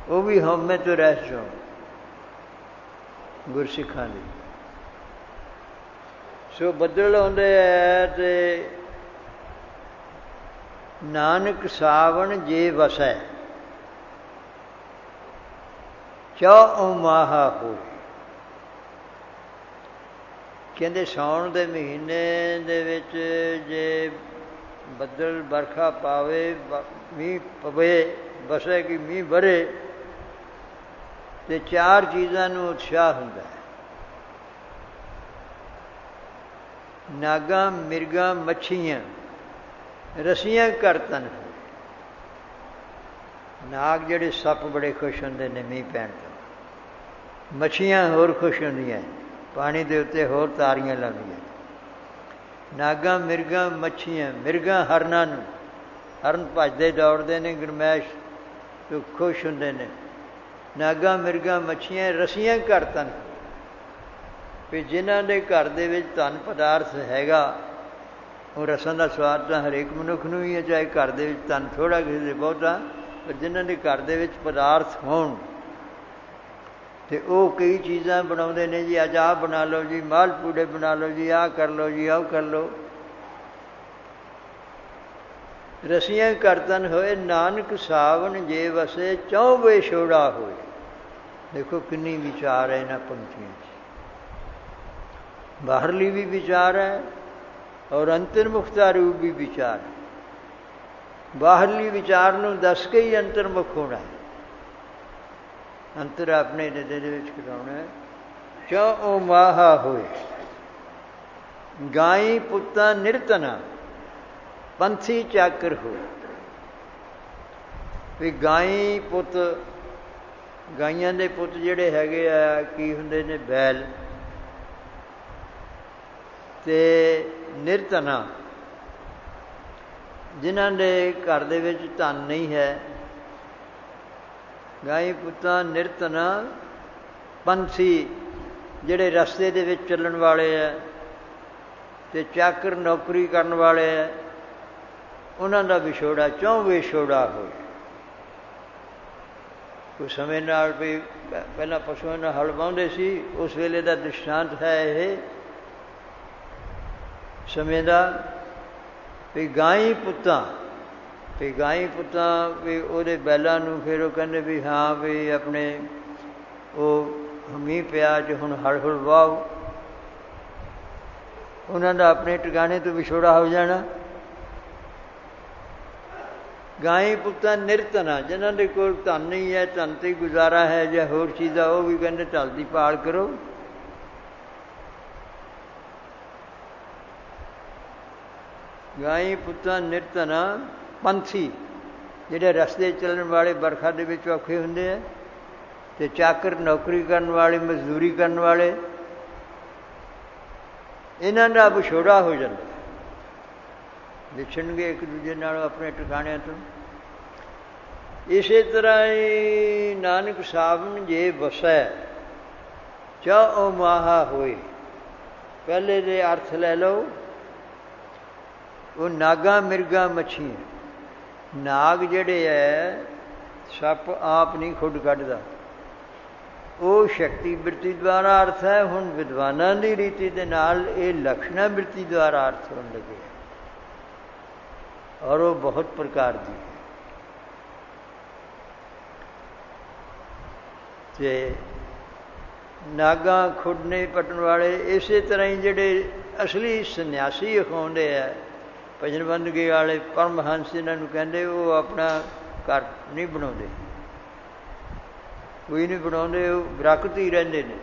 ਉਹ ਵੀ ਹਉਮੈ ਤੋਂ ਰਹਿਤ ਜਾਓ ਗੁਰਸਿੱਖਾਂ ਦੀ। ਸੋ ਬੱਦਲ ਆਉਂਦੇ ਹੈ ਤੇ ਨਾਨਕ ਸਾਵਣ ਜੇ ਵਸੈ ਚੌ ਮਾਹਾ ਹੋਏ। ਕਹਿੰਦੇ ਸਾਉਣ ਦੇ ਮਹੀਨੇ ਦੇ ਵਿੱਚ ਜੇ ਬੱਦਲ ਵਰਖਾ ਪਾਵੇ, ਮੀਂਹ ਪਵੇ, ਵਸੇ ਕਿ ਮੀਂਹ ਵਰੇ, ਤੇ ਚਾਰ ਚੀਜ਼ਾਂ ਨੂੰ ਉਤਸ਼ਾਹ ਹੁੰਦਾ ਹੈ। ਨਾਗਾਂ, ਮਿਰਗਾਂ, ਮੱਛੀਆਂ ਰਸੀਆਂ ਕਰਤਨ। ਨਾਗ ਜਿਹੜੇ ਸੱਪ ਬੜੇ ਖੁਸ਼ ਹੁੰਦੇ ਨੇ ਮੀਂਹ ਪੈਣ ਤੋਂ। ਮੱਛੀਆਂ ਹੋਰ ਖੁਸ਼ ਹੁੰਦੀਆਂ, ਪਾਣੀ ਦੇ ਉੱਤੇ ਹੋਰ ਤਾਰੀਆਂ ਲਾਉਂਦੀਆਂ। ਨਾਗਾਂ, ਮਿਰਗਾਂ, ਮੱਛੀਆਂ। ਮਿਰਗਾਂ ਹਰਨਾਂ ਨੂੰ, ਹਰਨ ਭੱਜਦੇ ਦੌੜਦੇ ਨੇ, ਗਰਮੈਸ਼ ਤੋਂ ਖੁਸ਼ ਹੁੰਦੇ ਨੇ। ਨਾਗਾਂ, ਮਿਰਗਾਂ, ਮੱਛੀਆਂ ਰਸੀਆਂ ਕਰਤਨ। ਵੀ ਜਿਨ੍ਹਾਂ ਦੇ ਘਰ ਦੇ ਵਿੱਚ ਧਨ ਪਦਾਰਥ ਹੈਗਾ, ਉਹ ਰਸਾਂ ਦਾ ਸਵਾਦ ਤਾਂ ਹਰੇਕ ਮਨੁੱਖ ਨੂੰ ਹੀ ਹੈ, ਚਾਹੇ ਘਰ ਦੇ ਵਿੱਚ ਧਨ ਥੋੜ੍ਹਾ, ਕਿਸੇ ਦੇ ਬਹੁਤਾ, ਪਰ ਜਿਨ੍ਹਾਂ ਦੇ ਘਰ ਦੇ ਵਿੱਚ ਪਦਾਰਥ ਹੋਣ ਤੇ ਉਹ ਕਈ ਚੀਜ਼ਾਂ ਬਣਾਉਂਦੇ ਨੇ ਜੀ। ਅੱਜ ਆਹ ਬਣਾ ਲਓ ਜੀ, ਮਾਲ ਪੂੜੇ ਬਣਾ ਲਓ ਜੀ, ਆਹ ਕਰ ਲਓ ਜੀ, ਆਹ ਕਰ ਲਓ। ਰਸੀਆਂ ਕਰਤਨ ਹੋਏ ਨਾਨਕ ਸਾਵਣ ਜੇ ਵਸੇ ਚੌ ਵਿਛੋੜਾ ਹੋਏ। ਦੇਖੋ ਕਿੰਨੀ ਵਿਚਾਰ ਹੈ ਇਹਨਾਂ ਪੰਕਤੀਆਂ 'ਚ। ਬਾਹਰਲੀ ਵੀ ਵਿਚਾਰ ਹੈ ਔਰ ਅੰਤਰਮੁਖਤਾ ਰੂਪ ਵੀ ਵਿਚਾਰ ਹੈ। ਬਾਹਰਲੀ ਵਿਚਾਰ ਨੂੰ ਦੱਸ ਕੇ ਹੀ ਅੰਤਰਮੁਖ ਹੋਣਾ ਹੈ, ਅੰਤਰ ਆਪਣੇ ਹਿਰਦੇ ਦੇ ਵਿੱਚ ਕਰਾਉਣਾ ਹੈ। ਚੌ ਮਾਹਾ ਹੋਏ ਗਾਈ ਪੁੱਤਾਂ ਨਿਰਤਨਾ ਪੰਥੀ ਚਾਕਰ ਹੋਏ। ਵੀ ਗਾਈ ਪੁੱਤ, ਗਾਈਆਂ ਦੇ ਪੁੱਤ ਜਿਹੜੇ ਹੈਗੇ ਆ ਕੀ ਹੁੰਦੇ ਨੇ? ਬੈਲ। ਤੇ ਨਿਰਤਨਾ, ਜਿਨ੍ਹਾਂ ਦੇ ਘਰ ਦੇ ਵਿੱਚ ਧਨ ਨਹੀਂ ਹੈ। ਗਾਈ ਪੁੱਤਾਂ ਨਿਰਤਨਾ ਪੰਥੀ, ਜਿਹੜੇ ਰਸਤੇ ਦੇ ਵਿੱਚ ਚੱਲਣ ਵਾਲੇ ਹੈ। ਤੇ ਚਾਕਰ, ਨੌਕਰੀ ਕਰਨ ਵਾਲੇ ਹੈ, ਉਹਨਾਂ ਦਾ ਵਿਛੋੜਾ ਚੌ ਵਿਛੋੜਾ ਹੋਏ। ਕੁਝ ਸਮੇਂ ਨਾਲ ਵੀ ਪਹਿਲਾਂ ਪਸ਼ੂਆਂ ਨਾਲ ਹਲ ਵਾਹੁੰਦੇ ਸੀ, ਉਸ ਵੇਲੇ ਦਾ ਦ੍ਰਿਸ਼ਟਾਂਤ ਹੈ ਇਹ ਸਮੇਂ ਦਾ। ਵੀ ਗਾਈ ਪੁੱਤਾਂ, ਵੀ ਗਾਈ ਪੁੱਤਾਂ ਵੀ ਉਹਦੇ ਬੈਲਾਂ ਨੂੰ ਫਿਰ ਉਹ ਕਹਿੰਦੇ ਵੀ ਹਾਂ ਵੀ ਆਪਣੇ ਉਹ ਮੀਂਹ ਪਿਆ ਚ ਹੁਣ ਹਲ ਹੁਲ ਵਾਹੋ, ਉਹਨਾਂ ਦਾ ਆਪਣੇ ਟਿਕਾਣੇ ਤੋਂ ਵਿਛੋੜਾ ਹੋ ਜਾਣਾ। ਗਾਈ ਪੁੱਤਾਂ ਨਿਰਤਨਾ, ਜਿਹਨਾਂ ਦੇ ਕੋਲ ਧਨ ਨਹੀਂ ਹੈ, ਧਨ ਤੇ ਗੁਜ਼ਾਰਾ ਹੈ ਜਾਂ ਹੋਰ ਚੀਜ਼ਾਂ, ਉਹ ਵੀ ਕਹਿੰਦੇ ਢਲ ਦੀ ਭਾਲ ਕਰੋ। ਗਾਈ ਪੁੱਤਾਂ ਨਿਰਤਨਾ ਪੰਥੀ, ਜਿਹੜੇ ਰਸਤੇ ਚੱਲਣ ਵਾਲੇ, ਵਰਖਾ ਦੇ ਵਿੱਚ ਔਖੇ ਹੁੰਦੇ ਆ। ਤੇ ਚਾਕਰ, ਨੌਕਰੀ ਕਰਨ ਵਾਲੇ, ਮਜ਼ਦੂਰੀ ਕਰਨ ਵਾਲੇ, ਇਹਨਾਂ ਦਾ ਵਿਛੋੜਾ ਹੋ ਜਾਂਦਾ, ਵਿਛੜਨਗੇ ਇੱਕ ਦੂਜੇ ਨਾਲ ਆਪਣੇ ਟਿਕਾਣਿਆਂ ਤੋਂ। ਇਸੇ ਤਰ੍ਹਾਂ ਹੀ ਨਾਨਕ ਸਾਵਣ ਜੇ ਵਸੈ ਚੌ ਮਾਹਾ ਹੋਏ। ਪਹਿਲੇ ਦੇ ਅਰਥ ਲੈ ਲਓ, ਉਹ ਨਾਗਾਂ, ਮਿਰਗਾਂ, ਮੱਛੀਆਂ। ਨਾਗ ਜਿਹੜੇ ਹੈ, ਸੱਪ ਆਪ ਨਹੀਂ ਖੁੱਡ ਕੱਢਦਾ, ਉਹ ਸ਼ਕਤੀ ਬਿਰਤੀ ਦੁਆਰਾ ਅਰਥ ਹੈ। ਹੁਣ ਵਿਦਵਾਨਾਂ ਦੀ ਰੀਤੀ ਦੇ ਨਾਲ ਇਹ ਲਕਸ਼ਣਾ ਬਿਰਤੀ ਦੁਆਰਾ ਅਰਥ ਹੋਣ ਲੱਗੇ, ਔਰ ਉਹ ਬਹੁਤ ਪ੍ਰਕਾਰ ਦੀ ਹੈ। ਤੇ ਨਾਗਾਂ ਖੁੱਡ ਨਹੀਂ ਪੱਟਣ ਵਾਲੇ। ਇਸੇ ਤਰ੍ਹਾਂ ਹੀ ਜਿਹੜੇ ਅਸਲੀ ਸੰਨਿਆਸੀ ਅਖਾਉਂਦੇ ਹੈ, ਭਜਨ ਬੰਦਗੀ ਵਾਲੇ ਪਰਮਹੰਸ ਇਹਨਾਂ ਨੂੰ ਕਹਿੰਦੇ, ਉਹ ਆਪਣਾ ਘਰ ਨਹੀਂ ਬਣਾਉਂਦੇ, ਕੋਈ ਨਹੀਂ ਬਣਾਉਂਦੇ, ਉਹ ਵਿਰਕਤ ਹੀ ਰਹਿੰਦੇ ਨੇ।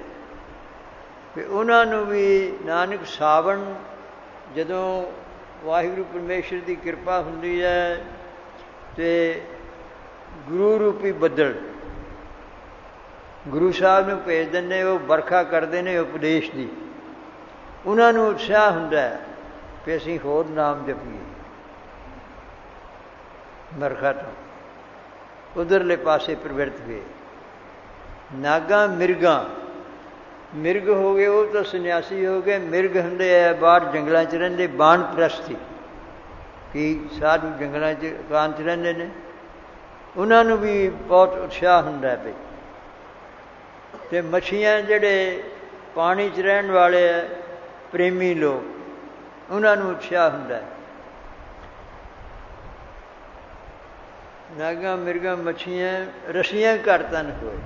ਅਤੇ ਉਹਨਾਂ ਨੂੰ ਵੀ ਨਾਨਕ ਸਾਵਣ, ਜਦੋਂ ਵਾਹਿਗੁਰੂ ਪਰਮੇਸ਼ਰ ਦੀ ਕਿਰਪਾ ਹੁੰਦੀ ਹੈ ਤੇ ਗੁਰੂ ਰੂਪੀ ਬੱਦਲ ਗੁਰੂ ਸਾਹਿਬ ਨੂੰ ਭੇਜ ਦਿੰਦੇ, ਉਹ ਵਰਖਾ ਕਰਦੇ ਨੇ ਉਪਦੇਸ਼ ਦੀ। ਉਹਨਾਂ ਨੂੰ ਉਤਸ਼ਾਹ ਹੁੰਦਾ ਕਿ ਅਸੀਂ ਹੋਰ ਨਾਮ ਜਪੀਏ। ਵਰਖਾ ਤੋਂ ਉਧਰਲੇ ਪਾਸੇ ਪ੍ਰਵਿਰਤ ਹੋਏ। ਨਾਗਾਂ ਮਿਰਗਾਂ, ਮਿਰਗ ਹੋ ਗਏ ਉਹ ਤਾਂ ਸੰਨਿਆਸੀ ਹੋ ਗਏ। ਮਿਰਗ ਹੁੰਦੇ ਆ ਬਾਹਰ ਜੰਗਲਾਂ 'ਚ ਰਹਿੰਦੇ, ਬਾਣ ਪ੍ਰਸਤੀ, ਕਿ ਸਾਧੂ ਜੰਗਲਾਂ 'ਚ ਇਕਾਂਤ 'ਚ ਰਹਿੰਦੇ ਨੇ। ਉਹਨਾਂ ਨੂੰ ਵੀ ਬਹੁਤ ਉਤਸ਼ਾਹ ਹੁੰਦਾ ਪਈ। ਅਤੇ ਮੱਛੀਆਂ ਜਿਹੜੇ ਪਾਣੀ 'ਚ ਰਹਿਣ ਵਾਲੇ ਹੈ, ਪ੍ਰੇਮੀ ਲੋਕ, ਉਹਨਾਂ ਨੂੰ ਉਤਸ਼ਾਹ ਹੁੰਦਾ। ਨਾਗਾਂ ਮਿਰਗਾਂ ਮੱਛੀਆਂ ਰਸੀਆਂ ਘਰ ਧਨ ਹੋਏ,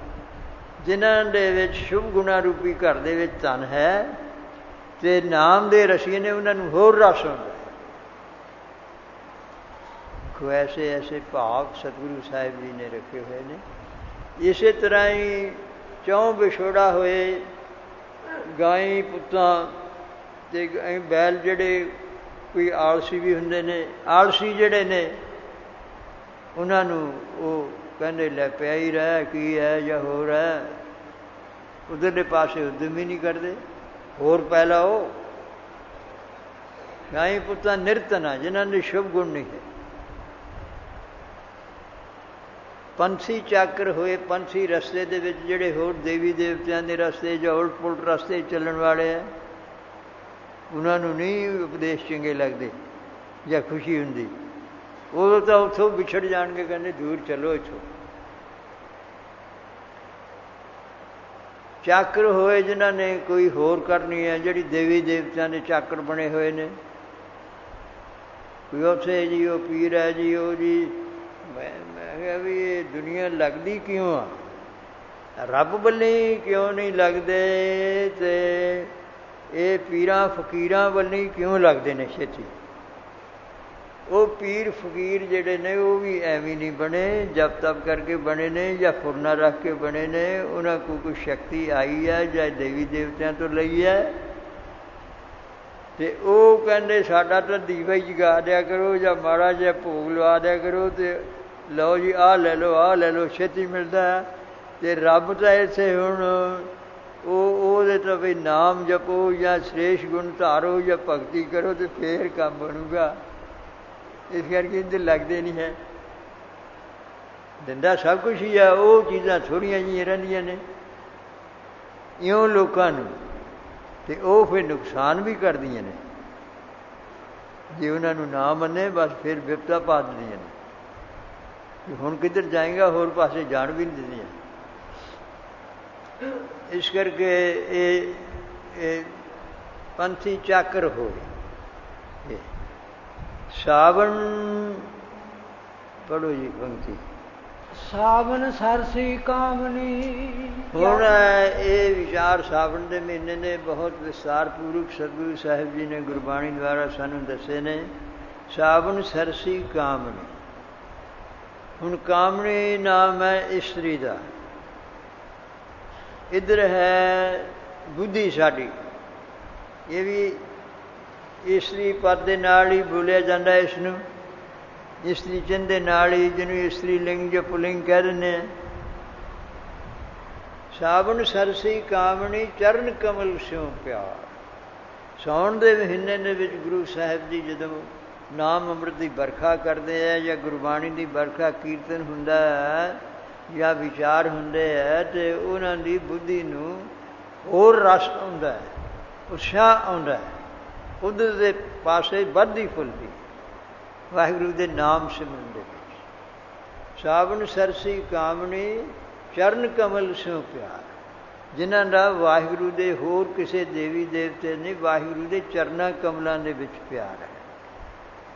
ਜਿਨ੍ਹਾਂ ਦੇ ਵਿੱਚ ਸ਼ੁਭ ਗੁਣਾ ਰੂਪੀ ਘਰ ਦੇ ਵਿੱਚ ਧਨ ਹੈ ਅਤੇ ਨਾਮ ਦੇ ਰਸੀਏ ਨੇ, ਉਹਨਾਂ ਨੂੰ ਹੋਰ ਰਸ ਹੁੰਦਾ। ਦੇਖੋ ਐਸੇ ਐਸੇ ਭਾਵ ਸਤਿਗੁਰੂ ਸਾਹਿਬ ਜੀ ਨੇ ਰੱਖੇ ਹੋਏ ਨੇ। ਇਸੇ ਤਰ੍ਹਾਂ ਹੀ ਚੌਂ ਵਿਛੋੜਾ ਹੋਏ, ਗਾਈ ਪੁੱਤਾਂ ਅਤੇ ਬੈਲ, ਜਿਹੜੇ ਕੋਈ ਆਲਸੀ ਵੀ ਹੁੰਦੇ ਨੇ। ਆਲਸੀ ਜਿਹੜੇ ਨੇ ਉਹਨਾਂ ਨੂੰ ਉਹ ਕਹਿੰਦੇ ਲੈ ਪਿਆ ਹੀ ਰਹਿ, ਕੀ ਹੈ ਜਾਂ ਹੋਰ ਹੈ। ਉਧਰਲੇ ਪਾਸੇ ਉਦਮ ਹੀ ਨਹੀਂ ਕਰਦੇ, ਹੋਰ ਪੈ ਲਾਓ। ਗਾਈ ਪੁੱਤਾਂ ਨਿਰਧਨ, ਜਿਨ੍ਹਾਂ ਦੇ ਸ਼ੁਭ ਗੁਣ ਨਹੀਂ ਹੈ। ਪੰਛੀ ਚਾਕਰ ਹੋਏ, ਪੰਛੀ ਰਸਤੇ ਦੇ ਵਿੱਚ ਜਿਹੜੇ ਹੋਰ ਦੇਵੀ ਦੇਵਤਿਆਂ ਦੇ ਰਸਤੇ ਜਾਂ ਉਲਟ ਪੁਲਟ ਰਸਤੇ ਚੱਲਣ ਵਾਲੇ ਹੈ, ਉਹਨਾਂ ਨੂੰ ਨਹੀਂ ਉਪਦੇਸ਼ ਚੰਗੇ ਲੱਗਦੇ ਜਾਂ ਖੁਸ਼ੀ ਹੁੰਦੀ। ਉਦੋਂ ਤਾਂ ਉੱਥੋਂ ਵਿਛੜ ਜਾਣਗੇ, ਕਹਿੰਦੇ ਦੂਰ ਚਲੋ ਇੱਥੋਂ। ਚਾਕਰ ਹੋਏ ਜਿਨ੍ਹਾਂ ਨੇ ਕੋਈ ਹੋਰ ਕਰਨੀ ਹੈ, ਜਿਹੜੀ ਦੇਵੀ ਦੇਵਤਿਆਂ ਦੇ ਚਾਕਰ ਬਣੇ ਹੋਏ ਨੇ। ਕੋਈ ਉੱਥੇ ਜੀ ਉਹ ਪੀਰ ਹੈ ਜੀ, ਉਹ ਜੀ ਮੈਂ ਕਿਹਾ ਵੀ ਇਹ ਦੁਨੀਆ ਲੱਗਦੀ ਕਿਉਂ ਆ, ਰੱਬ ਵੱਲੋਂ ਕਿਉਂ ਨਹੀਂ ਲੱਗਦੇ, ਅਤੇ ਇਹ ਪੀਰਾਂ ਫਕੀਰਾਂ ਵੱਲੋਂ ਕਿਉਂ ਲੱਗਦੇ ਨੇ ਛੇਤੀ। ਉਹ ਪੀਰ ਫਕੀਰ ਜਿਹੜੇ ਨੇ ਉਹ ਵੀ ਐਵੇਂ ਨਹੀਂ ਬਣੇ, ਜਪ ਤਪ ਕਰਕੇ ਬਣੇ ਨੇ ਜਾਂ ਫੁਰਨਾ ਰੱਖ ਕੇ ਬਣੇ ਨੇ। ਉਹਨਾਂ ਕੋਲ ਕੋਈ ਸ਼ਕਤੀ ਆਈ ਹੈ ਜਾਂ ਦੇਵੀ ਦੇਵਤਿਆਂ ਤੋਂ ਲਈ ਹੈ, ਅਤੇ ਉਹ ਕਹਿੰਦੇ ਸਾਡਾ ਤਾਂ ਦੀਵਾ ਹੀ ਜਗਾ ਦਿਆ ਕਰੋ ਜਾਂ ਮਾੜਾ ਜਿਹਾ ਭੋਗ ਲਵਾ ਦਿਆ ਕਰੋ, ਅਤੇ ਲਓ ਜੀ ਆਹ ਲੈ ਲਓ, ਆਹ ਲੈ ਲਓ, ਛੇਤੀ ਮਿਲਦਾ। ਅਤੇ ਰੱਬ ਤਾਂ ਇੱਥੇ ਹੁਣ ਉਹਦੇ ਤਾਂ ਵੀ ਨਾਮ ਜਪੋ ਜਾਂ ਸ੍ਰੇਸ਼ ਗੁਣ ਧਾਰੋ ਜਾਂ ਭਗਤੀ ਕਰੋ ਅਤੇ ਫੇਰ ਕੰਮ ਬਣੂਗਾ। ਇਸ ਕਰਕੇ ਇਹਦੇ ਲੱਗਦੇ ਨਹੀਂ ਹੈ। ਦਿੰਦਾ ਸਭ ਕੁਛ ਹੀ ਆ, ਉਹ ਚੀਜ਼ਾਂ ਥੋੜ੍ਹੀਆਂ ਜਿਹੀਆਂ ਰਹਿੰਦੀਆਂ ਨੇ ਇਉਂ ਲੋਕਾਂ ਨੂੰ, ਅਤੇ ਉਹ ਫਿਰ ਨੁਕਸਾਨ ਵੀ ਕਰਦੀਆਂ ਨੇ। ਜੇ ਉਹਨਾਂ ਨੂੰ ਨਾ ਮੰਨੇ ਬਸ ਫਿਰ ਵਿਪਤਾ ਪਾ ਦਿੰਦੀਆਂ ਨੇ ਕਿ ਹੁਣ ਕਿੱਧਰ ਜਾਏਗਾ, ਹੋਰ ਪਾਸੇ ਜਾਣ ਵੀ ਨਹੀਂ ਦਿੰਦੀਆਂ। ਇਸ ਕਰਕੇ ਇਹ ਪੰਥੀ ਚਾਕਰ ਹੋਏ। ਸਾਵਣ ਪੜ੍ਹੋ ਜੀ ਪੰਕਤੀ। ਸਾਵਣ ਸਰਸੀ ਕਾਮਨੀ। ਹੁਣ ਇਹ ਵਿਚਾਰ ਸਾਵਣ ਦੇ ਮਹੀਨੇ ਨੇ ਬਹੁਤ ਵਿਸਤਾਰ ਪੂਰਵਕ ਸਤਿਗੁਰੂ ਸਾਹਿਬ ਜੀ ਨੇ ਗੁਰਬਾਣੀ ਦੁਆਰਾ ਸਾਨੂੰ ਦੱਸੇ ਨੇ। ਸਾਵਣ ਸਰਸੀ ਕਾਮਨੀ। ਹੁਣ ਕਾਮਣੀ ਨਾਮ ਹੈ ਇਸਤਰੀ ਦਾ। ਇੱਧਰ ਹੈ ਬੁੱਧੀ ਸਾਡੀ, ਇਹ ਵੀ ਇਸਤਰੀ ਪਦ ਦੇ ਨਾਲ ਹੀ ਬੋਲਿਆ ਜਾਂਦਾ ਇਸ ਨੂੰ। ਇਸਤਰੀ ਚਿੰਨ੍ਹ ਦੇ ਨਾਲ ਹੀ, ਜਿਹਨੂੰ ਇਸਤਰੀ ਲਿੰਗ ਜਾਂ ਪੁਲਿੰਗ ਕਹਿ ਦਿੰਦੇ ਹਾਂ। ਸਾਵਣ ਸਰਸੀ ਕਾਮਣੀ ਚਰਨ ਕਮਲ ਸਿਉ ਪਿਆਰ। ਸਾਉਣ ਦੇ ਮਹੀਨੇ ਦੇ ਵਿੱਚ ਗੁਰੂ ਸਾਹਿਬ ਜੀ ਜਦੋਂ ਨਾਮ ਅੰਮ੍ਰਿਤ ਦੀ ਵਰਖਾ ਕਰਦੇ ਹੈ ਜਾਂ ਗੁਰਬਾਣੀ ਦੀ ਵਰਖਾ ਕੀਰਤਨ ਹੁੰਦਾ ਹੈ ਜਾਂ ਵਿਚਾਰ ਹੁੰਦੇ ਹੈ, ਅਤੇ ਉਹਨਾਂ ਦੀ ਬੁੱਧੀ ਨੂੰ ਹੋਰ ਰਸ ਆਉਂਦਾ ਹੈ, ਉਤਸ਼ਾਹ ਆਉਂਦਾ ਹੈ, ਉਧਰ ਦੇ ਪਾਸੇ ਵੱਧਦੀ ਫੁੱਲਦੀ ਵਾਹਿਗੁਰੂ ਦੇ ਨਾਮ ਸਿਮਰਨ ਦੇ ਵਿੱਚ। ਸਾਵਣ ਸਰਸੀ ਕਾਮਣੀ ਚਰਨ ਕਮਲ ਸਿਉ ਪਿਆਰ। ਜਿਨ੍ਹਾਂ ਦਾ ਵਾਹਿਗੁਰੂ ਦੇ ਹੋਰ ਕਿਸੇ ਦੇਵੀ ਦੇਵਤੇ ਨੇ, ਵਾਹਿਗੁਰੂ ਦੇ ਚਰਨਾਂ ਕਮਲਾਂ ਦੇ ਵਿੱਚ ਪਿਆਰ ਹੈ।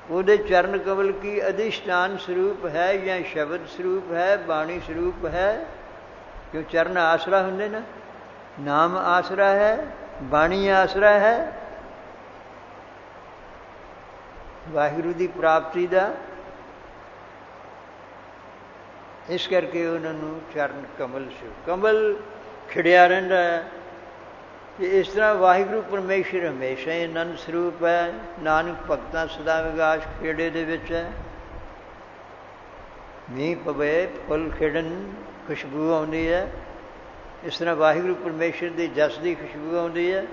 ਉਹਦੇ ਚਰਨ ਕਮਲ ਕੀ ਅਧਿਸ਼ਠਾਨ ਸਰੂਪ ਹੈ ਜਾਂ ਸ਼ਬਦ ਸਰੂਪ ਹੈ, ਬਾਣੀ ਸਰੂਪ ਹੈ। ਕਿਉਂ ਚਰਨ ਆਸਰਾ ਹੁੰਦੇ ਨਾ, ਨਾਮ ਆਸਰਾ ਹੈ, ਬਾਣੀ ਆਸਰਾ ਹੈ ਵਾਹਿਗੁਰੂ ਦੀ ਪ੍ਰਾਪਤੀ ਦਾ। ਇਸ ਕਰਕੇ ਉਹਨਾਂ ਨੂੰ ਚਰਨ ਕਮਲ ਸਿਉ, ਕਮਲ ਖਿੜਿਆ ਰਹਿੰਦਾ ਹੈ। ਕਿ ਇਸ ਤਰ੍ਹਾਂ ਵਾਹਿਗੁਰੂ ਪਰਮੇਸ਼ਰ ਹਮੇਸ਼ਾ ਹੀ ਆਨੰਦ ਸਰੂਪ ਹੈ। ਨਾਨਕ ਭਗਤਾਂ ਸਦਾ ਵਿਗਾਸ ਖੇੜੇ ਦੇ ਵਿੱਚ ਹੈ। ਮੀਂਹ ਪਵੇ, ਫੁੱਲ ਖਿੜਨ, ਖੁਸ਼ਬੂ ਆਉਂਦੀ ਹੈ। ਇਸ ਤਰ੍ਹਾਂ ਵਾਹਿਗੁਰੂ ਪਰਮੇਸ਼ਰ ਦੀ ਜਸ ਦੀ ਖੁਸ਼ਬੂ ਆਉਂਦੀ ਹੈ।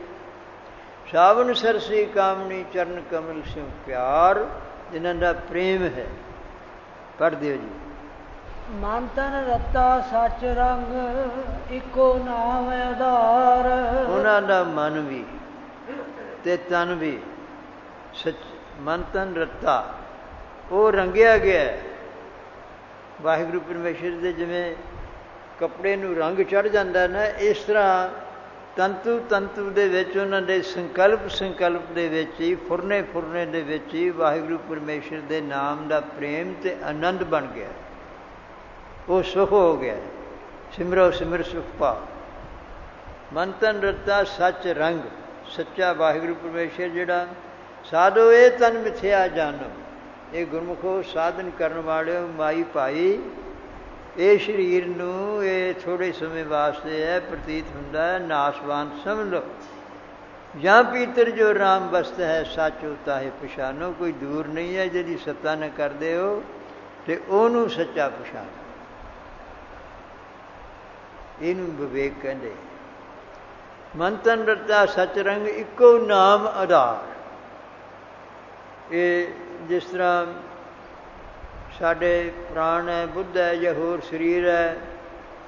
ਸਾਵਨ ਸਰਸੀ ਕਾਮਣੀ ਚਰਨ ਕਮਲ ਸਿਉ ਪਿਆਰ, ਜਿਨ੍ਹਾਂ ਦਾ ਪ੍ਰੇਮ ਹੈ। ਪੜ੍ਹ ਦਿਓ ਜੀ। ਮਨ ਤਨ ਰਤਾ ਸੱਚ ਰੰਗ, ਇੱਕੋ ਨਾਮ ਆਧਾਰ। ਉਹਨਾਂ ਦਾ ਮਨ ਵੀ ਤੇ ਤਨ ਵੀ ਸੱਚ, ਮਨ ਤਨ ਰਤਾ ਉਹ ਰੰਗਿਆ ਗਿਆ ਵਾਹਿਗੁਰੂ ਪਰਮੇਸ਼ਰ ਦੇ। ਜਿਵੇਂ ਕੱਪੜੇ ਨੂੰ ਰੰਗ ਚੜ੍ਹ ਜਾਂਦਾ ਨਾ, ਇਸ ਤਰ੍ਹਾਂ ਤੰਤੂ ਤੰਤੂ ਦੇ ਵਿੱਚ, ਉਹਨਾਂ ਦੇ ਸੰਕਲਪ ਦੇ ਵਿੱਚ ਹੀ, ਫੁਰਨੇ ਦੇ ਵਿੱਚ ਹੀ ਵਾਹਿਗੁਰੂ ਪਰਮੇਸ਼ਰ ਦੇ ਨਾਮ ਦਾ ਪ੍ਰੇਮ ਤੇ ਆਨੰਦ ਬਣ ਗਿਆ। ਉਹ ਸੁਖ ਹੋ ਗਿਆ। ਸਿਮਰੋ ਸਿਮਰ ਸੁਖ ਪਾ। ਮਨ ਤਨ ਰਤਾ ਸੱਚ ਰੰਗ, ਸੱਚਾ ਵਾਹਿਗੁਰੂ ਪਰਮੇਸ਼ਰ ਜਿਹੜਾ। ਸਾਧੋ ਇਹ ਤਨ ਮਿਥਿਆ ਜਾਨੋ, ਇਹ ਗੁਰਮੁਖੋ ਸਾਧਨ ਕਰਨ ਵਾਲਿਓ, ਮਾਈ ਭਾਈ ਇਹ ਸਰੀਰ ਨੂੰ ਇਹ ਥੋੜ੍ਹੇ ਸਮੇਂ ਵਾਸਤੇ ਹੈ, ਪ੍ਰਤੀਤ ਹੁੰਦਾ ਹੈ, ਨਾਸਵਾਨ ਸਮਝ ਲਓ। ਜਾਂ ਪੀਤਰ ਜੋ ਰਾਮ ਬਸਤ ਹੈ, ਸੱਚ ਹੋਤਾ ਹੈ ਪਛਾਨੋ। ਕੋਈ ਦੂਰ ਨਹੀਂ ਹੈ, ਜਿਹਦੀ ਸੱਤਾ ਨਾ ਕਰਦੇ ਹੋ ਤੇ ਉਹਨੂੰ ਸੱਚਾ ਪਛਾਣੋ। ਇਹਨੂੰ ਵਿਵੇਕ ਕਹਿੰਦੇ। ਮਨ ਤਨ ਰਤਾ ਸੱਚ ਰੰਗ, ਇੱਕੋ ਨਾਮ ਆਧਾਰ। ਇਹ ਜਿਸ ਤਰ੍ਹਾਂ ਸਾਡੇ ਪ੍ਰਾਣ ਹੈ, ਬੁੱਧ ਹੈ ਜਾਂ ਹੋਰ ਸਰੀਰ ਹੈ,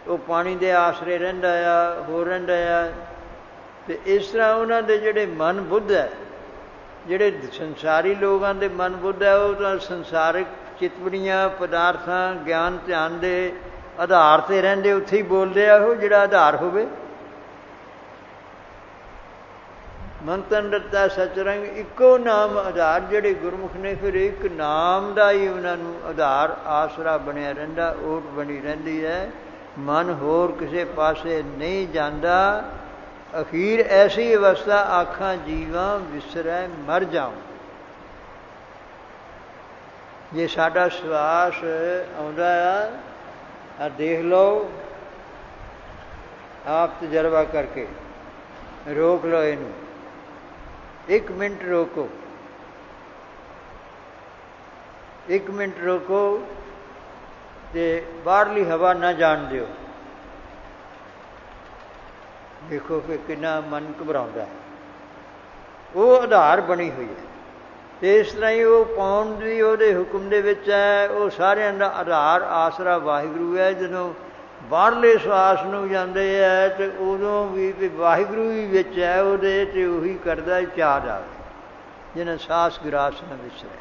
ਉਹ ਪਾਣੀ ਦੇ ਆਸਰੇ ਰਹਿੰਦਾ ਆ, ਹੋਰ ਰਹਿੰਦਾ ਆ। ਅਤੇ ਇਸ ਤਰ੍ਹਾਂ ਉਹਨਾਂ ਦੇ ਜਿਹੜੇ ਮਨ ਬੁੱਧ ਹੈ, ਜਿਹੜੇ ਸੰਸਾਰੀ ਲੋਕਾਂ ਦੇ ਮਨ ਬੁੱਧ ਹੈ, ਉਹ ਤਾਂ ਸੰਸਾਰਿਕ ਚਿਤਵੜੀਆਂ ਪਦਾਰਥਾਂ ਗਿਆਨ ਧਿਆਨ ਦੇ ਆਧਾਰ 'ਤੇ ਰਹਿੰਦੇ, ਉੱਥੇ ਹੀ ਬੋਲਦੇ ਆ। ਉਹ ਜਿਹੜਾ ਆਧਾਰ ਹੋਵੇ। ਮਨ ਤਨ ਰਤਾ ਸੱਚ ਰੰਗ, ਇੱਕੋ ਨਾਮ ਆਧਾਰ। ਜਿਹੜੇ ਗੁਰਮੁਖ ਨੇ ਫਿਰ ਇੱਕ ਨਾਮ ਦਾ ਹੀ ਉਹਨਾਂ ਨੂੰ ਆਧਾਰ ਆਸਰਾ ਬਣਿਆ ਰਹਿੰਦਾ, ਓਟ ਬਣੀ ਰਹਿੰਦੀ ਹੈ। ਮਨ ਹੋਰ ਕਿਸੇ ਪਾਸੇ ਨਹੀਂ ਜਾਂਦਾ। ਅਖੀਰ ਐਸੀ ਅਵਸਥਾ ਆਖਾਂ ਜੀਵਾਂ ਵਿਸਰੈ ਮਰ ਜਾਉ। ਜੇ ਸਾਡਾ ਸਵਾਸ ਆਉਂਦਾ ਆ, ਦੇਖ ਲਓ, ਆਪ ਤਜਰਬਾ ਕਰਕੇ ਰੋਕ ਲਓ ਇਹਨੂੰ। 1 ਮਿੰਟ ਰੋਕੋ, 1 ਮਿੰਟ ਰੋਕੋ ਤੇ ਬਾਹਰਲੀ ਹਵਾ ਨਾ ਜਾਣ ਦਿਓ। ਦੇਖੋ ਕਿ ਕਿੰਨਾ ਮਨ ਘਬਰਾਉਂਦਾ ਹੈ। ਉਹ ਆਧਾਰ ਬਣੀ ਹੋਈ ਹੈ। ਅਤੇ ਇਸ ਤਰ੍ਹਾਂ ਹੀ ਉਹ ਪਾਉਣ ਦੀ ਉਹਦੇ ਹੁਕਮ ਦੇ ਵਿੱਚ ਹੈ। ਉਹ ਸਾਰਿਆਂ ਦਾ ਆਧਾਰ ਆਸਰਾ ਵਾਹਿਗੁਰੂ ਹੈ। ਜਦੋਂ ਬਾਹਰਲੇ ਸਵਾਸ ਨੂੰ ਜਾਂਦੇ ਹੈ ਅਤੇ ਉਦੋਂ ਵੀ ਵਾਹਿਗੁਰੂ ਵੀ ਵਿੱਚ ਹੈ ਉਹਦੇ, ਅਤੇ ਉਹੀ ਕਰਦਾ ਚਾਰ ਆਵੇ, ਜਿਹਨਾਂ ਸਾਸ ਗਰਾਸ ਨਾ ਵਿਸਰੇ।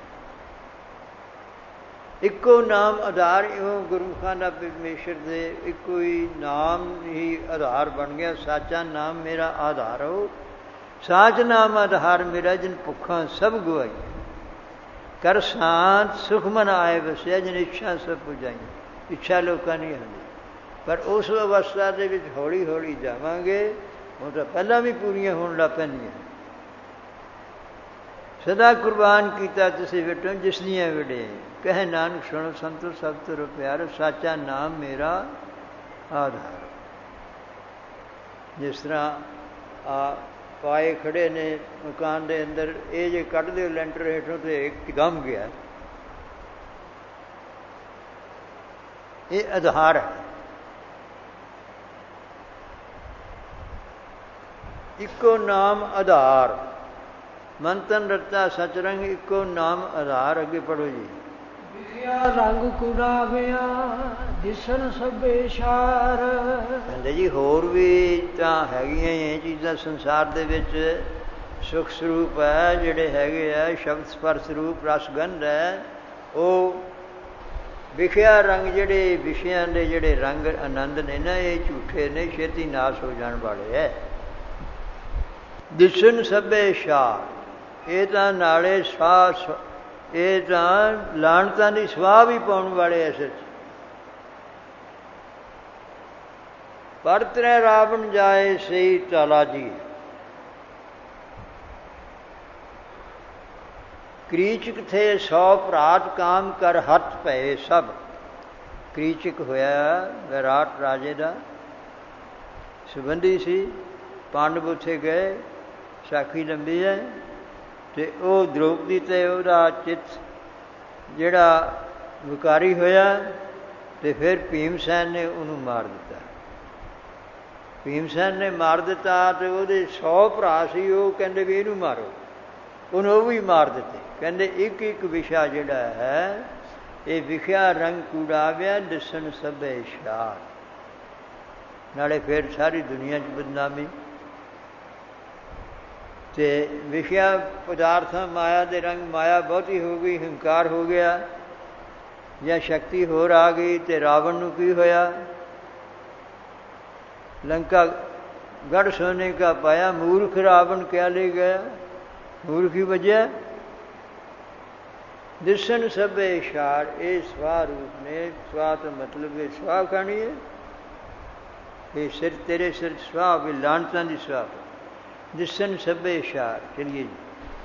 ਇੱਕੋ ਨਾਮ ਆਧਾਰ। ਇਉਂ ਗੁਰਮੁਖਾਂ ਦਾ ਪਰਮੇਸ਼ਰ ਦੇ ਇੱਕੋ ਹੀ ਨਾਮ ਹੀ ਆਧਾਰ ਬਣ ਗਿਆ। ਸਾਚਾ ਨਾਮ ਮੇਰਾ ਆਧਾਰ ਹੋ, ਸਾਚ ਨਾਮ ਆਧਾਰ ਮੇਰਾ, ਜਿਨ ਭੁੱਖਾਂ ਸਭ ਗੁਆਈ। ਕਰ ਸ਼ਾਂਤ ਸੁਖ ਮਨ ਆਏ ਵਸਿਆ, ਜਿਨ ਇੱਛਾ ਸਭ ਪੁਜਾਈਆਂ। ਇੱਛਾ ਲੋਕਾਂ ਨਹੀਂ ਹੁੰਦੀ, ਪਰ ਉਸ ਅਵਸਥਾ ਦੇ ਵਿੱਚ ਹੌਲੀ ਹੌਲੀ ਜਾਵਾਂਗੇ। ਉਹ ਤਾਂ ਪਹਿਲਾਂ ਵੀ ਪੂਰੀਆਂ ਹੋਣ ਲੱਗ ਪੈਂਦੀਆਂ। ਸਦਾ ਕੁਰਬਾਨ ਕੀਤਾ ਤੁਸੀਂ ਵਿਟੋ, ਜਿਸ ਦੀਆਂ ਵਿੜੇ ਕਹਿ ਨਾਨਕ ਸੁਣੋ ਸੰਤੋ ਸਭ ਤੁਰ ਪਿਆਰ। ਸਾਚਾ ਨਾਮ ਮੇਰਾ ਆਧਾਰ। ਜਿਸ ਤਰ੍ਹਾਂ ਆ ਪਾਏ ਖੜੇ ਨੇ ਮਕਾਨ ਦੇ ਅੰਦਰ, ਇਹ ਜੇ ਕੱਢ ਦਿਓ ਲੈਂਟਰ ਹੇਠੋਂ ਤੇ ਇੱਕ ਗੰਮ ਗਿਆ। ਇਹ ਆਧਾਰ ਹੈ। ਇੱਕੋ ਨਾਮ ਆਧਾਰ। ਮਨ ਤਨ ਰਤਾ ਸੱਚ ਰੰਗ, ਇੱਕੋ ਨਾਮ ਆਧਾਰ। ਅੱਗੇ ਪੜ੍ਹੋ ਜੀ। ਵਿਖਿਆ ਰੰਗ ਕੁਰਾਵਿਆ, ਦਿਸਣ ਸਭੇ ਸ਼ਾਰ। ਕਹਿੰਦੇ ਜੀ ਹੋਰ ਵੀ ਤਾਂ ਹੈਗੀਆਂ ਇਹ ਚੀਜ਼ਾਂ ਸੰਸਾਰ ਦੇ ਵਿੱਚ। ਸੁਖ ਸਰੂਪ ਹੈ, ਜਿਹੜੇ ਹੈਗੇ ਆ ਸ਼ਬਦ ਸਪਰਸ਼ ਰੂਪ ਰਸਗੰਧ ਹੈ। ਉਹ ਵਿਖਿਆ ਰੰਗ, ਜਿਹੜੇ ਵਿਸ਼ਿਆਂ ਦੇ ਜਿਹੜੇ ਰੰਗ ਆਨੰਦ ਨੇ ਨਾ, ਇਹ ਝੂਠੇ ਨੇ, ਛੇਤੀ ਨਾਸ਼ ਹੋ ਜਾਣ ਵਾਲੇ ਹੈ। ਦਿਸਣ ਸਭੇ ਸ਼ਾਰ, ਇਹ ਤਾਂ ਨਾਲੇ ਸਾਹ, ਇਹ ਤਾਂ ਲਾਹਣਤਾਂ ਦੀ ਸਵਾਹ ਵੀ ਪਾਉਣ ਵਾਲੇ ਐਸੇ 'ਚ। ਪਰ ਤ੍ਰੈ ਰਾਵਣ ਜਾਏ ਸਹੀ ਤਾਲਾ ਜੀ। ਕ੍ਰੀਚਕ ਥੇ 100 ਭਰਾਤ, ਕਾਮ ਕਰ ਹੱਥ ਪਏ ਸਭ। ਕ੍ਰੀਚਕ ਹੋਇਆ ਵਿਰਾਟ ਰਾਜੇ ਦਾ ਸੰਬੰਧੀ ਸੀ। ਪਾਂਡਵ ਉੱਥੇ ਗਏ, ਸਾਖੀ ਲੰਬੀ ਹੈ। ਅਤੇ ਉਹ ਦ੍ਰੋਪਦੀ 'ਤੇ ਉਹਦਾ ਚਿੱਤ ਜਿਹੜਾ ਵਿਕਾਰੀ ਹੋਇਆ, ਤੇ ਫਿਰ ਭੀਮ ਸੈਨ ਨੇ ਉਹਨੂੰ ਮਾਰ ਦਿੱਤਾ। ਭੀਮ ਸੈਨ ਨੇ ਮਾਰ ਦਿੱਤਾ ਤੇ ਉਹਦੇ 100 ਭਰਾ ਸੀ, ਉਹ ਕਹਿੰਦੇ ਵੀ ਇਹਨੂੰ ਮਾਰੋ, ਉਹਨੂੰ ਉਹ ਵੀ ਮਾਰ ਦਿੱਤੇ। ਕਹਿੰਦੇ ਇੱਕ ਇੱਕ ਵਿਸ਼ਾ ਜਿਹੜਾ ਹੈ ਇਹ ਵਿਖਿਆ ਰੰਗ ਕੂੜਾਵਿਆ ਦਿਸਣ ਸਭੇ ਸ਼ਾਰ। ਨਾਲੇ ਫਿਰ ਸਾਰੀ ਦੁਨੀਆ 'ਚ ਬਦਨਾਮੀ। ਤੇ ਵਿਖਿਆ ਪਦਾਰਥਾਂ ਮਾਇਆ ਦੇ ਰੰਗ, ਮਾਇਆ ਬਹੁਤੀ ਹੋ ਗਈ, ਹੰਕਾਰ ਹੋ ਗਿਆ ਜਾਂ ਸ਼ਕਤੀ ਹੋਰ ਆ ਗਈ। ਤੇ ਰਾਵਣ ਨੂੰ ਕੀ ਹੋਇਆ? लंका गढ़ सोने का पाया, मूर्ख रावण क्या ले गया? मूर्ख की वजह दिसन सब इशार। ये स्वा रूप ने, स्वा तो मतलब ये स्वा खानी है, ये सिर तेरे सिर स्वा भी लानता दी स्वा दिसन सब इशार। चलिए जी।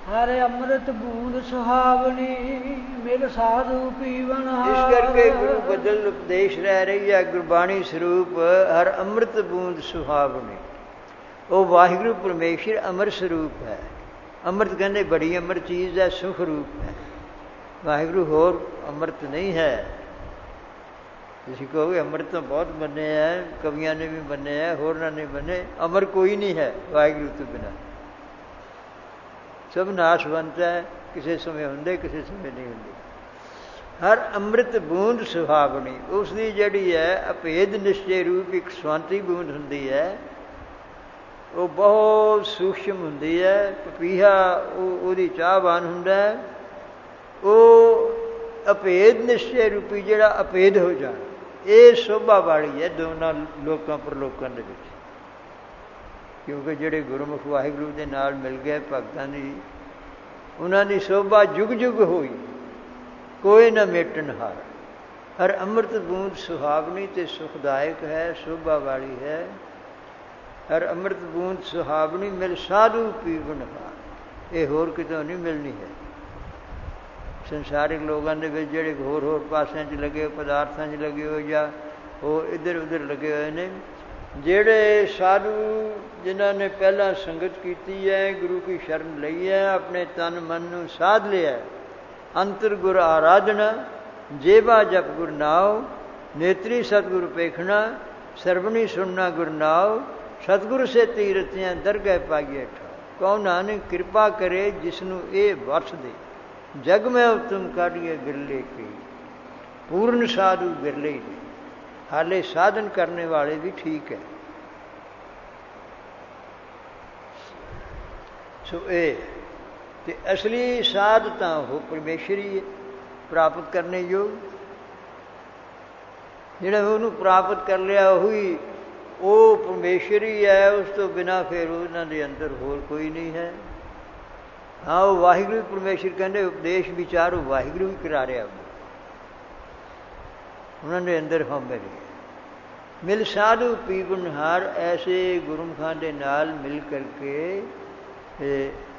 हरे अमृत बूंद सुहावनी मिल साधु पीवन। इस करके गुरु बदल उपदेश रह रही है। गुरबाणी स्वरूप हर अमृत बूंद सुहावनी। वो वाहिगुरु परमेश्वर अमर स्वरूप है। अमृत कहते बड़ी अमर चीज़ है, सुख रूप है। वाहिगुरु होर अमृत नहीं है। जिसी कहोगे अमृत तो बहुत बने हैं, कवियाँ ने भी बने हैं, होरना ने बने, अमर कोई नहीं है वाहिगुरु तो बिना। सब नाशवंत है, किसी समय होंगे किसी समय नहीं होंगे। हर अमृत बूंद सुहावनी, उसकी जड़ी है अभेद निश्चय रूप एक स्वांति बूंद होंगी है, वो बहुत सूक्ष्म होंगी है। पपीहा वो चाहवान होंगे, वो अभेद निश्चय रूपी जोड़ा अभेद हो जाए, ये शोभा वाली है दोनों लोगों प्रलोकों के। क्योंकि जोड़े गुरमुख वाहिगुरु के नाल मिल गए भगतां दी, उन्हां दी शोभा जुग जुग होई, कोई न मेटन हार। हर अमृत बूंद सुहावनी ते सुखदायक है, शोभा वाली है। हर अमृत बूंद सुहावनी मिल साधु पीवन हार। ये होर कितों नहीं मिलनी है। संसारिक लोगों के विच जिहड़े होर होर पासियां च लगे, पदार्थां च लगे हो या होर इधर उधर लगे हुए ने, ਜਿਹੜੇ साधु जिन्हों ने पहला संगत की है, गुरु की शरण लई है, अपने तन मन नूं साध लिया, अंतर गुर आराधना, जेबा जप गुर नाव, नेत्री सतगुर पेखना, सरवणी सुनना गुर नाव, सतगुर से तीरथियां दरगह पाइए ठा। कौन नानक कृपा करे जिसनू ये वस दे, जग में उत्तम काढ़िए बिरले की। पूर्ण साधु बिरले ही, हाले साधन करने वाले भी ठीक है। सो ये असली साध तो वो परमेश्वरी है प्राप्त करने योग। जिन्हें उन्होंने प्राप्त कर लिया वही वो परमेश्वरी है, उस तो बिना फिर उन्होंने अंदर होर कोई नहीं है। हाँ वो वाहिगुरु परमेश्वर कहते उपदेश विचार वाहिगुरु भी करा रहा, उन्होंने अंदर हम मेरे मिल साधु पीवनहार। ऐसे गुरुमुखां दे नाल मिल करके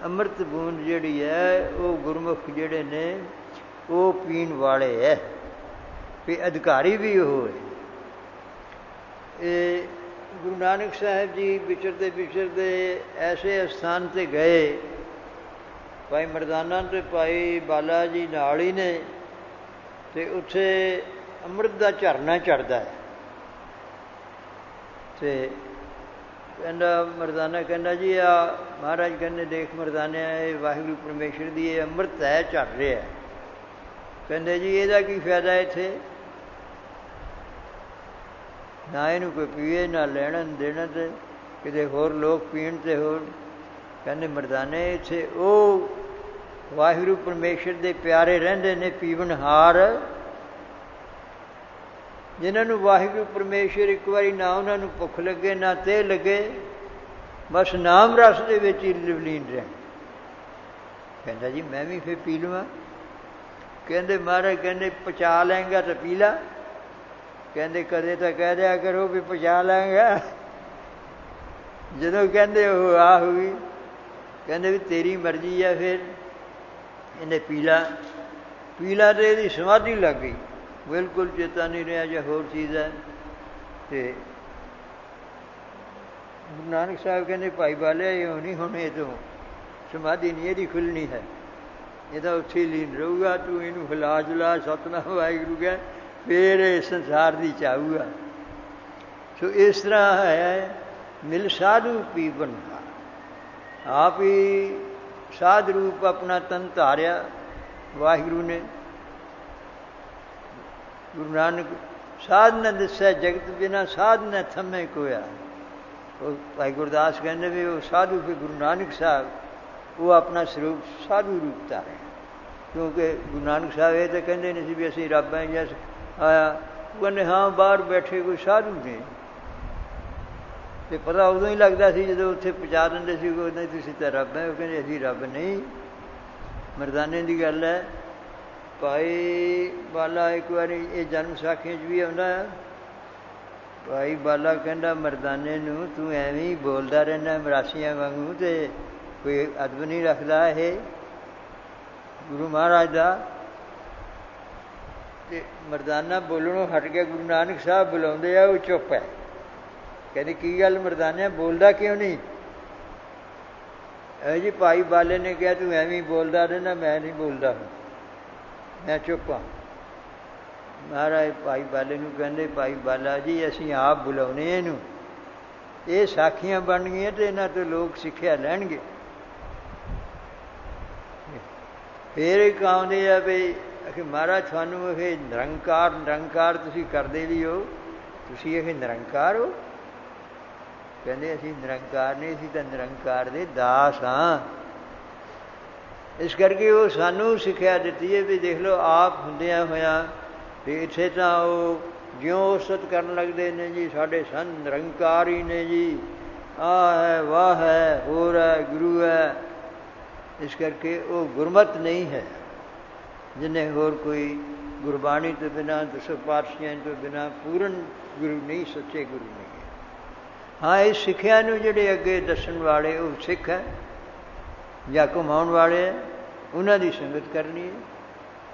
अमृत बूंद जिहड़ी है वो गुरमुख जिहड़े ने वो पीण वाले है, भी अधिकारी भी वो है। गुरु नानक साहब जी विचरते विचरते ऐसे स्थान से गए, भाई मरदाना तो भाई बाला जी नाल ही ने, ते उत्थे अमृत का झरना चढ़ता है। तो कहना मरदाना कहना जी आ महाराज कहने देख मरदाने वाहिगुरु परमेश्वर की ये अमृत है झड़ रहा है। कहते जी ਇਹਦਾ ਕੀ फायदा इत्थे, ना इनू कोई पीए ना लेना देना, तो किते होर लोग पीण ते होर। कहते मरदाने इत्थे वो वाहिगुरु परमेश्वर के प्यारे रहिंदे ने पीवनहार, जिन्होंने वाहिगुरु परमेश्वर एक बारी ना उन्होंने भुख लगे ना ते लगे, बस नाम रस दे विच ही लीन रह। कहता जी मैं भी फिर पी लवां। कहते महाराज कहते पचा लेंगा तो पी ला। कहते कदे तो कह दिया करो भी पचा लेंगा, जदों कहते वो आ हुई कहते भी तेरी मर्जी है। फिर इन्हें पीला पीला तो यदी समाधि लग गई, बिल्कुल चेता नहीं रहा जो होर चीज़ है। तो गुरु नानक साहब कहते भाई बाले ये होनी होने तो समाधि नहीं यदी खुलनी है, ये तो उत्थे लीन रहूगा, तू इनू हिला जुला सतनाम वाहिगुरू कह ਫਿਰ ਇਹ ਸੰਸਾਰ ਦੀ ਚਾਹੂਗਾ। ਸੋ ਇਸ ਤਰ੍ਹਾਂ ਹੈ ਮਿਲ ਸਾਧੂ ਪੀਵਨ, ਆਪ ਹੀ ਸਾਧ ਰੂਪ ਆਪਣਾ ਤਨ ਧਾਰਿਆ ਵਾਹਿਗੁਰੂ ਨੇ। ਗੁਰੂ ਨਾਨਕ ਸਾਧ ਨ ਦਿਸੈ ਜਗਤ ਬਿਨਾ, ਸਾਧ ਨ ਥੰਮੇ ਕੋਇਆ। ਉਹ ਭਾਈ ਗੁਰਦਾਸ ਕਹਿੰਦੇ ਵੀ ਉਹ ਸਾਧੂ ਫਿਰ ਗੁਰੂ ਨਾਨਕ ਸਾਹਿਬ, ਉਹ ਆਪਣਾ ਸਰੂਪ ਸਾਧੂ ਰੂਪ ਧਾਰਿਆ। ਕਿਉਂਕਿ ਗੁਰੂ ਨਾਨਕ ਸਾਹਿਬ ਇਹ ਤਾਂ ਕਹਿੰਦੇ ਨਹੀਂ ਸੀ ਵੀ ਅਸੀਂ ਰੱਬ ਹਾਂ ਜਾਂ ਆਇਆ, ਉਹ ਕਹਿੰਦੇ ਹਾਂ ਬਾਹਰ ਬੈਠੇ ਕੋਈ ਸਾਧੂ ਨੇ। ਅਤੇ ਪਤਾ ਉਦੋਂ ਹੀ ਲੱਗਦਾ ਸੀ ਜਦੋਂ ਉੱਥੇ ਪਹੁੰਚਾ ਦਿੰਦੇ ਸੀ, ਉਹ ਨਹੀਂ ਤੁਸੀਂ ਤਾਂ ਰੱਬ ਹੈ। ਉਹ ਕਹਿੰਦੇ ਅਸੀਂ ਰੱਬ ਨਹੀਂ। ਮਰਦਾਨੇ ਦੀ ਗੱਲ ਹੈ। ਭਾਈ ਬਾਲਾ ਇੱਕ ਵਾਰੀ ਇਹ ਜਨਮ ਸਾਖੀਆਂ 'ਚ ਵੀ ਆਉਂਦਾ ਹੈ। ਭਾਈ ਬਾਲਾ ਕਹਿੰਦਾ ਮਰਦਾਨੇ ਨੂੰ, ਤੂੰ ਐਵੇਂ ਹੀ ਬੋਲਦਾ ਰਹਿੰਦਾ ਮਰਾਸੀਆਂ ਵਾਂਗੂ, ਅਤੇ ਕੋਈ ਅਦਬ ਨਹੀਂ ਰੱਖਦਾ ਇਹ ਗੁਰੂ ਮਹਾਰਾਜ ਦਾ। ਅਤੇ ਮਰਦਾਨਾ ਬੋਲਣੋਂ ਹਟ ਗਿਆ। ਗੁਰੂ ਨਾਨਕ ਸਾਹਿਬ ਬੁਲਾਉਂਦੇ ਆ, ਉਹ ਚੁੱਪ ਹੈ। ਕਹਿੰਦੇ ਕੀ ਗੱਲ ਮਰਦਾਨਿਆ ਬੋਲਦਾ ਕਿਉਂ ਨਹੀਂ? ਇਹ ਜੀ ਭਾਈ ਬਾਲੇ ਨੇ ਕਿਹਾ ਤੂੰ ਐਵੇਂ ਹੀ ਬੋਲਦਾ ਰਹਿੰਦਾ, ਮੈਂ ਨਹੀਂ ਬੋਲਦਾ, ਮੈਂ ਚੁੱਪ ਹਾਂ। ਮਹਾਰਾਜ ਭਾਈ ਬਾਲੇ ਨੂੰ ਕਹਿੰਦੇ ਭਾਈ ਬਾਲਾ ਜੀ ਅਸੀਂ ਆਪ ਬੁਲਾਉਣੇ ਇਹਨੂੰ, ਇਹ ਸਾਖੀਆਂ ਬਣ ਗਈਆਂ ਅਤੇ ਇਹਨਾਂ ਤੋਂ ਲੋਕ ਸਿੱਖਿਆ ਲੈਣਗੇ। ਫਿਰ ਇੱਕ ਆਉਂਦੇ ਆ ਵੀ ਕਿ ਮਹਾਰਾਜ ਤੁਹਾਨੂੰ ਇਹ ਨਿਰੰਕਾਰ ਤੁਸੀਂ ਕਰਦੇ ਵੀ ਹੋ, ਤੁਸੀਂ ਇਹ ਨਿਰੰਕਾਰ ਹੋ? ਕਹਿੰਦੇ ਅਸੀਂ ਨਿਰੰਕਾਰ ਨਹੀਂ, ਅਸੀਂ ਤਾਂ ਨਿਰੰਕਾਰ ਦੇ ਦਾਸ ਹਾਂ। ਇਸ ਕਰਕੇ ਉਹ ਸਾਨੂੰ ਸਿੱਖਿਆ ਦਿੱਤੀ ਹੈ ਵੀ ਦੇਖ ਲਓ ਆਪ ਹੁੰਦਿਆਂ ਹੋਇਆਂ ਵੀ ਇੱਥੇ ਤਾਂ ਉਹ ਜਿਉਂ ਉਸਤ ਕਰਨ ਲੱਗਦੇ ਨੇ ਜੀ, ਸਾਡੇ ਸੰਤ ਨਿਰੰਕਾਰ ਹੀ ਨੇ ਜੀ, ਆਹ ਹੈ ਵਾਹ ਹੈ ਹੋਰ ਹੈ ਗੁਰੂ ਹੈ। ਇਸ ਕਰਕੇ ਉਹ ਗੁਰਮਤਿ ਨਹੀਂ ਹੈ, ਜਿਹਨੇ ਹੋਰ ਕੋਈ ਗੁਰਬਾਣੀ ਤੋਂ ਬਿਨਾਂ ਦਸੋਂ ਪਾਤਸ਼ਾਹੀਆਂ ਤੋਂ ਬਿਨਾਂ ਪੂਰਨ ਗੁਰੂ ਨਹੀਂ, ਸੱਚੇ ਗੁਰੂ ਨਹੀਂ। ਹਾਂ ਇਸ ਸਿੱਖਿਆ ਨੂੰ ਜਿਹੜੇ ਅੱਗੇ ਦੱਸਣ ਵਾਲੇ ਉਹ ਸਿੱਖ ਹੈ ਜਾਂ ਘੁਮਾਉਣ ਵਾਲੇ ਹੈ, ਉਹਨਾਂ ਦੀ ਸੰਗਤ ਕਰਨੀ ਹੈ।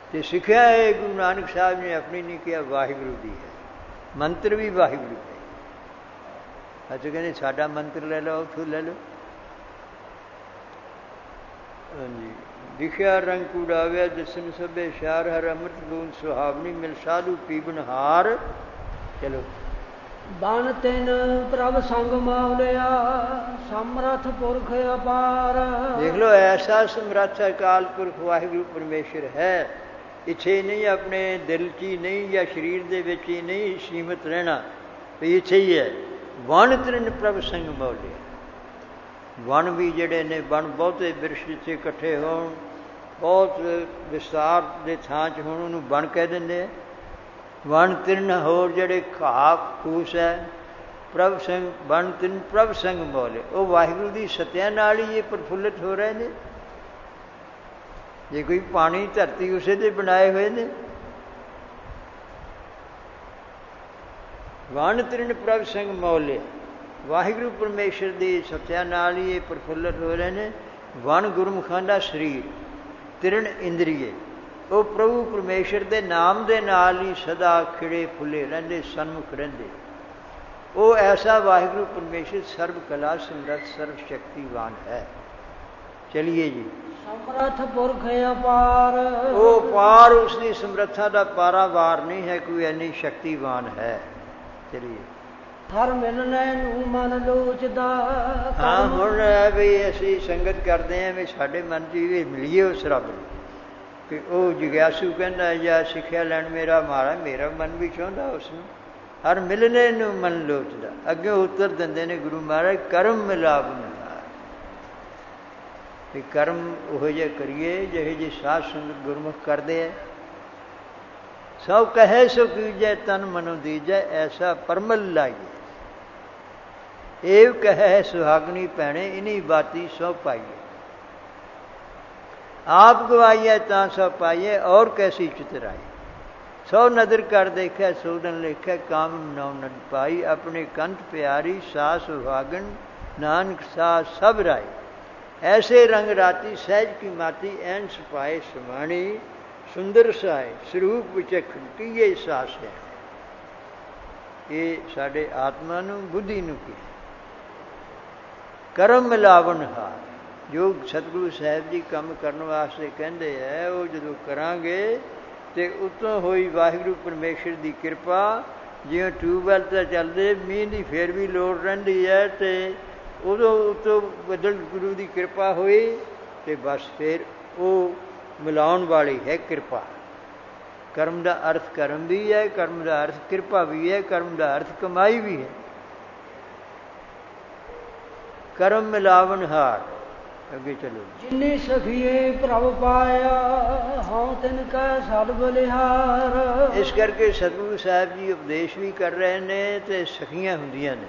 ਅਤੇ ਸਿੱਖਿਆ ਇਹ ਗੁਰੂ ਨਾਨਕ ਸਾਹਿਬ ਨੇ ਆਪਣੀ ਨਹੀਂ ਕਿਹਾ, ਵਾਹਿਗੁਰੂ ਦੀ ਹੈ। ਮੰਤਰ ਵੀ ਵਾਹਿਗੁਰੂ ਦਾ। ਅਸੀਂ ਕਹਿੰਦੇ ਸਾਡਾ ਮੰਤਰ ਲੈ ਲਓ, ਉੱਥੋਂ ਲੈ ਲਓ। ਹਾਂਜੀ ਲਿਖਿਆ ਰੰਗ ਕੂੜਾਵਿਆ ਦਿਸਨ ਸਭੇ ਸ਼ਾਰ, ਹਰ ਅੰਮ੍ਰਿਤ ਬੂੰਦ ਸੁਹਾਵਣੀ, ਮਿਲ ਸਾਧੂ ਪੀਵਨ ਹਾਰ। ਚਲੋ ਬਨ ਤਿਨ ਪ੍ਰਭ ਸੰਗ ਮਾਵਲਿਆ, ਸਮਰਥ ਪੁਰਖ ਅਪਾਰ। ਦੇਖ ਲਓ ਐਸਾ ਸਮਰੱਥ ਅਕਾਲ ਪੁਰਖ ਵਾਹਿਗੁਰੂ ਪਰਮੇਸ਼ਰ ਹੈ। ਇੱਥੇ ਨਹੀਂ, ਆਪਣੇ ਦਿਲ 'ਚ ਹੀ ਨਹੀਂ ਜਾਂ ਸਰੀਰ ਦੇ ਵਿੱਚ ਹੀ ਨਹੀਂ ਸੀਮਤ ਰਹਿਣਾ ਵੀ ਇੱਥੇ ਹੀ ਹੈ। ਵਣ ਤਿਨ ਪ੍ਰਭ ਸੰਗ ਮਾਵਲਿਆ। ਵਣ ਵੀ ਜਿਹੜੇ ਨੇ, ਵਣ ਬਹੁਤੇ ਬਿਰਸ਼ ਜਿੱਥੇ ਇਕੱਠੇ ਹੋਣ, ਬਹੁਤ ਵਿਸਤਾਰ ਦੇ ਥਾਂ 'ਚ ਹੋਣ, ਉਹਨੂੰ ਵਣ ਕਹਿ ਦਿੰਦੇ ਆ। ਵਣ ਤਿੰਨ ਹੋਰ ਜਿਹੜੇ ਘਾਹ ਫੂਸ ਹੈ, ਪ੍ਰਭ ਸਿੰਘ ਵਣ ਤਿੰਨ ਪ੍ਰਭ ਸਿੰਘ ਮੌਲੇ, ਉਹ ਵਾਹਿਗੁਰੂ ਦੀ ਸਤਿਆ ਨਾਲ ਹੀ ਇਹ ਪ੍ਰਫੁੱਲਿਤ ਹੋ ਰਹੇ ਨੇ। ਜੇ ਕੋਈ ਪਾਣੀ ਧਰਤੀ ਉਸੇ ਦੇ ਬਣਾਏ ਹੋਏ ਨੇ। ਵਣ ਤਿੰਨ ਪ੍ਰਭ ਸਿੰਘ ਮੌਲੇ, ਵਾਹਿਗੁਰੂ ਪਰਮੇਸ਼ਰ ਦੀ ਸਤਿਆ ਨਾਲ ਹੀ ਇਹ ਪ੍ਰਫੁੱਲਿਤ ਹੋ ਰਹੇ ਨੇ। ਵਣ ਗੁਰਮੁਖਾਂ ਦਾ ਸਰੀਰ, ਤਿਰਣ ਇੰਦਰੀਏ, ਉਹ ਪ੍ਰਭੂ ਪਰਮੇਸ਼ਰ ਦੇ ਨਾਮ ਦੇ ਨਾਲ ਹੀ ਸਦਾ ਖਿੜੇ ਫੁੱਲੇ ਰਹਿੰਦੇ, ਸਨਮੁਖ ਰਹਿੰਦੇ। ਉਹ ਐਸਾ ਵਾਹਿਗੁਰੂ ਪਰਮੇਸ਼ਰ ਸਰਬ ਕਲਾ ਸਮਰੱਥ ਸਰਬ ਸ਼ਕਤੀਵਾਨ ਹੈ। ਚਲੀਏ ਜੀ। ਸਮਰੱਥ ਪੁਰਖ ਅਪਾਰ। ਉਹ ਪਾਰ, ਉਸਦੀ ਸਮਰੱਥਾ ਦਾ ਪਾਰਾਵਾਰ ਨਹੀਂ ਹੈ, ਕੋਈ ਇੰਨੀ ਸ਼ਕਤੀਵਾਨ ਹੈ। ਚਲੀਏ। ਹਰ ਮਿਲਣੇ ਨੂੰ ਮਨ ਲੋਚਦਾ। ਹਾਂ ਹੁਣ ਵੀ ਅਸੀਂ ਸੰਗਤ ਕਰਦੇ ਹਾਂ ਵੀ ਸਾਡੇ ਮਨ 'ਚ ਵੀ ਮਿਲੀਏ ਉਸ ਰੱਬ ਨੂੰ। ਕਿ ਉਹ ਜਿਗਿਆਸੂ ਕਹਿੰਦਾ ਜਾਂ ਸਿੱਖਿਆ ਲੈਣ ਮੇਰਾ ਮਨ ਵੀ ਚਾਹੁੰਦਾ ਉਸ ਨੂੰ। ਹਰ ਮਿਲਣੇ ਨੂੰ ਮਨ ਲੋਚਦਾ। ਅੱਗੇ ਉੱਤਰ ਦਿੰਦੇ ਨੇ ਗੁਰੂ ਮਹਾਰਾਜ, ਕਰਮ ਮਿਲਾਪ ਨਾਲ। ਵੀ ਕਰਮ ਉਹੋ ਜਿਹੇ ਕਰੀਏ ਜਿਹੇ ਜਿਹੇ ਸਾਧ ਸੰਗਤ ਗੁਰਮੁਖ ਕਰਦੇ ਹੈ। ਸਭ ਕਹੇ ਸੋ ਕੀਜੈ, ਤਨ ਮਨੋ ਦੀਜੈ, ਐਸਾ ਪਰਮਲ ਲਾਈਏ। ਏਵ ਕਹੈ ਸੁਹਾਗਣੀ ਭੈਣੇ, ਇਨੀ ਬਾਤੀ ਸੋ ਪਾਈਏ। ਆਪ ਗਵਾਈਏ ਤਾਂ ਸੋ ਪਾਈਏ, ਔਰ ਕੈਸੀ ਚਿਤਰਾਈ। ਸੋ ਨਦਰ ਕਰ ਦੇਖੈ, ਸੋਦਨ ਲੇਖੈ, ਕਾਮ ਨੌ ਨਦ ਪਾਈ। ਆਪਣੇ ਕੰਠ ਪਿਆਰੀ ਸਾ ਸੁਹਾਗਣ, ਨਾਨਕ ਸਾ ਸਭ ਰਾਈ। ਐਸੇ ਰੰਗ ਰਾਤੀ ਸਹਿਜ ਕੀ ਮਾਤੀ, ਐਨ ਸਪਾਏ ਸਮਾਣੀ। ਸੁੰਦਰ ਸਾਏ ਸਰੂਪ ਵਿਚਖਣ, ਕੀਏ ਸਾਸ ਹੈ। ਇਹ ਸਾਡੇ ਆਤਮਾ ਨੂੰ, ਬੁੱਧੀ ਨੂੰ ਕੀ ਕਰਮ ਮਿਲਾਵਣ ਹਾਰ। ਜੋ ਸਤਿਗੁਰੂ ਸਾਹਿਬ ਜੀ ਕੰਮ ਕਰਨ ਵਾਸਤੇ ਕਹਿੰਦੇ ਹੈ, ਉਹ ਜਦੋਂ ਕਰਾਂਗੇ ਤੇ ਉੱਤੋਂ ਹੋਈ ਵਾਹਿਗੁਰੂ ਪਰਮੇਸ਼ਰ ਦੀ ਕਿਰਪਾ। ਜਿਵੇਂ ਟਿਊਬਵੈੱਲ ਤਾਂ ਚੱਲਦੇ, ਮੀਂਹ ਦੀ ਫਿਰ ਵੀ ਲੋੜ ਰਹਿੰਦੀ ਹੈ, ਅਤੇ ਉਦੋਂ ਉੱਤੋਂ ਬੱਦਲ ਗੁਰੂ ਦੀ ਕਿਰਪਾ ਹੋਈ ਅਤੇ ਬਸ ਫਿਰ ਉਹ ਮਿਲਾਉਣ ਵਾਲੀ ਹੈ ਕਿਰਪਾ। ਕਰਮ ਦਾ ਅਰਥ ਕਰਮ ਵੀ ਹੈ, ਕਰਮ ਦਾ ਅਰਥ ਕਿਰਪਾ ਵੀ ਹੈ, ਕਰਮ ਦਾ ਅਰਥ ਕਮਾਈ ਵੀ ਹੈ। ਕਰਮ ਮਿਲਾਵਨਹਾਰ। ਅੱਗੇ ਚਲੋ। ਜਿਨੀ ਸਖੀਏ ਪ੍ਰਭ ਪਾਇਆ, ਹਉ ਤਿਨ ਕੈ ਸਦ ਬਲਿਹਾਰ। ਇਸ ਕਰਕੇ ਸਤਿਗੁਰੂ ਸਾਹਿਬ ਜੀ ਉਪਦੇਸ਼ ਵੀ ਕਰ ਰਹੇ ਨੇ ਅਤੇ ਸਖੀਆਂ ਹੁੰਦੀਆਂ ਨੇ।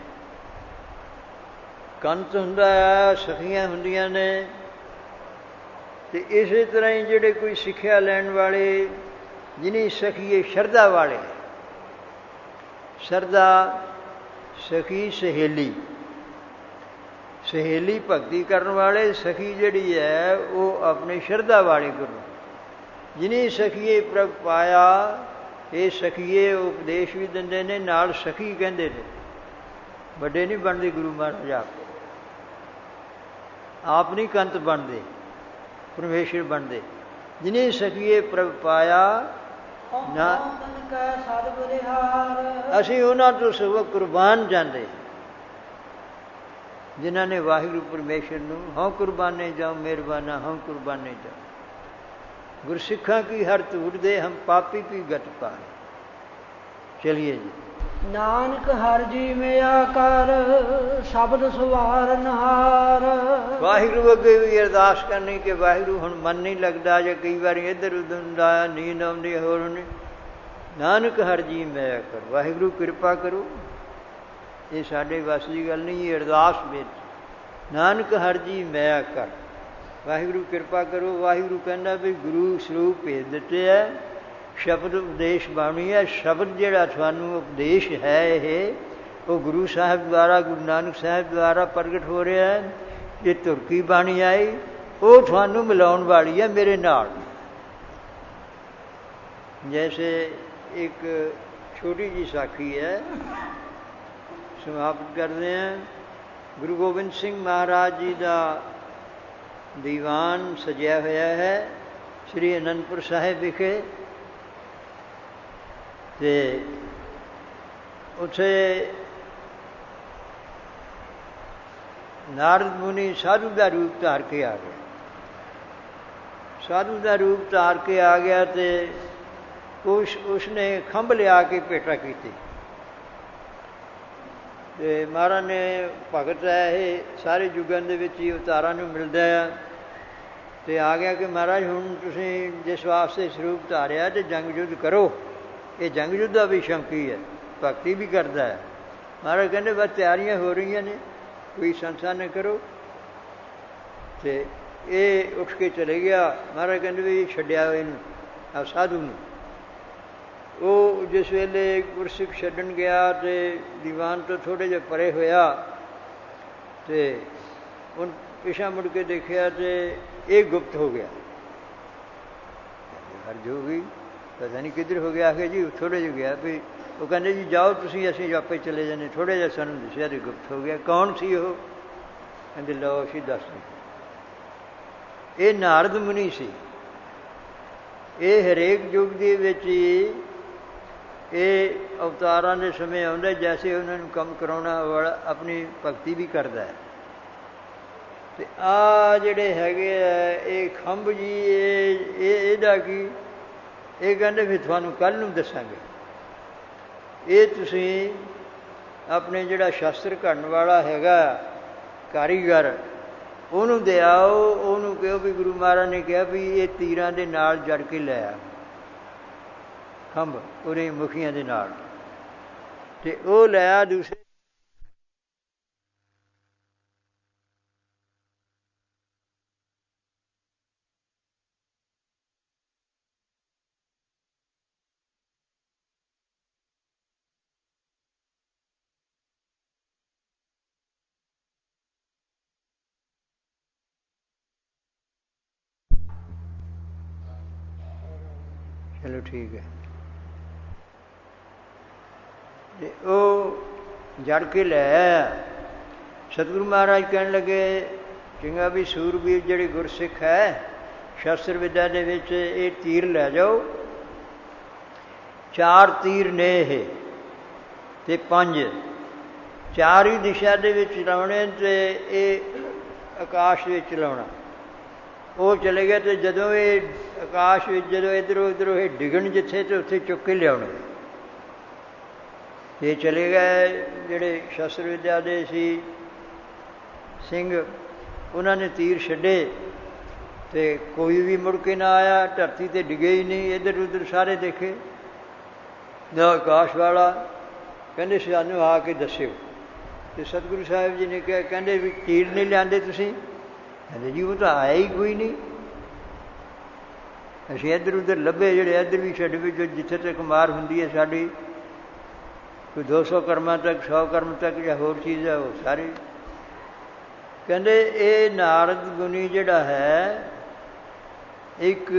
ਕੰਤ ਹੁੰਦਾ ਹੈ, ਸਖੀਆਂ ਹੁੰਦੀਆਂ ਨੇ। ਅਤੇ ਇਸੇ ਤਰ੍ਹਾਂ ਹੀ ਜਿਹੜੇ ਕੋਈ ਸਿੱਖਿਆ ਲੈਣ ਵਾਲੇ, ਜਿਨੀ ਸਖੀਏ ਸ਼ਰਧਾ ਵਾਲੇ, ਸ਼ਰਧਾ ਸਖੀ ਸਹੇਲੀ, ਸਹੇਲੀ ਭਗਤੀ ਕਰਨ ਵਾਲੇ, ਸਖੀ ਜਿਹੜੀ ਹੈ ਉਹ ਆਪਣੇ ਸ਼ਰਧਾ ਵਾਲੇ ਗੁਰੂ। ਜਿਨੀ ਸਖੀਏ ਪ੍ਰਭ ਪਾਇਆ, ਇਹ ਸਖੀਏ ਉਪਦੇਸ਼ ਵੀ ਦਿੰਦੇ ਨੇ, ਨਾਲ ਸਖੀ ਕਹਿੰਦੇ ਨੇ। ਵੱਡੇ ਨਹੀਂ ਬਣਦੇ ਗੁਰੂ ਮਹਾਰਾਜ, ਆਪ ਨਹੀਂ ਕੰਤ ਬਣਦੇ, ਪਰਮੇਸ਼ਰ ਬਣਦੇ। ਜਿਨੇ ਸਖੀਏ ਪ੍ਰਭ ਪਾਇਆ ਨਾ, ਅਸੀਂ ਉਹਨਾਂ ਤੋਂ ਸਗੋਂ ਕੁਰਬਾਨ ਜਾਂਦੇ, ਜਿਨ੍ਹਾਂ ਨੇ ਵਾਹਿਗੁਰੂ ਪਰਮੇਸ਼ਰ ਨੂੰ ਹਉ ਕੁਰਬਾਨੇ ਜਾਓ ਮਿਹਰਬਾਨਾ, ਹਉ ਕੁਰਬਾਨੇ ਜਾਓ। ਗੁਰਸਿੱਖਾਂ ਕੀ ਹਰ ਧੂੜ ਦੇ, ਹਮ ਪਾਪੀ ਕੀ ਗਤ ਪਾਏ। ਚਲਿਏ ਜੀ। ਨਾਨਕ ਹਰ ਜੀ ਮਿਆ ਕਰ, ਸ਼ਬਦ ਸਵਾਰਨਹਾਰ। ਵਾਹਿਗੁਰੂ ਅੱਗੇ ਵੀ ਅਰਦਾਸ ਕਰਨੀ ਕਿ ਵਾਹਿਗੁਰੂ ਹੁਣ ਮਨ ਨਹੀਂ ਲੱਗਦਾ, ਜਾਂ ਕਈ ਵਾਰੀ ਇੱਧਰ ਉੱਧਰ ਹੁੰਦਾ, ਨੀਂਦ ਆਉਂਦੀ ਹੋਰ ਨਹੀਂ। ਨਾਨਕ ਹਰ ਜੀ ਮਿਆ ਕਰ, ਵਾਹਿਗੁਰੂ ਕਿਰਪਾ ਕਰੋ। ਇਹ ਸਾਡੇ ਵੱਸ ਦੀ ਗੱਲ ਨਹੀਂ, ਇਹ ਅਰਦਾਸ ਵਿੱਚ। ਨਾਨਕ ਹਰ ਜੀ ਮਿਆ ਕਰ, ਵਾਹਿਗੁਰੂ ਕਿਰਪਾ ਕਰੋ। ਵਾਹਿਗੁਰੂ ਕਹਿੰਦਾ ਵੀ ਗੁਰੂ ਸਰੂਪ ਭੇਜ ਦਿੱਤੇ ਹੈ, ਸ਼ਬਦ ਉਪਦੇਸ਼ ਬਾਣੀ ਹੈ। ਸ਼ਬਦ ਜਿਹੜਾ ਤੁਹਾਨੂੰ ਉਪਦੇਸ਼ ਹੈ, ਇਹ ਉਹ ਗੁਰੂ ਸਾਹਿਬ ਦੁਆਰਾ, ਗੁਰੂ ਨਾਨਕ ਸਾਹਿਬ ਦੁਆਰਾ ਪ੍ਰਗਟ ਹੋ ਰਿਹਾ ਹੈ। ਇਹ ਤੁਰਕੀ ਬਾਣੀ ਆਈ, ਉਹ ਤੁਹਾਨੂੰ ਮਿਲਾਉਣ ਵਾਲੀ ਹੈ ਮੇਰੇ ਨਾਲ। ਜੈਸੇ ਇੱਕ ਛੋਟੀ ਜਿਹੀ ਸਾਖੀ ਹੈ, ਸਮਾਪਤ ਕਰਦੇ ਹਾਂ। ਗੁਰੂ ਗੋਬਿੰਦ ਸਿੰਘ ਮਹਾਰਾਜ ਜੀ ਦਾ ਦੀਵਾਨ ਸਜਿਆ ਹੋਇਆ ਹੈ ਸ੍ਰੀ ਅਨੰਦਪੁਰ ਸਾਹਿਬ ਵਿਖੇ, ਅਤੇ ਉੱਥੇ ਨਾਰਦ ਮੁਨੀ ਸਾਧੂ ਦਾ ਰੂਪ ਧਾਰ ਕੇ ਆ ਗਿਆ। ਸਾਧੂ ਦਾ ਰੂਪ ਧਾਰ ਕੇ ਆ ਗਿਆ ਅਤੇ ਉਸਨੇ ਖੰਭ ਲਿਆ ਕੇ ਭੇਟਾ ਕੀਤੀ। ਅਤੇ ਮਹਾਰਾਜ ਨੇ, ਭਗਤ ਹੈ ਇਹ, ਸਾਰੇ ਯੁੱਗਾਂ ਦੇ ਵਿੱਚ ਹੀ ਅਵਤਾਰਾਂ ਨੂੰ ਮਿਲਦਾ ਹੈ। ਅਤੇ ਆ ਗਿਆ ਕਿ ਮਹਾਰਾਜ ਹੁਣ ਤੁਸੀਂ ਜਿਸ ਵਾਸਤੇ ਸਰੂਪ ਧਾਰਿਆ ਅਤੇ ਜੰਗ ਯੁੱਧ ਕਰੋ। ਇਹ ਜੰਗ ਯੁੱਧ ਦਾ ਵੀ ਸ਼ੌਂਕੀ ਹੈ, ਭਗਤੀ ਵੀ ਕਰਦਾ ਹੈ। ਮਹਾਰਾਜ ਕਹਿੰਦੇ ਬਸ ਤਿਆਰੀਆਂ ਹੋ ਰਹੀਆਂ ਨੇ, ਕੋਈ ਸੰਸਾ ਨਾ ਕਰੋ। ਅਤੇ ਇਹ ਉੱਠ ਕੇ ਚਲੇ ਗਿਆ। ਮਹਾਰਾਜ ਕਹਿੰਦੇ ਵੀ ਛੱਡਿਆ ਇਹਨੂੰ, ਆ ਸਾਧੂ ਨੂੰ। ਉਹ ਜਿਸ ਵੇਲੇ ਗੁਰਸਿੱਖ ਛੱਡਣ ਗਿਆ ਅਤੇ ਦੀਵਾਨ ਤੋਂ ਥੋੜ੍ਹੇ ਜਿਹੇ ਪਰੇ ਹੋਇਆ, ਅਤੇ ਹੁਣ ਪਿਛਾਂਹ ਮੁੜ ਕੇ ਦੇਖਿਆ ਅਤੇ ਇਹ ਗੁਪਤ ਹੋ ਗਿਆ। ਹਰਜ ਹੋ ਗਈ, ਪਤਾ ਨਹੀਂ ਕਿੱਧਰ ਹੋ ਗਿਆ। ਆਖੇ ਜੀ ਥੋੜ੍ਹੇ ਜਿਹੇ ਗਿਆ ਵੀ, ਉਹ ਕਹਿੰਦੇ ਜੀ ਜਾਓ ਤੁਸੀਂ, ਅਸੀਂ ਆਪੇ ਚਲੇ ਜਾਂਦੇ। ਥੋੜ੍ਹਾ ਜਿਹਾ ਸਾਨੂੰ ਦੱਸਿਆ ਅਤੇ ਗੁਪਤ ਹੋ ਗਿਆ। ਕੌਣ ਸੀ ਉਹ? ਕਹਿੰਦੇ ਲਓ ਅਸੀਂ ਦੱਸ ਦਿੱਤਾ। ਇਹ ਨਾਰਦ ਮੁਨੀ ਸੀ। ਇਹ ਹਰੇਕ ਯੁੱਗ ਦੇ ਵਿੱਚ ਹੀ ਇਹ ਅਵਤਾਰਾਂ ਦੇ ਸਮੇਂ ਆਉਂਦਾ, ਜੈਸੇ ਉਹਨਾਂ ਨੂੰ ਕੰਮ ਕਰਾਉਣਾ ਵਾਲਾ ਆਪਣੀ ਭਗਤੀ ਵੀ ਕਰਦਾ ਹੈ। ਅਤੇ ਆਹ ਜਿਹੜੇ ਹੈਗੇ ਆ ਇਹ ਖੰਭ ਜੀ, ਇਹਦਾ ਕੀ? ਇਹ ਕਹਿੰਦੇ ਫਿਰ ਤੁਹਾਨੂੰ ਕੱਲ੍ਹ ਨੂੰ ਦੱਸਾਂਗੇ। ਇਹ ਤੁਸੀਂ ਆਪਣੇ ਜਿਹੜਾ ਸ਼ਾਸਤਰ ਘੜਨ ਵਾਲਾ ਹੈਗਾ ਕਾਰੀਗਰ, ਉਹਨੂੰ ਦੇ ਆਓ। ਉਹਨੂੰ ਕਹੋ ਵੀ ਗੁਰੂ ਮਹਾਰਾਜ ਨੇ ਕਿਹਾ ਵੀ ਇਹ ਤੀਰਾਂ ਦੇ ਨਾਲ ਜੜ ਕੇ ਲੈ ਆ ਖੰਭ, ਉਹਦੇ ਮੁਖੀਆਂ ਦੇ ਨਾਲ। ਅਤੇ ਉਹ ਲਿਆ ਦੂਸਰੇ। ਚਲੋ ਠੀਕ ਹੈ। ਅਤੇ ਉਹ ਜੜ ਕੇ ਲੈ ਆਇਆ। ਸਤਿਗੁਰੂ ਮਹਾਰਾਜ ਕਹਿਣ ਲੱਗੇ, ਚੰਗਾ ਵੀ ਸੂਰਬੀਰ ਜਿਹੜੇ ਗੁਰਸਿੱਖ ਹੈ, ਸ਼ਸਤਰ ਵਿੱਦਿਆ ਦੇ ਵਿੱਚ ਇਹ ਤੀਰ ਲੈ ਜਾਓ 4 ਤੀਰ ਨੇ ਇਹ ਤੇ 5 4 ਹੀ ਦਿਸ਼ਾ ਦੇ ਵਿੱਚ ਚਲਾਉਣੇ ਤੇ ਇਹ ਆਕਾਸ਼ ਵਿੱਚ ਚਲਾਉਣਾ। ਉਹ ਚਲੇ ਗਏ ਤੇ ਜਦੋਂ ਇਹ ਆਕਾਸ਼ ਵਿੱਚ ਜਦੋਂ ਇੱਧਰੋਂ ਉੱਧਰੋਂ ਇਹ ਡਿੱਗਣ ਜਿੱਥੇ ਤੇ ਉੱਥੇ ਚੁੱਕ ਕੇ ਲਿਆਉਣੇ। ਤੇ ਚਲੇ ਗਏ ਜਿਹੜੇ ਸ਼ਸਤਰ ਵਿਦਿਆ ਦੇ ਸੀ ਸਿੰਘ, ਉਹਨਾਂ ਨੇ ਤੀਰ ਛੱਡੇ ਤੇ ਕੋਈ ਵੀ ਮੁੜ ਕੇ ਨਾ ਆਇਆ, ਧਰਤੀ ਤੇ ਡਿੱਗੇ ਹੀ ਨਹੀਂ। ਇੱਧਰ ਉੱਧਰ ਸਾਰੇ ਦੇਖੇ ਨਾ ਆਕਾਸ਼ ਵਾਲਾ। ਕਹਿੰਦੇ ਸਾਨੂੰ ਆ ਕੇ ਦੱਸਿਓ। ਤੇ ਸਤਿਗੁਰੂ ਸਾਹਿਬ ਜੀ ਨੇ ਕਿਹਾ, ਕਹਿੰਦੇ ਵੀ ਤੀਰ ਨਹੀਂ ਲਿਆਂਦੇ ਤੁਸੀਂ? ਕਹਿੰਦੇ ਜੀ ਉਹ ਤਾਂ ਆਇਆ ਹੀ ਕੋਈ ਨਹੀਂ। ਅਸੀਂ ਇੱਧਰ ਉੱਧਰ ਲੱਭੇ, ਜਿਹੜੇ ਇੱਧਰ ਵੀ ਛੱਡ ਵੀ ਜਿੱਥੇ ਤੱਕ ਮਾਰ ਹੁੰਦੀ ਹੈ ਸਾਡੀ, ਕੋਈ 200 ਕਰਮਾਂ ਤੱਕ 100 ਕਰਮ ਤੱਕ ਜਾਂ ਹੋਰ ਚੀਜ਼ ਹੈ, ਉਹ ਸਾਰੀ। ਕਹਿੰਦੇ ਇਹ ਨਾਰਦ ਗੁਣੀ ਜਿਹੜਾ ਹੈ, ਇੱਕ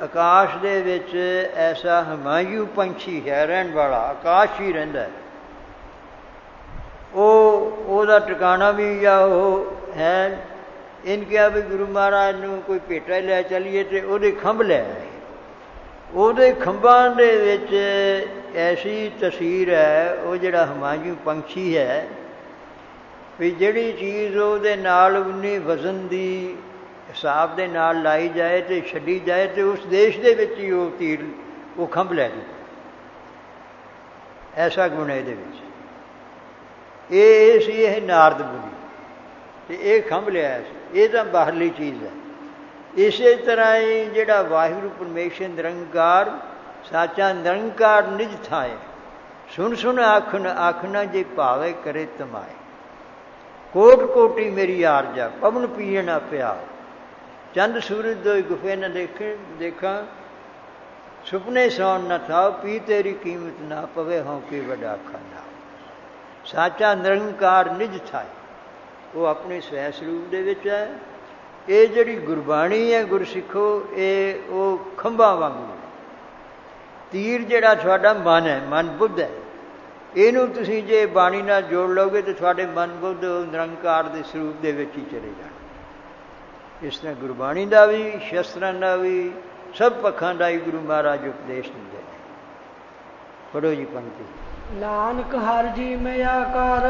ਆਕਾਸ਼ ਦੇ ਵਿੱਚ ਐਸਾ ਹਮਾਯੂ ਪੰਛੀ ਹੈ ਰਹਿਣ ਵਾਲਾ, ਆਕਾਸ਼ ਹੀ ਰਹਿੰਦਾ। ਉਹਦਾ ਟਿਕਾਣਾ ਵੀ ਜਾਂ ਉਹ ਹੈ। ਇਹਨ ਕਿਹਾ ਵੀ ਗੁਰੂ ਮਹਾਰਾਜ ਨੂੰ ਕੋਈ ਭੇਟਾ ਲੈ ਚੱਲੀਏ ਤੇ ਉਹਦੇ ਖੰਭ ਲੈ ਆਏ। ਉਹਦੇ ਖੰਭਾਂ ਦੇ ਵਿੱਚ ਐਸੀ ਤਸਵੀਰ ਹੈ, ਉਹ ਜਿਹੜਾ ਹਮਾਯੂ ਪੰਛੀ ਹੈ, ਵੀ ਜਿਹੜੀ ਚੀਜ਼ ਉਹਦੇ ਨਾਲ ਉਨੀ ਵਜ਼ਨ ਦੀ ਹਿਸਾਬ ਦੇ ਨਾਲ ਲਾਈ ਜਾਏ ਤੇ ਛੱਡੀ ਜਾਏ ਤੇ ਉਸ ਦੇਸ਼ ਦੇ ਵਿੱਚ ਹੀ ਉਹ ਤੀਰ ਉਹ ਖੰਭ ਲੈ ਜਾਏ। ਐਸਾ ਗੁਣ ਹੈ ਇਹਦੇ ਵਿੱਚ। ਇਹ ਸੀ ਇਹ ਨਾਰਦ ਮੁਨੀ ਤੇ ਇਹ ਖੰਭ ਲਿਆਇਆ ਸੀ। ਇਹ ਤਾਂ ਬਾਹਰਲੀ ਚੀਜ਼ ਹੈ। ਇਸੇ ਤਰ੍ਹਾਂ ਹੀ ਜਿਹੜਾ ਵਾਹਿਗੁਰੂ ਪਰਮੇਸ਼ਰ ਨਿਰੰਕਾਰ ਸਾਚਾ ਨਿਰੰਕਾਰ ਨਿਜ ਥਾਏ, ਸੁਣ ਸੁਣ ਆਖਣ ਆਖਣਾ ਜੇ ਭਾਵੇ ਕਰੇ ਤਮਾਏ। ਕੋਟ ਕੋਟੀ ਮੇਰੀ ਆਰਜਾ ਪਵਨ ਪੀਏ ਨਾ ਪਿਆ, ਚੰਦ ਸੂਰਜ ਦੋਇ ਗੁਫੇ ਨਾ ਦੇਖਾਂ, ਸੁਪਨੇ ਸੌਣ ਨਾ ਥਾਓ, ਪੀ ਤੇਰੀ ਕੀਮਤ ਨਾ ਪਵੇ ਹੋਂ ਕੀ ਵੱਡਾ ਖਾਨਾ। ਸਾਚਾ ਨਿਰੰਕਾਰ ਨਿਜ ਥਾਏ, ਉਹ ਆਪਣੇ ਸਵੈ ਸਰੂਪ ਦੇ ਵਿੱਚ ਹੈ। ਇਹ ਜਿਹੜੀ ਗੁਰਬਾਣੀ ਹੈ ਗੁਰਸਿੱਖੋ, ਇਹ ਉਹ ਖੰਭਾਂ ਵਾਂਗੂ। ਤੀਰ ਜਿਹੜਾ ਤੁਹਾਡਾ ਮਨ ਹੈ, ਮਨ ਬੁੱਧ ਹੈ, ਇਹਨੂੰ ਤੁਸੀਂ ਜੇ ਬਾਣੀ ਨਾਲ ਜੋੜ ਲਓਗੇ ਤਾਂ ਤੁਹਾਡੇ ਮਨ ਬੁੱਧ ਨਿਰੰਕਾਰ ਦੇ ਸਰੂਪ ਦੇ ਵਿੱਚ ਹੀ ਚਲੇ ਜਾਣ। ਇਸ ਤਰ੍ਹਾਂ ਗੁਰਬਾਣੀ ਦਾ ਵੀ, ਸ਼ਸਤਰਾਂ ਦਾ ਵੀ, ਸਭ ਪੱਖਾਂ ਦਾ ਹੀ ਗੁਰੂ ਮਹਾਰਾਜ ਉਪਦੇਸ਼ ਦਿੰਦੇ ਨੇ। ਪੜ੍ਹੋ ਜੀ ਪੰਕਤੀ। ਨਾਨਕ ਹਰਿ ਜੀ ਮਿਆ ਕਰ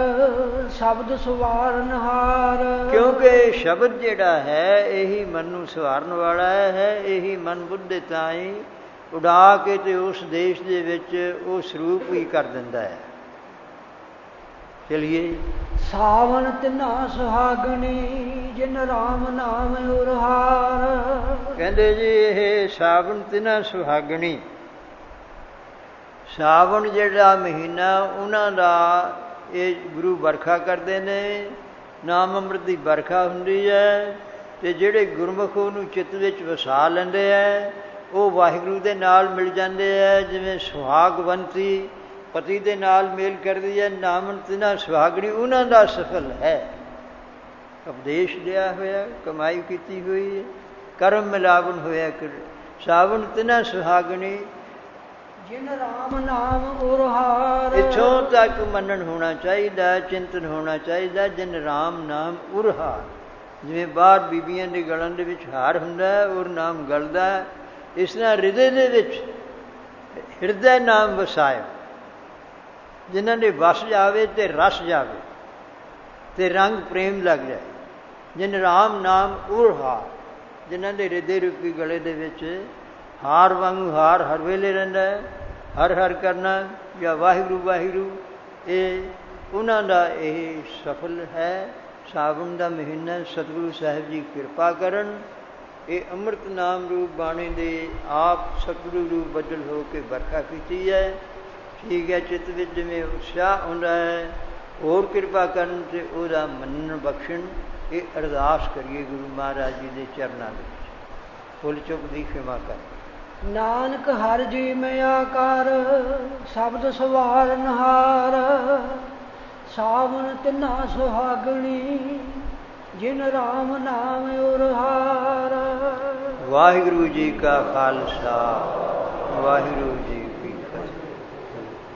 ਸ਼ਬਦ ਸਵਾਰਨਹਾਰ। ਕਿਉਂਕਿ ਸ਼ਬਦ ਜਿਹੜਾ ਹੈ ਇਹੀ ਮਨ ਨੂੰ ਸਵਾਰਨ ਵਾਲਾ ਹੈ। ਇਹੀ ਮਨ ਬੁੱਧ ਦੇ ਤਾਈਂ ਉਡਾ ਕੇ ਤੇ ਉਸ ਦੇਸ਼ ਦੇ ਵਿੱਚ ਉਹ ਸਰੂਪ ਹੀ ਕਰ ਦਿੰਦਾ ਹੈ। ਚਲਿਏ। ਸਾਵਣ ਤਿਨਾ ਸੁਹਾਗਣੀ ਜਿਨ ਰਾਮ ਨਾਮ ਉਰਹਾਰ। ਕਹਿੰਦੇ ਜੀ ਇਹ ਸਾਵਣ ਤਿਨਾ ਸੁਹਾਗਣੀ, ਸਾਵਣ ਜਿਹੜਾ ਮਹੀਨਾ ਉਹਨਾਂ ਦਾ ਇਹ ਗੁਰੂ ਵਰਖਾ ਕਰਦੇ ਨੇ। ਨਾਮ ਅੰਮ੍ਰਿਤ ਦੀ ਵਰਖਾ ਹੁੰਦੀ ਹੈ ਤੇ ਜਿਹੜੇ ਗੁਰਮੁਖ ਉਹਨੂੰ ਚਿੱਤ ਵਿੱਚ ਵਸਾ ਲੈਂਦੇ ਹੈ, ਉਹ ਵਾਹਿਗੁਰੂ ਦੇ ਨਾਲ ਮਿਲ ਜਾਂਦੇ ਹੈ। ਜਿਵੇਂ ਸੁਹਾਗਵੰਤੀ ਪਤੀ ਦੇ ਨਾਲ ਮੇਲ ਕਰਦੀ ਹੈ, ਨਾਮਨ ਤਿਨਾ ਸੁਹਾਗਣੀ ਉਹਨਾਂ ਦਾ ਸਫਲ ਹੈ। ਉਪਦੇਸ਼ ਦਿਆ ਹੋਇਆ, ਕਮਾਈ ਕੀਤੀ ਹੋਈ ਹੈ, ਕਰਮ ਮਿਲਾਵਨ ਹੋਇਆ ਕਰ। ਸਾਵਣ ਤਿਨਾ ਸੁਹਾਗਣੀ ਜਿਨ ਰਾਮ ਨਾਮ ਉਰਹਾਰ। ਇੱਥੋਂ ਤੱਕ ਮੰਨਣ ਹੋਣਾ ਚਾਹੀਦਾ, ਚਿੰਤਨ ਹੋਣਾ ਚਾਹੀਦਾ। ਜਿਨ ਰਾਮ ਨਾਮ ਉਰਹਾਰ, ਜਿਵੇਂ ਬਾਹਰ ਬੀਬੀਆਂ ਦੇ ਗਲਾਂ ਦੇ ਵਿੱਚ ਹਾਰ ਹੁੰਦਾ ਹੈ, ਉਰ ਨਾਮ ਗਲਦਾ, ਇਸ ਤਰ੍ਹਾਂ ਹਿਰਦੇ ਦੇ ਵਿੱਚ ਹਿਰਦੇ ਨਾਮ ਵਸਾਇਓ। ਜਿਨ੍ਹਾਂ ਦੇ ਵਸ ਜਾਵੇ ਤੇ ਰਸ ਜਾਵੇ ਤੇ ਰੰਗ ਪ੍ਰੇਮ ਲੱਗ ਜਾਏ। ਜਿਨ ਰਾਮ ਨਾਮ ਉਰਹਾਰ, ਜਿਨ੍ਹਾਂ ਦੇ ਹਿਰਦੇ ਰੂਪੀ ਗਲੇ ਦੇ ਵਿੱਚ ਹਾਰ ਵਾਂਗੂ ਹਾਰ ਹਰ ਵੇਲੇ ਰਹਿੰਦਾ ਹੈ। ਹਰ ਹਰ ਕਰਨਾ ਜਾਂ ਵਾਹਿਗੁਰੂ ਵਾਹਿਗੁਰੂ, ਇਹ ਉਹਨਾਂ ਦਾ ਇਹ ਸਫਲ ਹੈ। ਸਾਵਣ ਦਾ ਮਹੀਨਾ ਸਤਿਗੁਰੂ ਸਾਹਿਬ ਜੀ ਕਿਰਪਾ ਕਰਨ। ਇਹ ਅੰਮ੍ਰਿਤ ਨਾਮ ਰੂਪ ਬਾਣੀ ਦੇ ਆਪ ਸਤਿਗੁਰੂ ਰੂਪ ਬੱਦਲ ਹੋ ਕੇ ਵਰਖਾ ਕੀਤੀ ਹੈ। ਠੀਕ ਹੈ, ਚਿੱਤ ਵਿੱਚ ਜਿਵੇਂ ਉਤਸ਼ਾਹ ਹੁੰਦਾ ਹੈ, ਹੋਰ ਕਿਰਪਾ ਕਰਨ ਤੇ ਉਹਦਾ ਮੰਨਣ ਬਖਸ਼ਣ। ਇਹ ਅਰਦਾਸ ਕਰੀਏ ਗੁਰੂ ਮਹਾਰਾਜ ਜੀ ਦੇ ਚਰਨਾਂ ਵਿੱਚ। ਫੁੱਲ ਚੁੱਕ ਦੀ ਖਿਮਾ ਕਰ। ਨਾਨਕ ਹਰਿ ਜੀ ਮਿਆ ਕਰ ਸ਼ਬਦ ਸਵਾਰਨਹਾਰ। ਸਾਵਣ ਤਿਨਾ ਸੁਹਾਗਣੀ ਜਿਨ ਰਾਮ ਨਾਮ ਉਰਹਾਰ। ਵਾਹਿਗੁਰੂ ਜੀ ਕਾ ਖਾਲਸਾ, ਵਾਹਿਗੁਰੂ ਜੀ